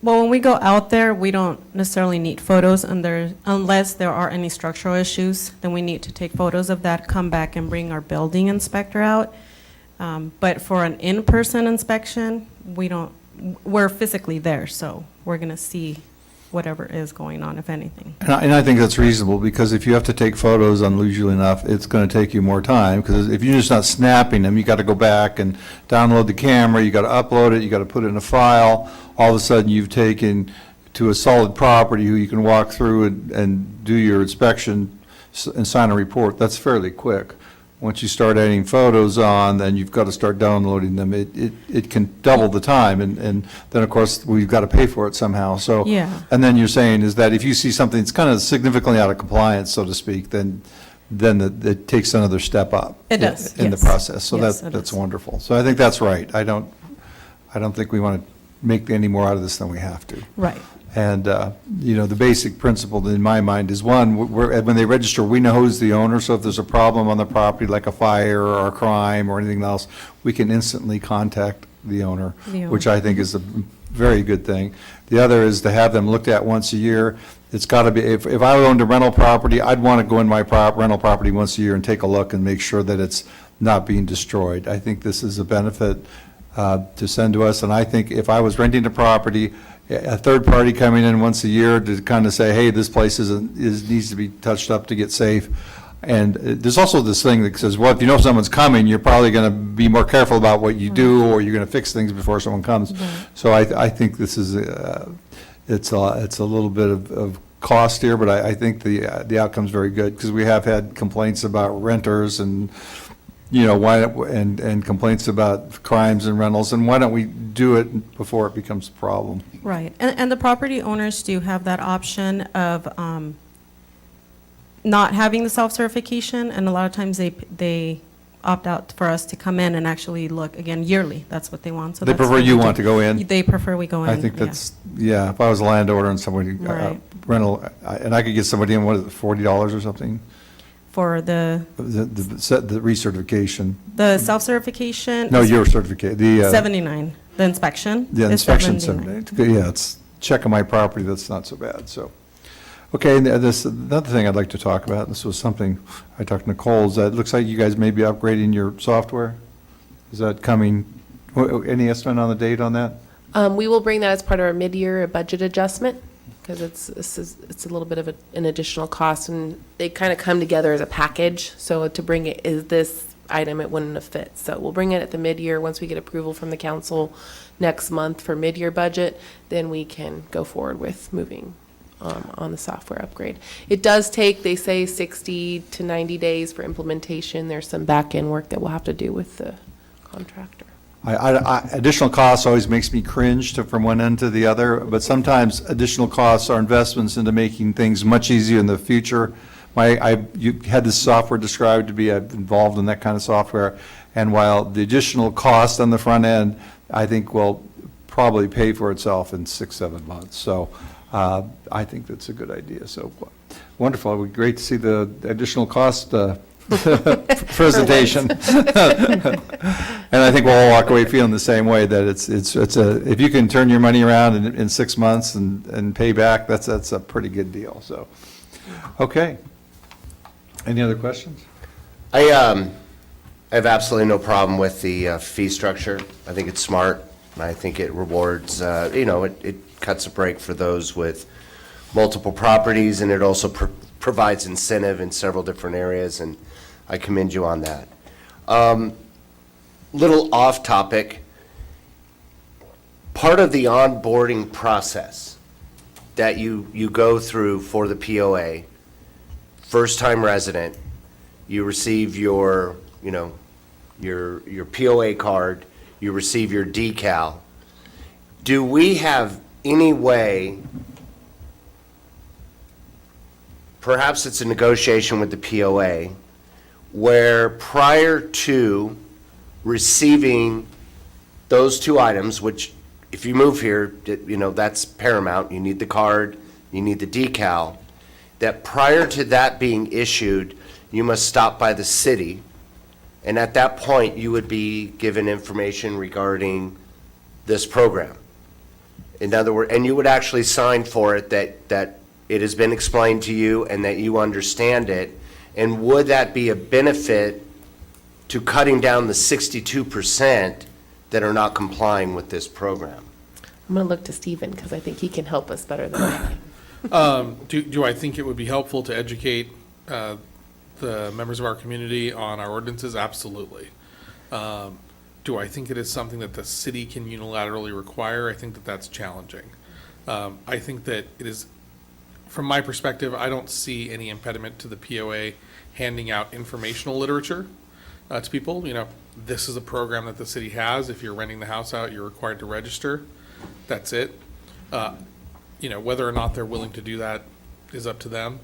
Well, when we go out there, we don't necessarily need photos unless there are any structural issues. Then we need to take photos of that, come back and bring our building inspector out. But for an in-person inspection, we're physically there, so we're going to see whatever is going on, if anything. And I think that's reasonable, because if you have to take photos, unusually enough, it's going to take you more time, because if you're just not snapping them, you got to go back and download the camera, you got to upload it, you got to put it in a file. All of a sudden, you've taken to a solid property who you can walk through and do your inspection and sign a report. That's fairly quick. Once you start adding photos on, then you've got to start downloading them. It can double the time, and then, of course, we've got to pay for it somehow, so. Yeah. And then you're saying is that if you see something that's kind of significantly out of compliance, so to speak, then it takes another step up. It does, In the yes. process, so Yes, it that's is. wonderful. So I think that's right. I don't think we want to make any more out of this than we have to. Right. And, the basic principle in my mind is, one, when they register, we know who's the owner, so if there's a problem on the property, like a fire or a crime or anything else, we can instantly contact the owner, which I think is a very good thing. The other is to have them looked at once a year. It's got to be, if I owned a rental property, I'd want to go in my rental property once a year and take a look and make sure that it's not being destroyed. I think this is a benefit to send to us, and I think if I was renting a property, a third party coming in once a year to kind of say, hey, this place needs to be touched up to get safe. And there's also this thing that says, well, if you know someone's coming, you're probably going to be more careful about what you do, or you're going to fix things before someone comes. So I think this is, it's a little bit of cost here, but I think the outcome's very good, because we have had complaints about renters and, and complaints about crimes and rentals, and why don't we do it before it becomes a problem? Right, and the property owners do have that option of not having the self-certification, and a lot of times they opt out for us to come in and actually look, again, yearly, that's what they want. So They that's prefer what you we want do. to go in? They prefer we go in. I think yeah. that's, if I was a landowner and somebody, Right. rental, and I could get somebody in, what is it, $40 or something? For the The recertification. self-certification. No, is your certificate, 79, the inspection. The is inspection, 79. yeah, it's checking my property, that's not so bad, so. Okay, and another thing I'd like to talk about, this was something I talked to Nicole, is that it looks like you guys may be upgrading your software. Is that coming, any estimate on the date on that? We will bring that as part of our mid-year budget adjustment, because it's a little bit of an additional cost, and they kind of come together as a package. So to bring it is this item, it wouldn't have fit. So we'll bring it at the mid-year. Once we get approval from the council next month for mid-year budget, then we can go forward with moving on the software upgrade. It does take, they say, 60 to 90 days for implementation. There's some back-end work that we'll have to do with the contractor. Additional costs always makes me cringe from one end to the other, but sometimes additional costs are investments into making things much easier in the future. You had this software described to be involved in that kind of software, and while the additional cost on the front end, I think will probably pay for itself in 6-7 months. So I think that's a good idea. So wonderful. It would be great to see the additional cost presentation. And I think we'll all walk away feeling the same way, that if you can turn your money around in 6 months and pay back, that's a pretty good deal. So, okay. Any other questions? I have absolutely no problem with the fee structure. I think it's smart. I think it rewards, it cuts a break for those with multiple properties, and it also provides incentive in several different areas, and I commend you on that. Little off topic, part of the onboarding process that you go through for the POA, first-time resident, you receive your POA card, you receive your decal. Do we have any way, perhaps it's a negotiation with the POA, where prior to receiving those two items, which if you move here, that's paramount, you need the card, you need the decal, that prior to that being issued, you must stop by the city, and at that point, you would be given information regarding this program. In other words, and you would actually sign for it that it has been explained to you and that you understand it. And would that be a benefit to cutting down the 62% that are not complying with this program? I'm going to look to Stephen because I think he can help us better than I can. Do I think it would be helpful to educate the members of our community on our ordinances? Absolutely. Do I think it is something that the city can unilaterally require? I think that that's challenging. I think that it is, from my perspective, I don't see any impediment to the POA handing out informational literature to people. You know, this is a program that the city has. If you're renting the house out, you're required to register. That's it. You know, whether or not they're willing to do that is up to them.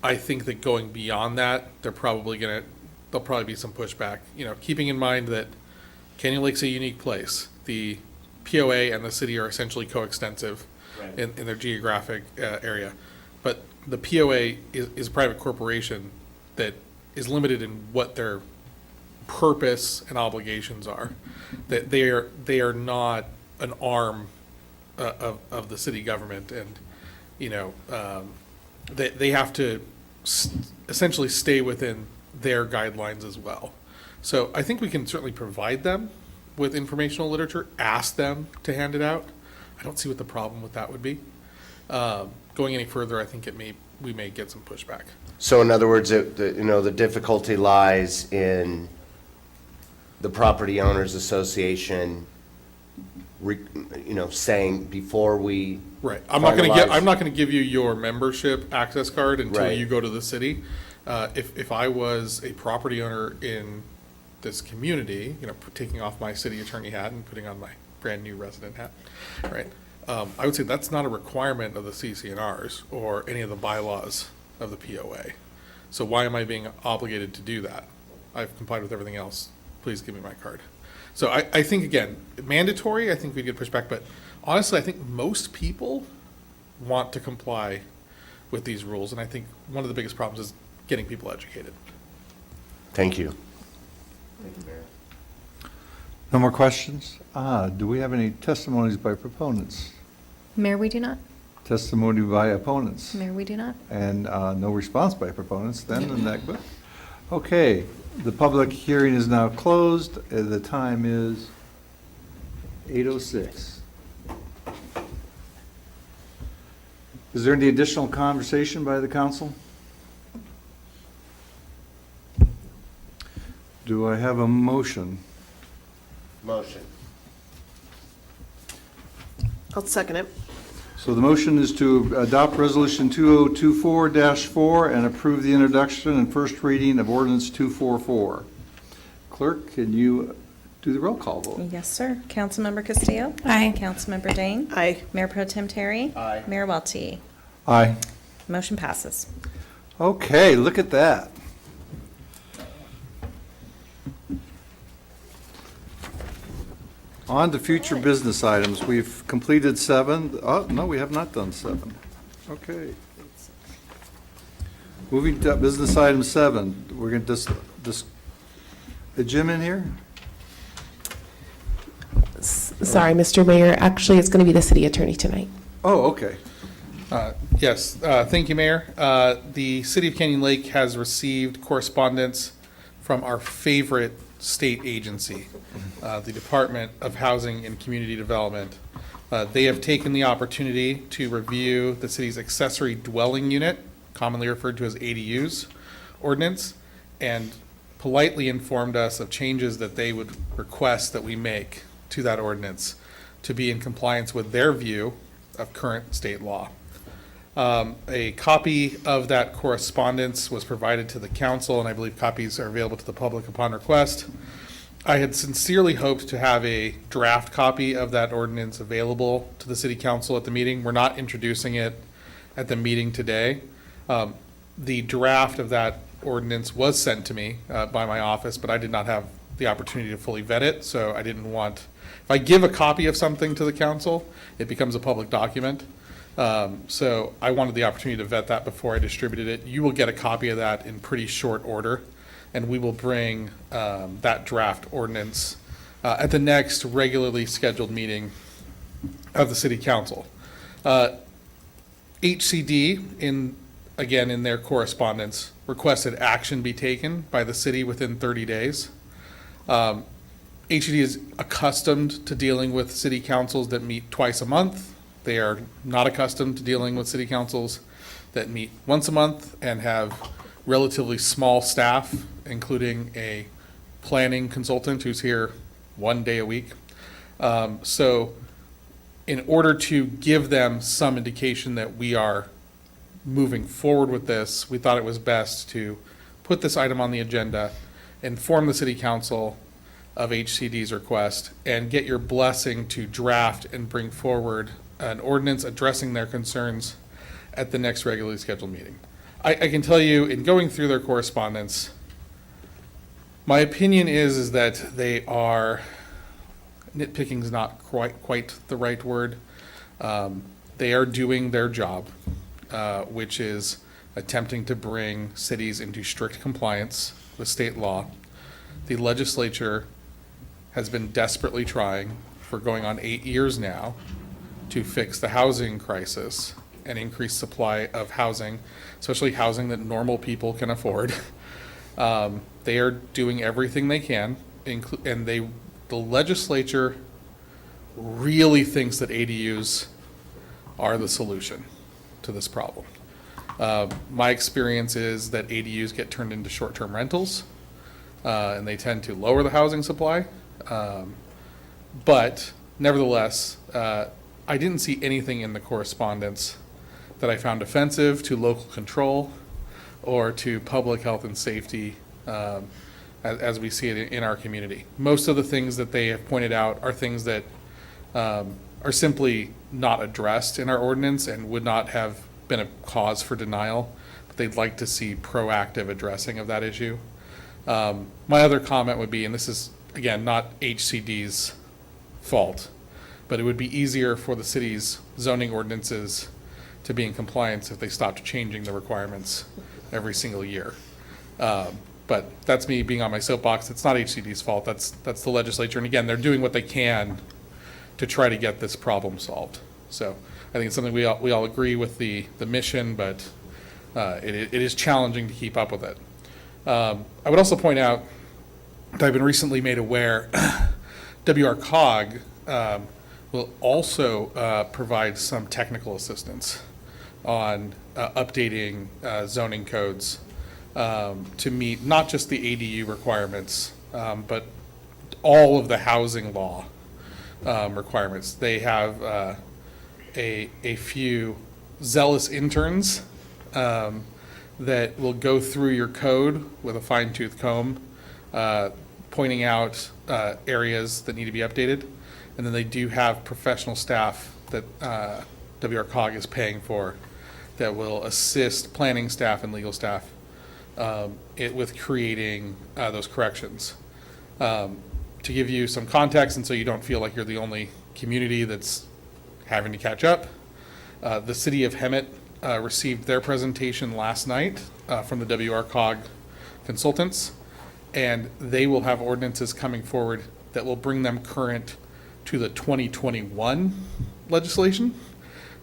I think that going beyond that, there'll probably be some pushback. You know, keeping in mind that Canyon Lake's a unique place. The POA and the city are essentially coextensive in their geographic area. But the POA is a private corporation that is limited in what their purpose and obligations are. That they are not an arm of the city government, and you know they have to essentially stay within their guidelines as well. So I think we can certainly provide them with informational literature, ask them to hand it out. I don't see what the problem with that would be. Going any further, I think we may get some pushback. So in other words, the difficulty lies in the property owners association, saying before we Right. I'm not going finalize- to give you your membership access card until Right. you go to the city. If I was a property owner in this community, you know, taking off my city attorney hat and putting on my brand new resident hat, right? I would say that's not a requirement of the CCNRs or any of the bylaws of the POA. So why am I being obligated to do that? I've complied with everything else. Please give me my card. So I think, again, mandatory, I think we'd get pushback, but honestly, I think most people want to comply with these rules, and I think one of the biggest problems is getting people educated. Thank you. No more questions? Do we have any testimonies by proponents? Mayor, we do not. Testimony by opponents? Mayor, we do not. And no response by proponents then, and that, good. Okay, the public hearing is now closed. The time is 8:06. Is there any additional conversation by the council? Do I have a motion? Motion. I'll second it. So the motion is to adopt Resolution 2024-4 and approve the introduction and first reading of Ordinance 244. Clerk, can you do the roll call vote? Yes, sir. Councilmember Castillo? Aye. Councilmember Dane? Aye. Mayor Pro Tem Terry? Aye. Mayor Welty? Aye. Motion passes. Okay, look at that. On to future business items. We've completed 7. Oh, no, we have not done 7. Okay. Moving to business item 7. We're going to is Jim in here? Sorry, Mr. Mayor. Actually, it's going to be the city attorney tonight. Oh, okay. Yes, thank you, Mayor. The City of Canyon Lake has received correspondence from our favorite state agency, the Department of Housing and Community Development. They have taken the opportunity to review the city's accessory dwelling unit, commonly referred to as ADUs, ordinance, and politely informed us of changes that they would request that we make to that ordinance to be in compliance with their view of current state law. A copy of that correspondence was provided to the council, and I believe copies are available to the public upon request. I had sincerely hoped to have a draft copy of that ordinance available to the city council at the meeting. We're not introducing it at the meeting today. The draft of that ordinance was sent to me by my office, but I did not have the opportunity to fully vet it, so I didn't want, if I give a copy of something to the council, it becomes a public document. So I wanted the opportunity to vet that before I distributed it. You will get a copy of that in pretty short order, and we will bring that draft ordinance at the next regularly scheduled meeting of the city council. HCD, in their correspondence, requested action be taken by the city within 30 days. HED is accustomed to dealing with city councils that meet twice a month. They are not accustomed to dealing with city councils that meet once a month and have relatively small staff, including a planning consultant who's here 1 day a week. So in order to give them some indication that we are moving forward with this, we thought it was best to put this item on the agenda, inform the city council of HCD's request, and get your blessing to draft and bring forward an ordinance addressing their concerns at the next regularly scheduled meeting. I can tell you, in going through their correspondence, my opinion is that they are, nitpicking is not quite the right word. They are doing their job, which is attempting to bring cities into strict compliance with state law. The legislature has been desperately trying for going on 8 years now to fix the housing crisis and increase supply of housing, especially housing that normal people can afford. They are doing everything they can, and the legislature really thinks that ADUs are the solution to this problem. My experience is that ADUs get turned into short-term rentals, and they tend to lower the housing supply. But nevertheless, I didn't see anything in the correspondence that I found offensive to local control or to public health and safety as we see it in our community. Most of the things that they have pointed out are things that are simply not addressed in our ordinance and would not have been a cause for denial. But they'd like to see proactive addressing of that issue. My other comment would be, and this is, again, not HCD's fault, but it would be easier for the city's zoning ordinances to be in compliance if they stopped changing the requirements every single year. But that's me being on my soapbox. It's not HCD's fault. That's the legislature. And again, they're doing what they can to try to get this problem solved. So I think it's something we all agree with the mission, but it is challenging to keep up with it. I would also point out that I've been recently made aware WRCOG will also provide some technical assistance on updating zoning codes to meet not just the ADU requirements, but all of the housing law requirements. They have a few zealous interns that will go through your code with a fine-tooth comb, pointing out areas that need to be updated. And then they do have professional staff that WRCOG is paying for that will assist planning staff and legal staff with creating those corrections. To give you some context, and so you don't feel like you're the only community that's having to catch up, the city of Hemet received their presentation last night from the WRCOG consultants, and they will have ordinances coming forward that will bring them current to the 2021 legislation.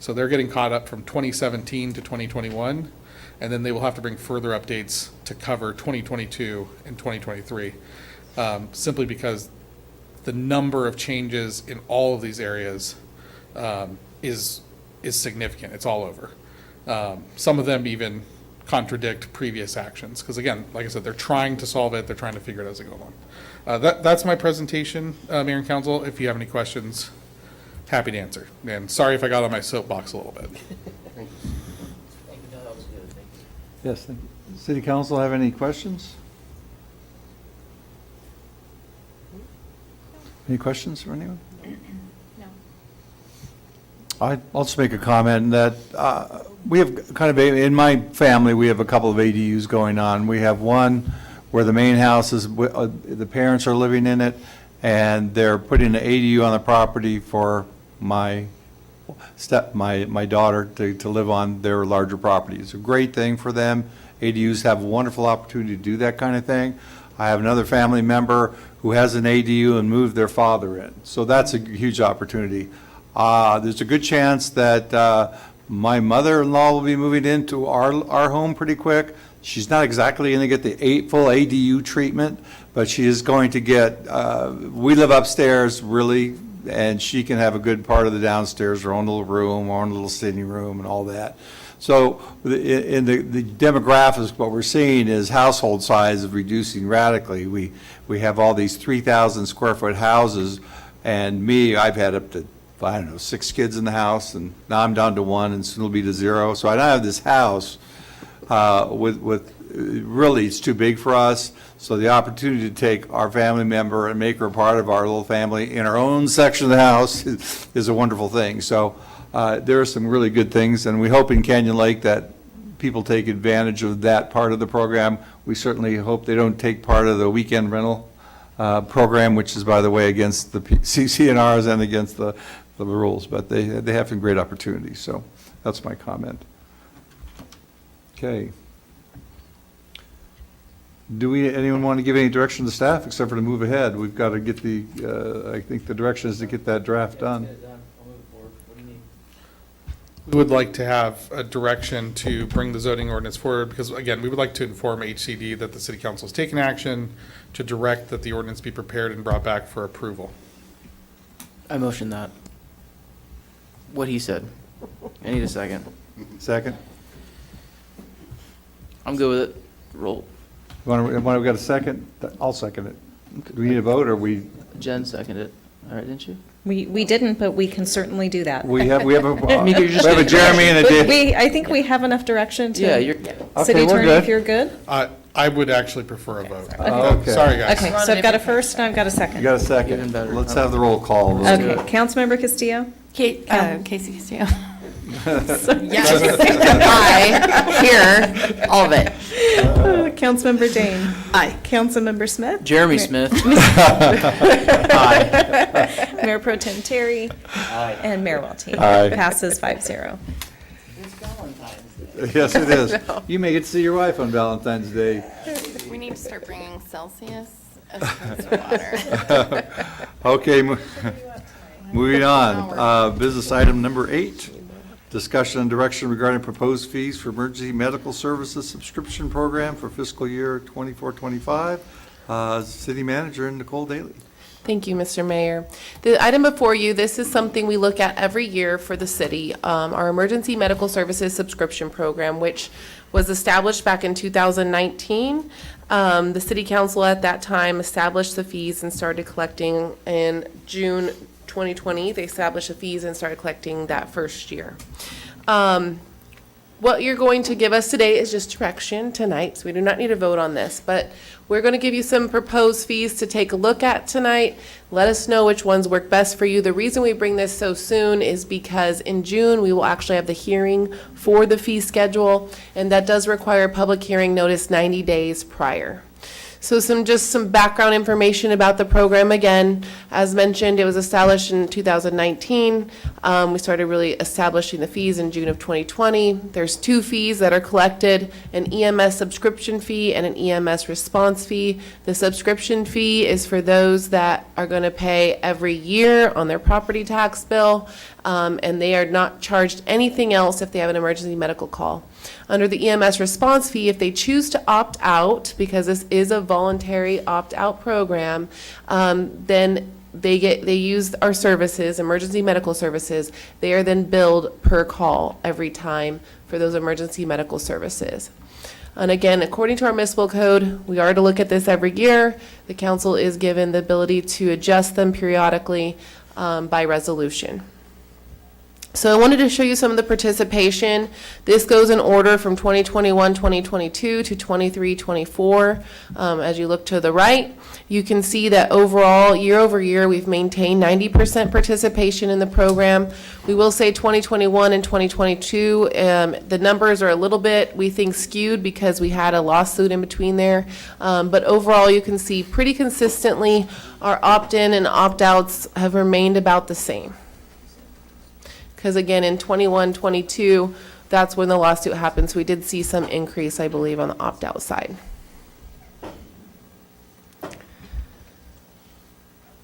So they're getting caught up from 2017 to 2021, and then they will have to bring further updates to cover 2022 and 2023, simply because the number of changes in all of these areas is significant. It's all over. Some of them even contradict previous actions, because again, like I said, they're trying to solve it. They're trying to figure it as they go along. That's my presentation, Mayor and Council. If you have any questions, happy to answer. And sorry if I got on my soapbox a little bit. Thank you. No, that was good. Thank you. Yes, thank you. City Council have any questions? Any questions from anyone? I'll just make a comment that we have kind of, in my family, we have a couple of ADUs going on. We have one where the main house is, the parents are living in it, and they're putting an ADU on the property for my daughter to live on their larger property. It's a great thing for them. ADUs have a wonderful opportunity to do that kind of thing. I have another family member who has an ADU and moved their father in. So that's a huge opportunity. There's a good chance that my mother-in-law will be moving into our home pretty quick. She's not exactly going to get the full ADU treatment, but she is going to get, we live upstairs, really, and she can have a good part of the downstairs, her own little room, her own little sitting room and all that. So in the demographics, what we're seeing is household size is reducing radically. We have all these 3,000 square foot houses, and I've had up to, I don't know, 6 kids in the house, and now I'm down to 1, and soon it'll be to 0. So I now have this house with really, it's too big for us. So the opportunity to take our family member and make her part of our little family in our own section of the house is a wonderful thing. So there are some really good things, and we hope in Canyon Lake that people take advantage of that part of the program. We certainly hope they don't take part of the weekend rental program, which is, by the way, against the CCNRs and against the rules, but they have some great opportunities. So that's my comment. Okay. Anyone want to give any direction to staff except for to move ahead? We've got to get I think the direction is to get that draft done. We would like to have a direction to bring the zoning ordinance forward, because again, we would like to inform HCD that the city council has taken action to direct that the ordinance be prepared and brought back for approval. I motion that. What he said. I need a second. Second? I'm good with it. Roll. We got a second? I'll second it. Do we need a vote, or Jen seconded it. All right, didn't you? We didn't, but we can certainly do that. we have a Mika, you're just we have a getting Jeremy and a Dave. I think we have enough direction to. Yeah, you're. City Okay, we're Attorney, good. if you're good. I would actually prefer a vote. Okay. Sorry, guys. Okay, so I've got a first and I've got a You second. got a second? Even better. Let's have the roll call. Okay, Councilmember Castillo? Casey Castillo. Yes. Aye, here, all of it. Councilmember Dane? Aye. Councilmember Smith? Jeremy Smith. Mayor Pro Tem Terry? Aye. And Mayor Welty? Aye. Passes 5-0. Yes, it is. You may get to see your wife on Valentine's Day. We need to start bringing Celsius as opposed to water. Okay, moving on. Business item number 8, discussion and direction regarding proposed fees for emergency medical services subscription program for fiscal year 24-25. City Manager Nicole Daly. Thank you, Mr. Mayor. The item before you, this is something we look at every year for the city, our Emergency Medical Services Subscription Program, which was established back in 2019. The city council at that time established the fees and started collecting in June 2020. They established the fees and started collecting that first year. What you're going to give us today is just direction tonight, so we do not need a vote on this, but we're going to give you some proposed fees to take a look at tonight. Let us know which ones work best for you. The reason we bring this so soon is because in June, we will actually have the hearing for the fee schedule, and that does require a public hearing notice 90 days prior. So some background information about the program. Again, as mentioned, it was established in 2019. We started really establishing the fees in June of 2020. There's 2 fees that are collected, an EMS subscription fee and an EMS response fee. The subscription fee is for those that are going to pay every year on their property tax bill, and they are not charged anything else if they have an emergency medical call. Under the EMS response fee, if they choose to opt out, because this is a voluntary opt-out program, then they use our services, emergency medical services. They are then billed per call every time for those emergency medical services. And again, according to our municipal code, we are to look at this every year. The council is given the ability to adjust them periodically by resolution. So I wanted to show you some of the participation. This goes in order from 2021, 2022 to 23, 24. As you look to the right, you can see that overall, year over year, we've maintained 90% participation in the program. We will say 2021 and 2022, the numbers are a little bit, we think, skewed because we had a lawsuit in between there. But overall, you can see pretty consistently our opt-in and opt-outs have remained about the same. Because again, in 21, 22, that's when the lawsuit happened. So we did see some increase, I believe, on the opt-out side.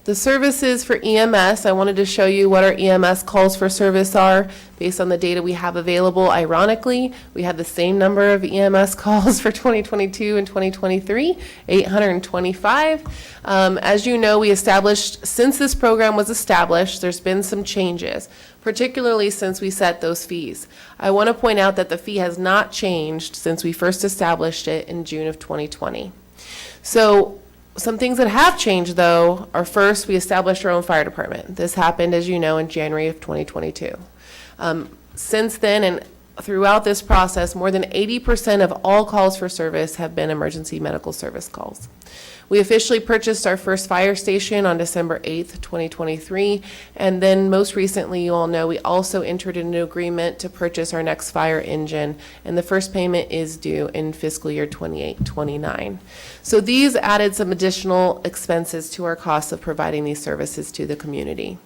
The services for EMS, I wanted to show you what our EMS calls for service are based on the data we have available. Ironically, we had the same number of EMS calls for 2022 and 2023, 825. As you know, since this program was established, there's been some changes, particularly since we set those fees. I want to point out that the fee has not changed since we first established it in June of 2020. So some things that have changed, though, are first, we established our own fire department. This happened, as you know, in January of 2022. Since then, and throughout this process, more than 80% of all calls for service have been emergency medical service calls. We officially purchased our first fire station on December 8th, 2023, and then most recently, you all know, we also entered into an agreement to purchase our next fire engine, and the first payment is due in fiscal year 28-29. So these added some additional expenses to our costs of providing these services to the community.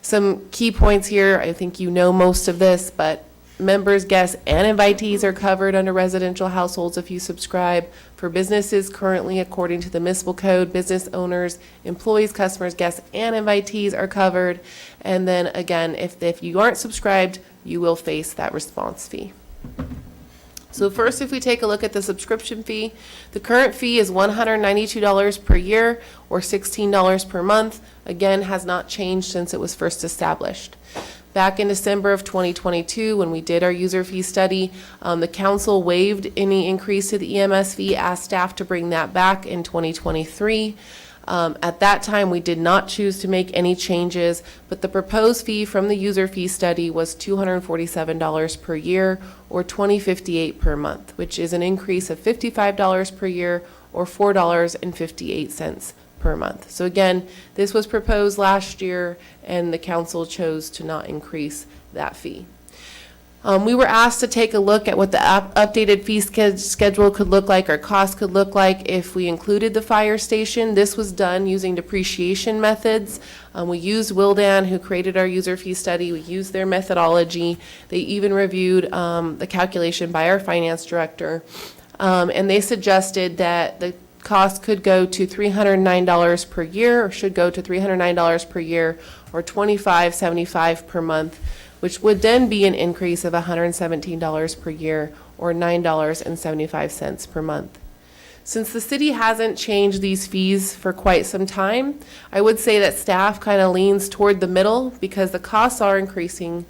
Some key points here, I think you know most of this, but members, guests, and invitees are covered under residential households if you subscribe. For businesses, currently, according to the municipal code, business owners, employees, customers, guests, and invitees are covered. And then again, if you aren't subscribed, you will face that response fee. So first, if we take a look at the subscription fee, the current fee is $192 per year or $16 per month. Again, has not changed since it was first established. Back in December of 2022, when we did our user fee study, the council waived any increase to the EMS fee, asked staff to bring that back in 2023. At that time, we did not choose to make any changes, but the proposed fee from the user fee study was $247 per year or $20.58 per month, which is an increase of $55 per year or $4.58 per month. So again, this was proposed last year and the council chose to not increase that fee. We were asked to take a look at what the updated fee schedule could look like or cost could look like if we included the fire station. This was done using depreciation methods. We used Wildan, who created our user fee study. We used their methodology. They even reviewed the calculation by our finance director. And they suggested that the cost could go to $309 per year, or should go to $309 per year, or $25.75 per month, which would then be an increase of $117 per year, or $9.75 per month. Since the city hasn't changed these fees for quite some time, I would say that staff kind of leans toward the middle because the costs are increasing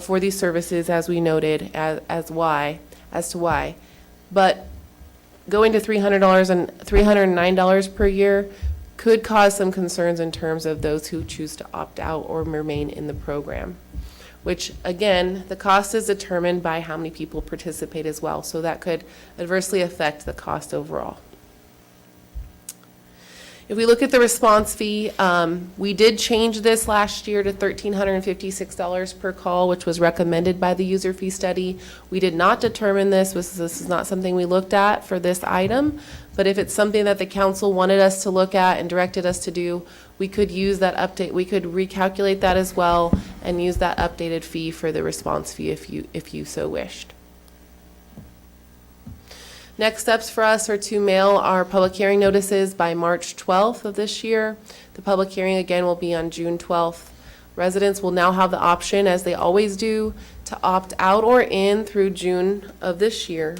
for these services, as we noted, as to why. But going to $300 and $309 per year could cause some concerns in terms of those who choose to opt out or remain in the program, which again, the cost is determined by how many people participate as well. So that could adversely affect the cost overall. If we look at the response fee, we did change this last year to $1,356 per call, which was recommended by the user fee study. We did not determine this. This is not something we looked at for this item, but if it's something that the council wanted us to look at and directed us to do, we could use that update. We could recalculate that as well and use that updated fee for the response fee if you so wished. Next steps for us are to mail our public hearing notices by March 12th of this year. The public hearing again will be on June 12th. Residents will now have the option, as they always do, to opt out or in through June of this year.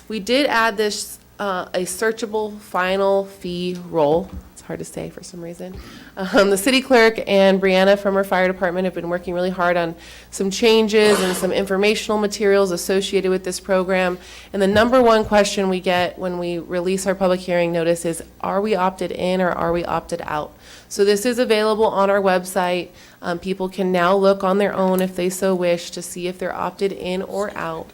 We did add this a searchable final fee role. It's hard to say for some reason. The city clerk and Brianna from our fire department have been working really hard on some changes and some informational materials associated with this program. And the number one question we get when we release our public hearing notice is, are we opted in or are we opted out? So this is available on our website. People can now look on their own if they so wish to see if they're opted in or out.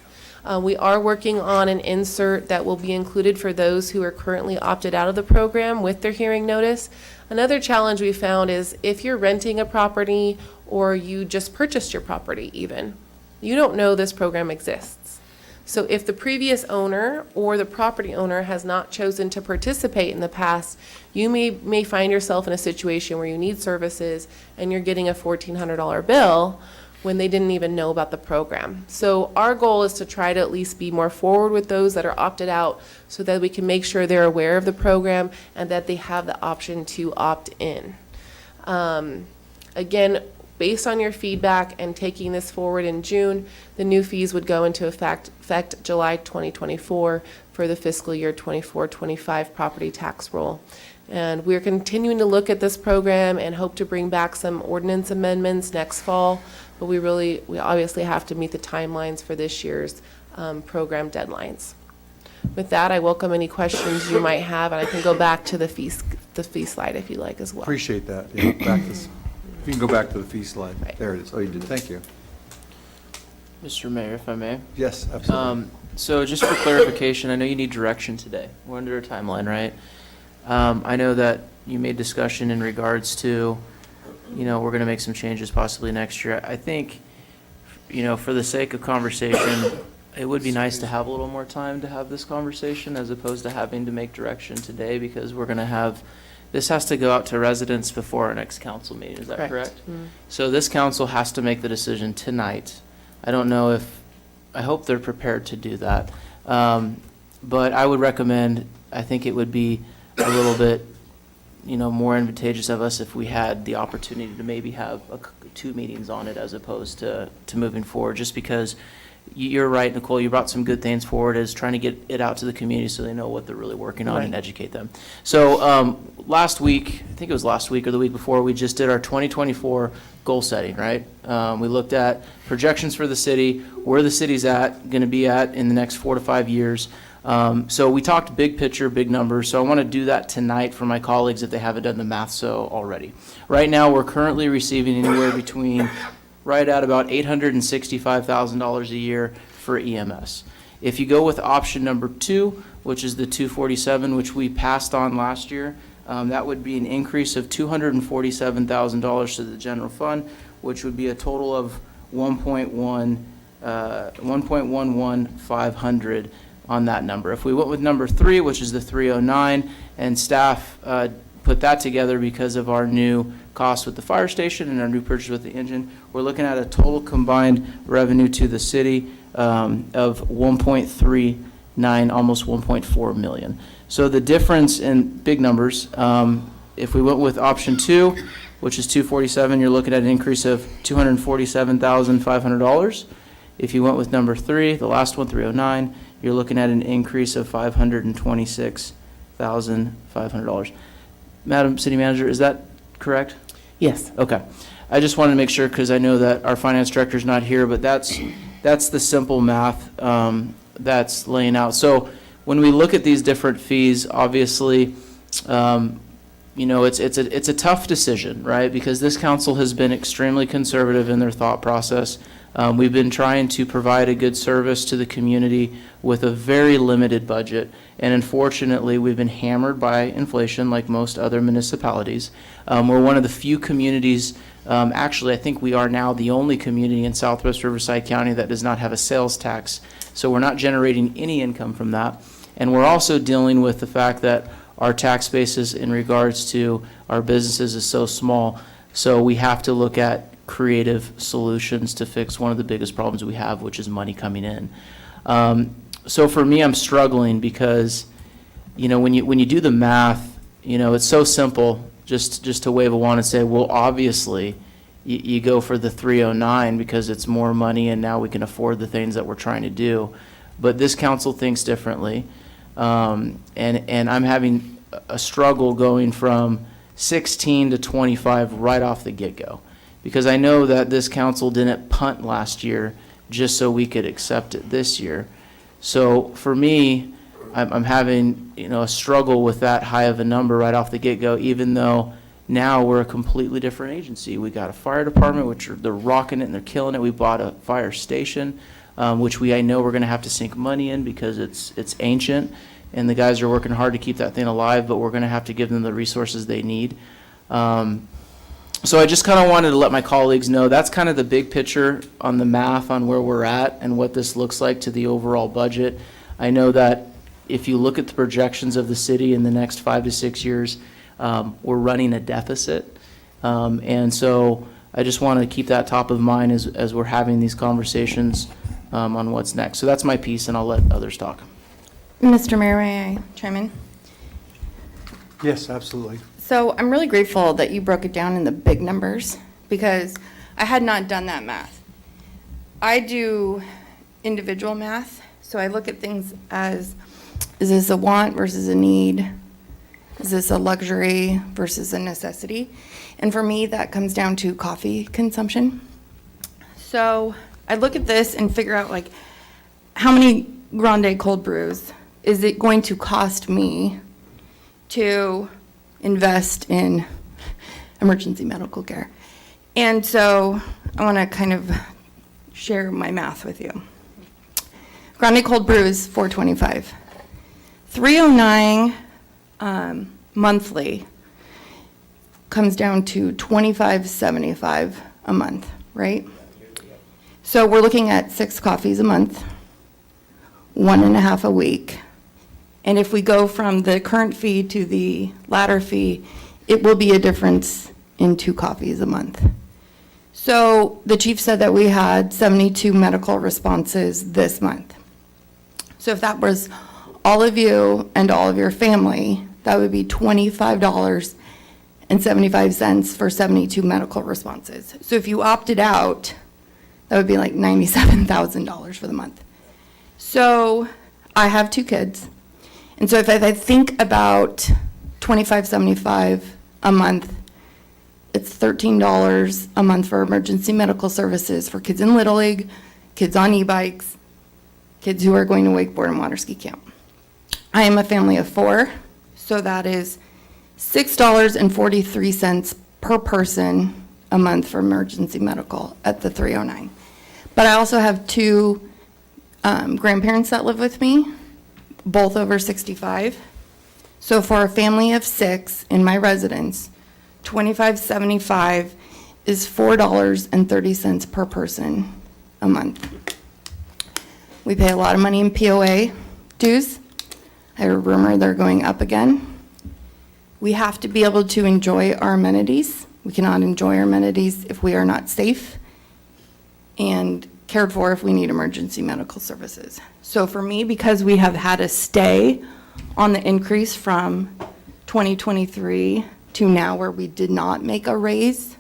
We are working on an insert that will be included for those who are currently opted out of the program with their hearing notice. Another challenge we found is if you're renting a property or you just purchased your property even, you don't know this program exists. So if the previous owner or the property owner has not chosen to participate in the past, you may find yourself in a situation where you need services and you're getting a $1,400 bill when they didn't even know about the program. So our goal is to try to at least be more forward with those that are opted out so that we can make sure they're aware of the program and that they have the option to opt in. Again, based on your feedback and taking this forward in June, the new fees would go into effect July 2024 for the fiscal year 24-25 property tax roll. And we're continuing to look at this program and hope to bring back some ordinance amendments next fall. But we obviously have to meet the timelines for this year's program deadlines. With that, I welcome any questions you might have, and I can go back to the fee slide if you like as well. Appreciate that. Yeah, if you can go back to the fee slide. Right. There it is. Oh, you did. Thank you. Mr. Mayor, if I may. Yes, absolutely. So just for clarification, I know you need direction today. We're under a timeline, right? I know that you made discussion in regards to, we're going to make some changes possibly next year. I think, for the sake of conversation, it would be nice to have a little more time to have this conversation as opposed to having to make direction today, because we're going to have, this has to go out to residents before our next council meeting. Is that correct? So this council has to make the decision tonight. I don't know I hope they're prepared to do that. But I would recommend, I think it would be a little bit, more advantageous of us if we had the opportunity to maybe have 2 meetings on it as opposed to moving forward, just because you're right, Nicole, you brought some good things forward as trying to get it out to the community so they know what they're really working on and educate them. So last week, I think it was last week or the week before, we just did our 2024 goal setting, right? We looked at projections for the city, where the city's going to be at in the next 4 to 5 years. So we talked big picture, big numbers. So I want to do that tonight for my colleagues if they haven't done the math so already. Right now, we're currently receiving anywhere between right at about $865,000 a year for EMS. If you go with option number 2, which is the 247, which we passed on last year, that would be an increase of $247,000 to the general fund, which would be a total of 1.11500 on that number. If we went with number 3, which is the 309, and staff put that together because of our new cost with the fire station and our new purchase with the engine, we're looking at a total combined revenue to the city of 1.39, almost 1.4 million. So the difference in big numbers, if we went with option 2, which is 247, you're looking at an increase of $247,500. If you went with number 3, the last one, 309, you're looking at an increase of $526,500. Madam City Manager, is that correct? Yes. Okay. I just wanted to make sure, because I know that our finance director is not here, but that's the simple math that's laying out. So when we look at these different fees, obviously, it's a tough decision, right? Because this council has been extremely conservative in their thought process. We've been trying to provide a good service to the community with a very limited budget, and unfortunately, we've been hammered by inflation like most other municipalities. We're one of the few communities, actually, I think we are now the only community in Southwest Riverside County that does not have a sales tax, so we're not generating any income from that. And we're also dealing with the fact that our tax basis in regards to our businesses is so small, so we have to look at creative solutions to fix one of the biggest problems we have, which is money coming in. So for me, I'm struggling because, when you do the math, it's so simple just to wave a wand and say, well, obviously, you go for the 309 because it's more money and now we can afford the things that we're trying to do. But this council thinks differently, and I'm having a struggle going from 16 to 25 right off the get-go. Because I know that this council didn't punt last year just so we could accept it this year. So for me, I'm having a struggle with that high of a number right off the get-go, even though now we're a completely different agency. We got a fire department, which they're rocking it and they're killing it. We bought a fire station, which I know we're going to have to sink money in because it's ancient, and the guys are working hard to keep that thing alive, but we're going to have to give them the resources they need. So I just kind of wanted to let my colleagues know that's kind of the big picture on the math on where we're at and what this looks like to the overall budget. I know that if you look at the projections of the city in the next 5 to 6 years, we're running a deficit. And so I just want to keep that top of mind as we're having these conversations on what's next. So that's my piece, and I'll let others talk. Mr. Mayor, may I chime in? Yes, absolutely. So I'm really grateful that you broke it down in the big numbers because I had not done that math. I do individual math, so I look at things as, is this a want versus a need? Is this a luxury versus a necessity? And for me, that comes down to coffee consumption. So I look at this and figure out like, how many grande cold brews is it going to cost me to invest in emergency medical care? And so I want to kind of share my math with you. Grande cold brew is $4.25. $3.09 monthly comes down to $25.75 a month, right? So we're looking at 6 coffees a month, 1.5 a week. And if we go from the current fee to the ladder fee, it will be a difference in 2 coffees a month. So the chief said that we had 72 medical responses this month. So if that was all of you and all of your family, that would be $25.75 for 72 medical responses. So if you opted out, that would be like $97,000 for the month. So I have 2 kids. And so if I think about $25.75 a month, it's $13 a month for emergency medical services for kids in Little League, kids on e-bikes, kids who are going to wakeboard and water ski camp. I am a family of 4, so that is $6.43 per person a month for emergency medical at the $309. But I also have 2 grandparents that live with me, both over 65. So for a family of 6 in my residence, $25.75 is $4.30 per person a month. We pay a lot of money in POA dues. I heard a rumor they're going up again. We have to be able to enjoy our amenities. We cannot enjoy our amenities if we are not safe and cared for if we need emergency medical services. So for me, because we have had a stay on the increase from 2023 to now where we did not make a raise,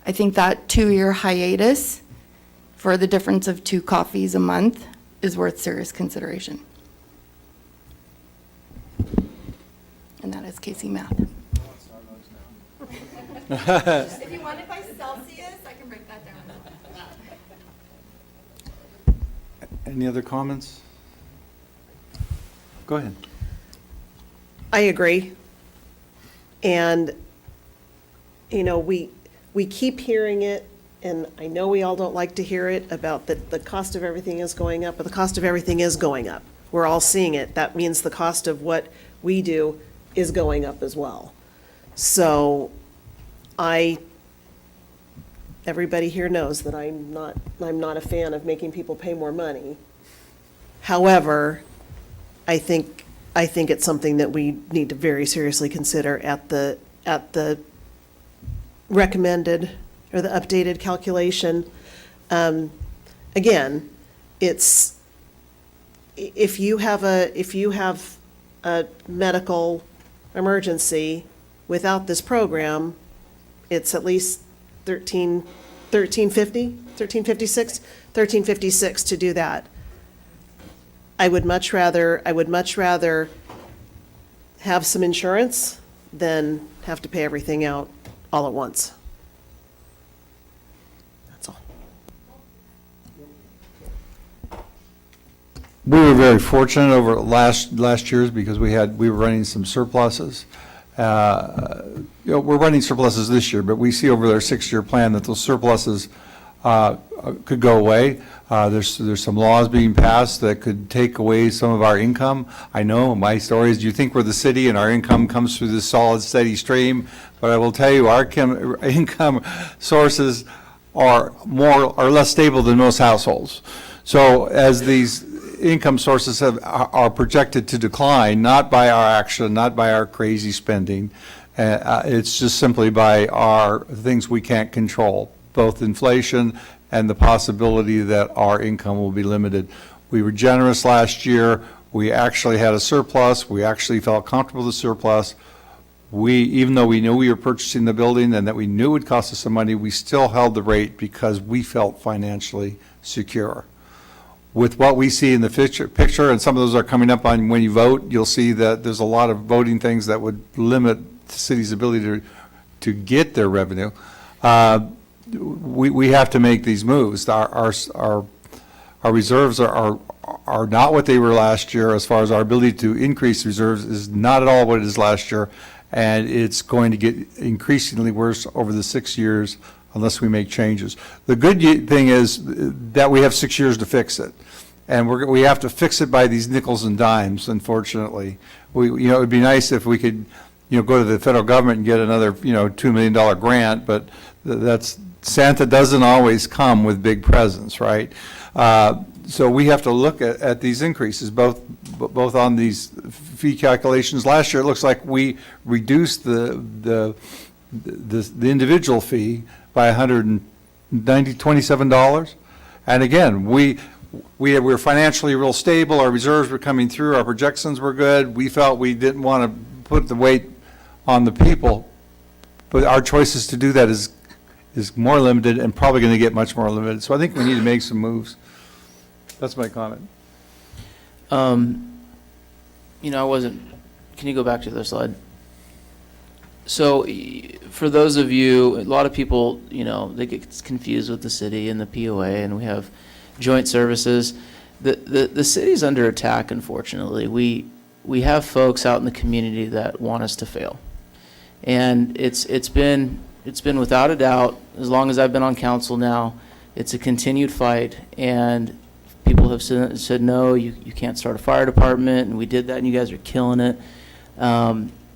I think that 2-year hiatus for the difference of 2 coffees a month is worth serious consideration. And that is Casey math. If you want it by Celsius, I can break that down. Any other comments? Go ahead. I agree. And, you know, we keep hearing it, and I know we all don't like to hear it about that the cost of everything is going up, but the cost of everything is going up. We're all seeing it. That means the cost of what we do is going up as well. So everybody here knows that I'm not a fan of making people pay more money. However, I think it's something that we need to very seriously consider at the recommended or the updated calculation. Again, it's if you have a medical emergency without this program, it's at least $13.56 to do that. I would much rather have some insurance than have to pay everything out all at once. That's all. We were very fortunate over last years because we were running some surpluses. We're running surpluses this year, but we see over their 6-year plan that those surpluses could go away. There's some laws being passed that could take away some of our income. I know my story is you think we're the city and our income comes through this solid, steady stream, but I will tell you our income sources are less stable than most households. So as these income sources are projected to decline, not by our action, not by our crazy spending, it's just simply by our things we can't control, both inflation and the possibility that our income will be limited. We were generous last year. We actually had a surplus. We actually felt comfortable with the surplus. even though we knew we were purchasing the building and that we knew it would cost us some money, we still held the rate because we felt financially secure. With what we see in the picture, and some of those are coming up on when you vote, you'll see that there's a lot of voting things that would limit the city's ability to get their revenue. We have to make these moves. Our reserves are not what they were last year. As far as our ability to increase reserves is not at all what it is last year, and it's going to get increasingly worse over the 6 years unless we make changes. The good thing is that we have 6 years to fix it, and we have to fix it by these nickels and dimes. Unfortunately, it would be nice if we could, go to the federal government and get another, $2 million grant, but Santa doesn't always come with big presents, right? So we have to look at these increases, both on these fee calculations. Last year, it looks like we reduced the individual fee by $127. And again, we were financially real stable. Our reserves were coming through. Our projections were good. We felt we didn't want to put the weight on the people, but our choices to do that is more limited and probably going to get much more limited. So I think we need to make some moves. That's my comment. I wasn't, can you go back to the other slide? So for those of you, a lot of people, they get confused with the city and the POA, and we have joint services. The city's under attack, unfortunately. We have folks out in the community that want us to fail. And it's been without a doubt, as long as I've been on council now, it's a continued fight, and people have said no, you can't start a fire department, and we did that, and you guys are killing it.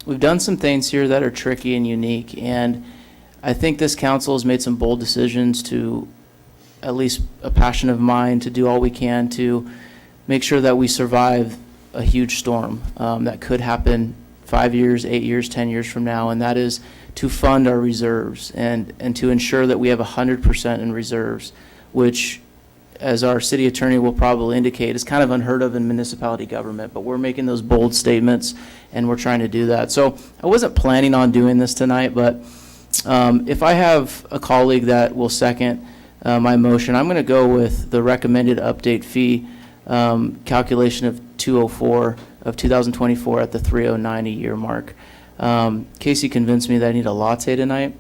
We've done some things here that are tricky and unique, and I think this council has made some bold decisions to, at least a passion of mine, to do all we can to make sure that we survive a huge storm that could happen 5 years, 8 years, 10 years from now, and that is to fund our reserves and to ensure that we have 100% in reserves, which, as our city attorney will probably indicate, is kind of unheard of in municipality government, but we're making those bold statements and we're trying to do that. So I wasn't planning on doing this tonight, but if I have a colleague that will second my motion, I'm going to go with the recommended update fee calculation of 204 of 2024 at the 309 a year mark. Casey convinced me that I need a latte tonight,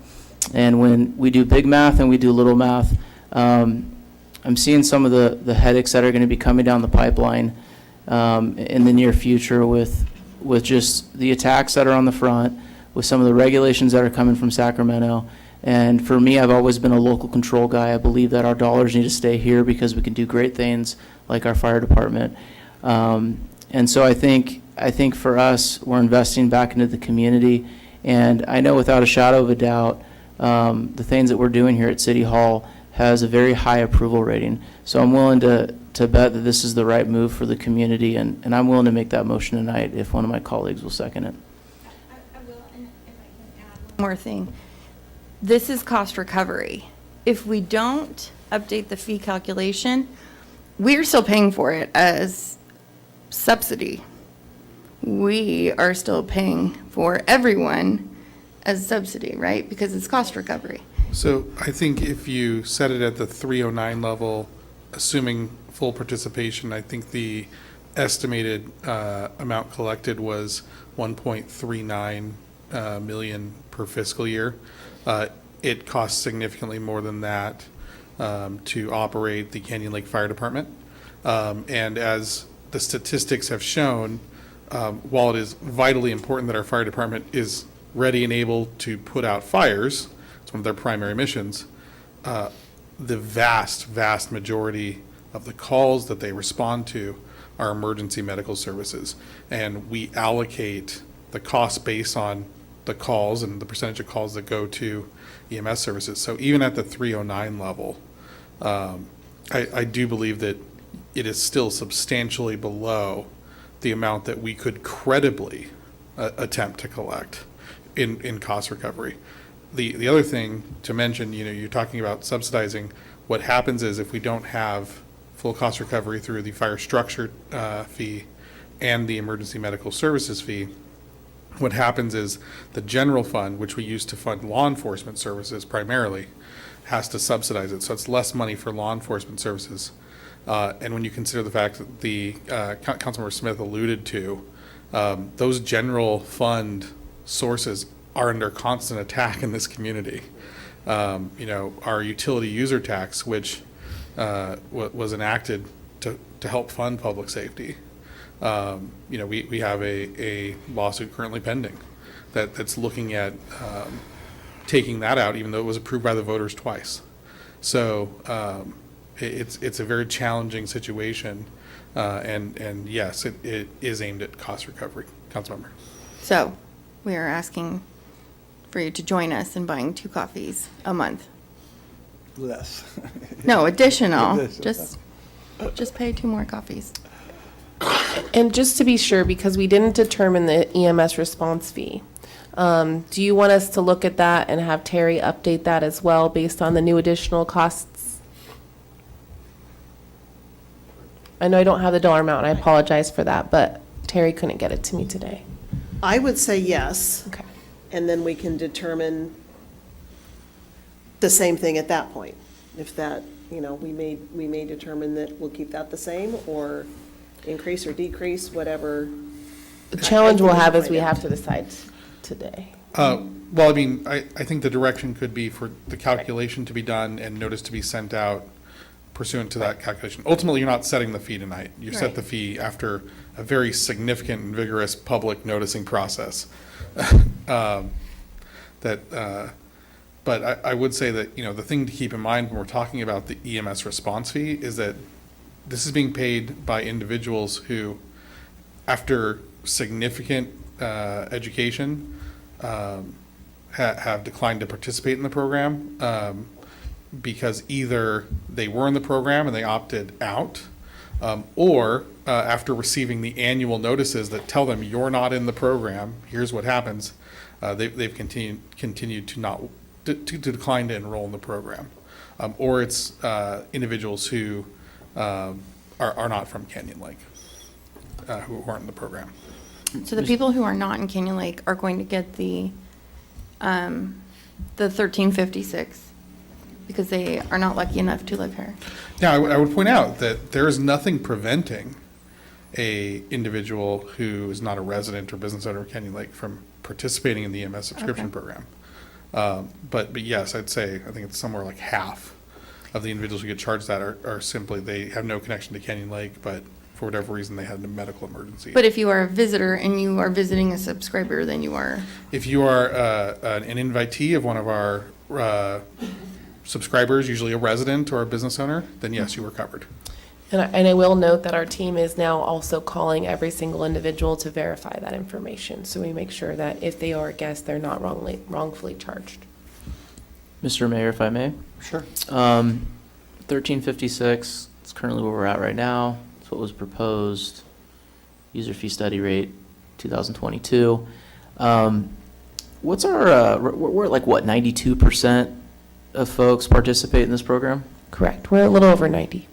and when we do big math and we do little math, I'm seeing some of the headaches that are going to be coming down the pipeline in the near future with just the attacks that are on the front, with some of the regulations that are coming from Sacramento. And for me, I've always been a local control guy. I believe that our dollars need to stay here because we can do great things like our fire department. And so I think for us, we're investing back into the community. And I know without a shadow of a doubt, the things that we're doing here at City Hall has a very high approval rating. So I'm willing to bet that this is the right move for the community, and I'm willing to make that motion tonight if one of my colleagues will second it. I will, and if I can add one more thing. This is cost recovery. If we don't update the fee calculation, we're still paying for it as subsidy. We are still paying for everyone as subsidy, right? Because it's cost recovery. So I think if you set it at the 309 level, assuming full participation, I think the estimated amount collected was 1.39 million per fiscal year. It costs significantly more than that to operate the Canyon Lake Fire Department. And as the statistics have shown, while it is vitally important that our fire department is ready and able to put out fires, it's one of their primary missions, the vast majority of the calls that they respond to are emergency medical services. And we allocate the cost based on the calls and the percentage of calls that go to EMS services. So even at the 309 level, I do believe that it is still substantially below the amount that we could credibly attempt to collect in cost recovery. The other thing to mention, you're talking about subsidizing. What happens is if we don't have full cost recovery through the fire structure fee and the emergency medical services fee, what happens is the general fund, which we use to fund law enforcement services primarily, has to subsidize it. So it's less money for law enforcement services. And when you consider the fact that the Councilmember Smith alluded to, those general fund sources are under constant attack in this community. Our utility user tax, which was enacted to help fund public safety. We have a lawsuit currently pending that's looking at taking that out, even though it was approved by the voters twice. So it's a very challenging situation, and yes, it is aimed at cost recovery. Councilmember. So we are asking for you to join us in buying 2 coffees a month. Less. No, additional. Additional. Just pay 2 more coffees. And just to be sure, because we didn't determine the EMS response fee, do you want us to look at that and have Terry update that as well based on the new additional costs? I know I don't have the dollar amount, and I apologize for that, but Terry couldn't get it to me today. I would say yes. Okay. And then we can determine the same thing at that point. If that, we may determine that we'll keep that the same or increase or decrease, whatever. The challenge we'll have is find we out. have to decide today. Well, I think the direction could be for the calculation to be done and notice to be sent out pursuant to that calculation. Ultimately, you're not setting the fee tonight. You set Right. the fee after a very significant and vigorous public noticing process. But I would say that, the thing to keep in mind when we're talking about the EMS response fee is that this is being paid by individuals who, after significant education, have declined to participate in the program because either they were in the program and they opted out, or after receiving the annual notices that tell them you're not in the program, here's what happens, they've continued to not to decline to enroll in the program, or it's individuals who are not from Canyon Lake who aren't in the program. So the people who are not in Canyon Lake are going to get the 1356 because they are not lucky enough to live here. Now, I would point out that there is nothing preventing a individual who is not a resident or business owner of Canyon Lake from participating in the EMS subscription program. But yes, I think it's somewhere like half of the individuals who get charged that are simply, they have no connection to Canyon Lake, but for whatever reason, they had a medical emergency. But if you are a visitor and you are visiting a subscriber, then you are. If you are an invitee of one of our subscribers, usually a resident or a business owner, then yes, you were covered. And I will note that our team is now also calling every single individual to verify that information. So we make sure that if they are a guest, they're not wrongfully charged. Mr. Mayor, if I may? Sure. 1356, it's currently where we're at right now. It's what was proposed. User fee study rate, 2022. What's our, we're at like what, 92% of folks participate in this program? Correct. We're a little over 90.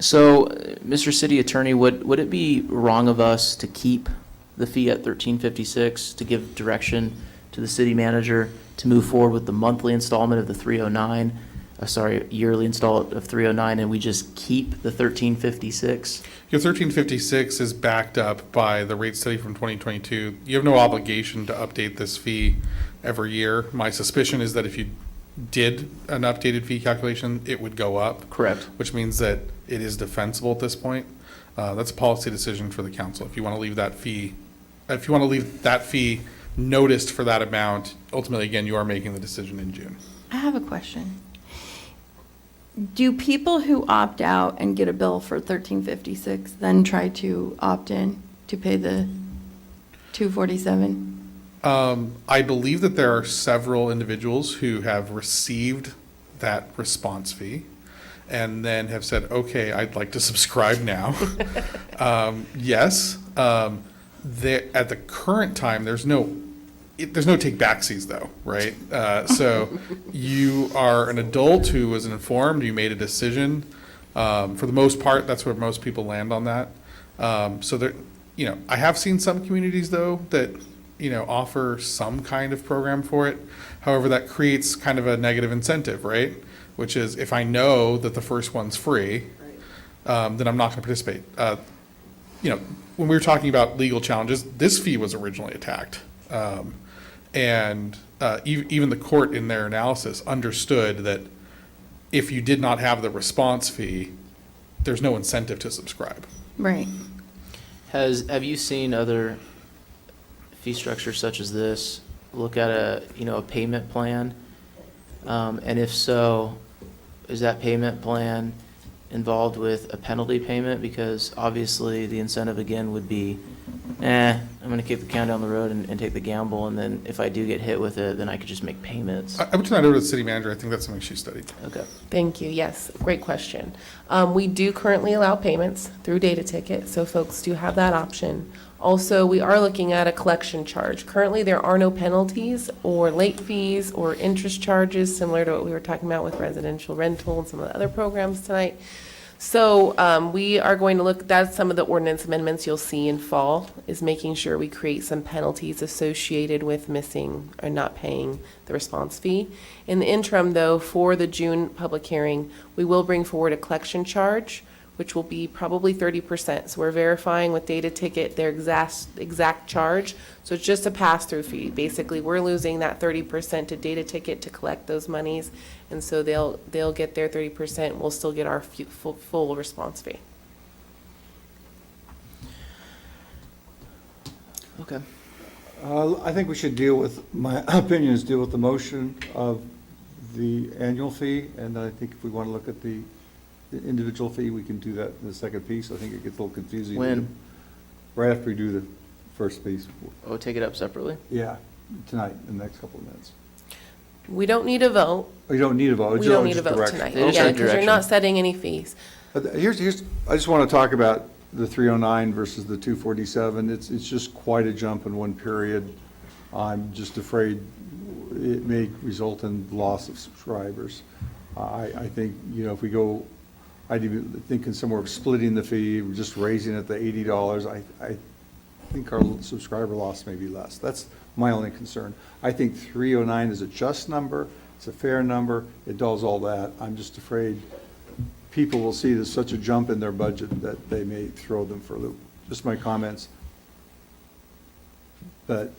So, Mr. City Attorney, would it be wrong of us to keep the fee at 1356 to give direction to the city manager to move forward with the monthly installment of the 309, yearly installment of 309, and we just keep the 1356? Your 1356 is backed up by the rate study from 2022. You have no obligation to update this fee every year. My suspicion is that if you did an updated fee calculation, it would go up. Correct. Which means that it is defensible at this point. That's a policy decision for the council. If you want to leave that fee, noticed for that amount, ultimately, again, you are making the decision in June. I have a question. Do people who opt out and get a bill for 1356 then try to opt in to pay the 247? I believe that there are several individuals who have received that response fee and then have said, okay, I'd like to subscribe now. Yes. At the current time, there's no take backsies though, right? So you are an adult who was informed, you made a decision. For the most part, that's where most people land on that. So there, I have seen some communities though that offer some kind of program for it. However, that creates kind of a negative incentive, right? Which is if I know that the first one's free, then I'm not going to participate. When we were talking about legal challenges, this fee was originally attacked. And even the court in their analysis understood that if you did not have the response fee, there's no incentive to subscribe. Right. Have you seen other fee structures such as this look at a payment plan? And if so, is that payment plan involved with a penalty payment? Because obviously the incentive again would be, I'm going to kick the can down the road and take the gamble, and then if I do get hit with it, then I could just make payments. I would turn that over to the city manager. I think that's something she studied. Okay. Thank you. Yes, great question. We do currently allow payments through Data Ticket, so folks do have that option. Also, we are looking at a collection charge. Currently, there are no penalties or late fees or interest charges, similar to what we were talking about with residential rental and some of the other programs tonight. So we are going to look, that's some of the ordinance amendments you'll see in fall, is making sure we create some penalties associated with missing or not paying the response fee. In the interim, though, for the June public hearing, we will bring forward a collection charge, which will be probably 30%. So we're verifying with Data Ticket their exact charge. So it's just a pass-through fee. Basically, we're losing that 30% to Data Ticket to collect those monies. And so they'll get their 30%. We'll still get our full response fee. Okay. I think we should my opinion is deal with the motion of the annual fee, and I think if we want to look at the individual fee, we can do that in the second piece. I think it gets a little confusing. When? Right after we do the first piece. Oh, take it up separately? Yeah, tonight, in the next couple of minutes. We don't need a vote. Oh, you don't need a vote? We don't need a just vote direction. tonight. They just Yeah, need because you're direction. not setting any fees. Here's, I just want to talk about the 309 versus the 247. It's just quite a jump in one period. I'm just afraid it may result in loss of subscribers. I think, if we go, I'd even thinking somewhere of splitting the fee, just raising it to $80. I think our subscriber loss may be less. That's my only concern. I think 309 is a just number. It's a fair number. It does all that. I'm just afraid people will see there's such a jump in their budget that they may throw them for a loop. Just my comments. But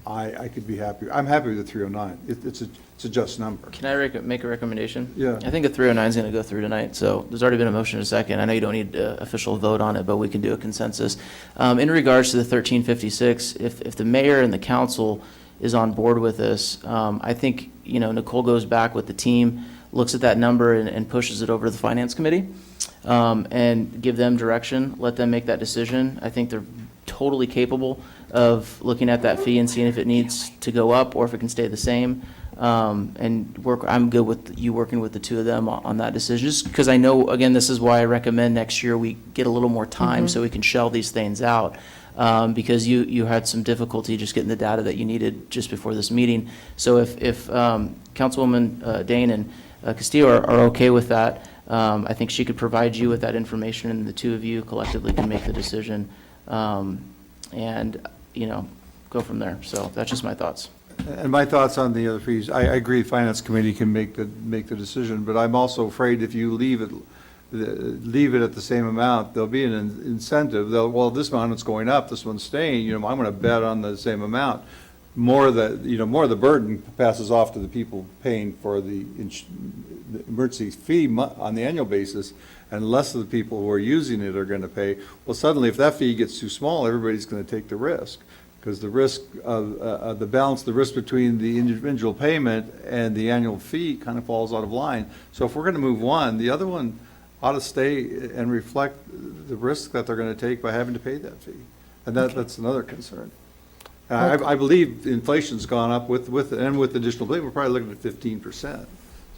I could be happy. I'm happy with the 309. It's a just number. Can I make a recommendation? Yeah. I think a 309 is going to go through tonight, so there's already been a motion and a second. I know you don't need an official vote on it, but we can do a consensus. In regards to the 1356, if the mayor and the council is on board with this, I think, Nicole goes back with the team, looks at that number and pushes it over to the finance committee, and give them direction, let them make that decision. I think they're totally capable of looking at that fee and seeing if it needs to go up or if it can stay the same. I'm good with you working with the two of them on that decision, just because I know, again, this is why I recommend next year we get a little more time so we can shell these things out. Because you had some difficulty just getting the data that you needed just before this meeting. So if Councilwoman Dane and Castillo are okay with that, I think she could provide you with that information, and the two of you collectively can make the decision, and go from there. So that's just my thoughts. And my thoughts on the other fees, I agree, Finance Committee can make the decision, but I'm also afraid if you leave it at the same amount, there'll be an incentive. This amount is going up, this one's staying, I'm going to bet on the same amount. More of the burden passes off to the people paying for the emergency fee on the annual basis, and less of the people who are using it are going to pay. Well, suddenly, if that fee gets too small, everybody's going to take the risk, because the risk of the balance, the risk between the individual payment and the annual fee kind of falls out of line. So if we're going to move one, the other one ought to stay and reflect the risk that they're going to take by having to pay that fee. And that's another concern. I believe inflation's gone up with additional pay, we're probably looking at 15%.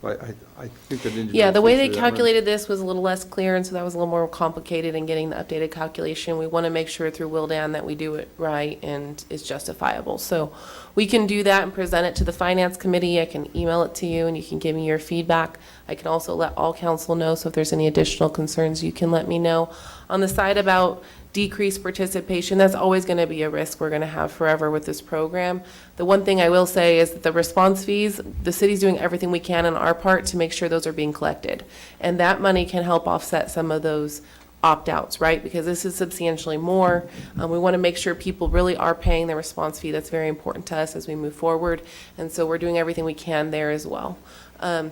So I think that individual. Yeah, the way they fees are- calculated this was a little less clear, and so that was a little more complicated in getting the updated calculation. We want to make sure through Wildan that we do it right and it's justifiable. So we can do that and present it to the Finance Committee. I can email it to you and you can give me your feedback. I can also let all council know, so if there's any additional concerns, you can let me know. On the side about decrease participation. That's always going to be a risk we're going to have forever with this program. The one thing I will say is that the response fees, the city's doing everything we can on our part to make sure those are being collected. And that money can help offset some of those opt-outs, right? Because this is substantially more. We want to make sure people really are paying their response fee. That's very important to us as we move forward. And so we're doing everything we can there as well.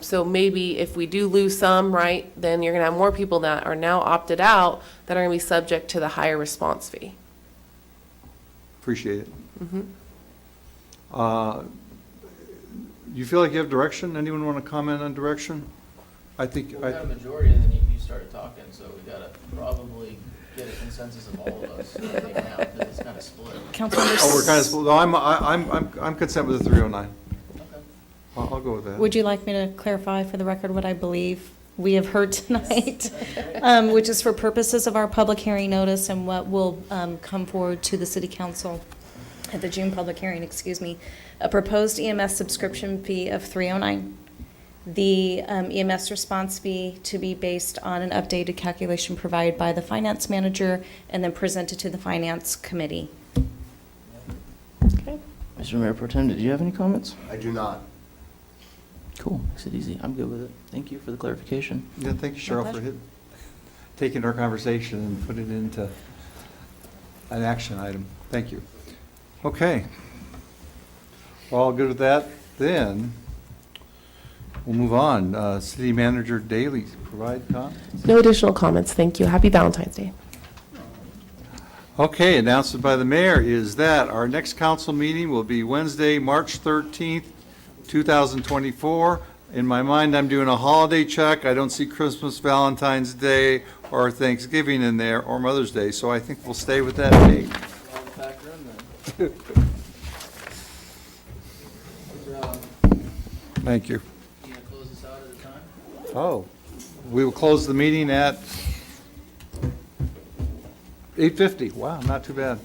So maybe if we do lose some, right, then you're going to have more people that are now opted out that are going to be subject to the higher response fee. Appreciate it. Mhm. You feel like you have direction? Anyone want to comment on direction? I think, We got a majority, and then you started talking, so we gotta probably get a consensus of all of us, I think now, because it's kind of split. oh, we're kind of, no, I'm content with the 309. I'll go with that. Would you like me to clarify for the record what I believe we have heard tonight? Which is for purposes of our public hearing notice and what will come forward to the city council at the June public hearing, a proposed EMS subscription fee of $309. The EMS response fee to be based on an updated calculation provided by the finance manager and then presented to the finance committee. Okay. Mr. Mayor Pro Tem, did you have any comments? I do not. Cool, makes it easy. I'm good with it. Thank you for the clarification. Yeah, thank you, Cheryl, for taking our conversation and putting it into an action item. Thank you. Okay. All good with that? Then we'll move on. City Manager Daley, provide comments. No additional comments. Thank you. Happy Valentine's Day. Okay, announcement by the mayor is that our next council meeting will be Wednesday, March 13th, 2024. In my mind, I'm doing a holiday check. I don't see Christmas, Valentine's Day, or Thanksgiving in there, or Mother's Day, so I think we'll stay with that date. Thank you. You gonna close this out at a time? Oh, we will close the meeting at 8:50. Wow, not too bad.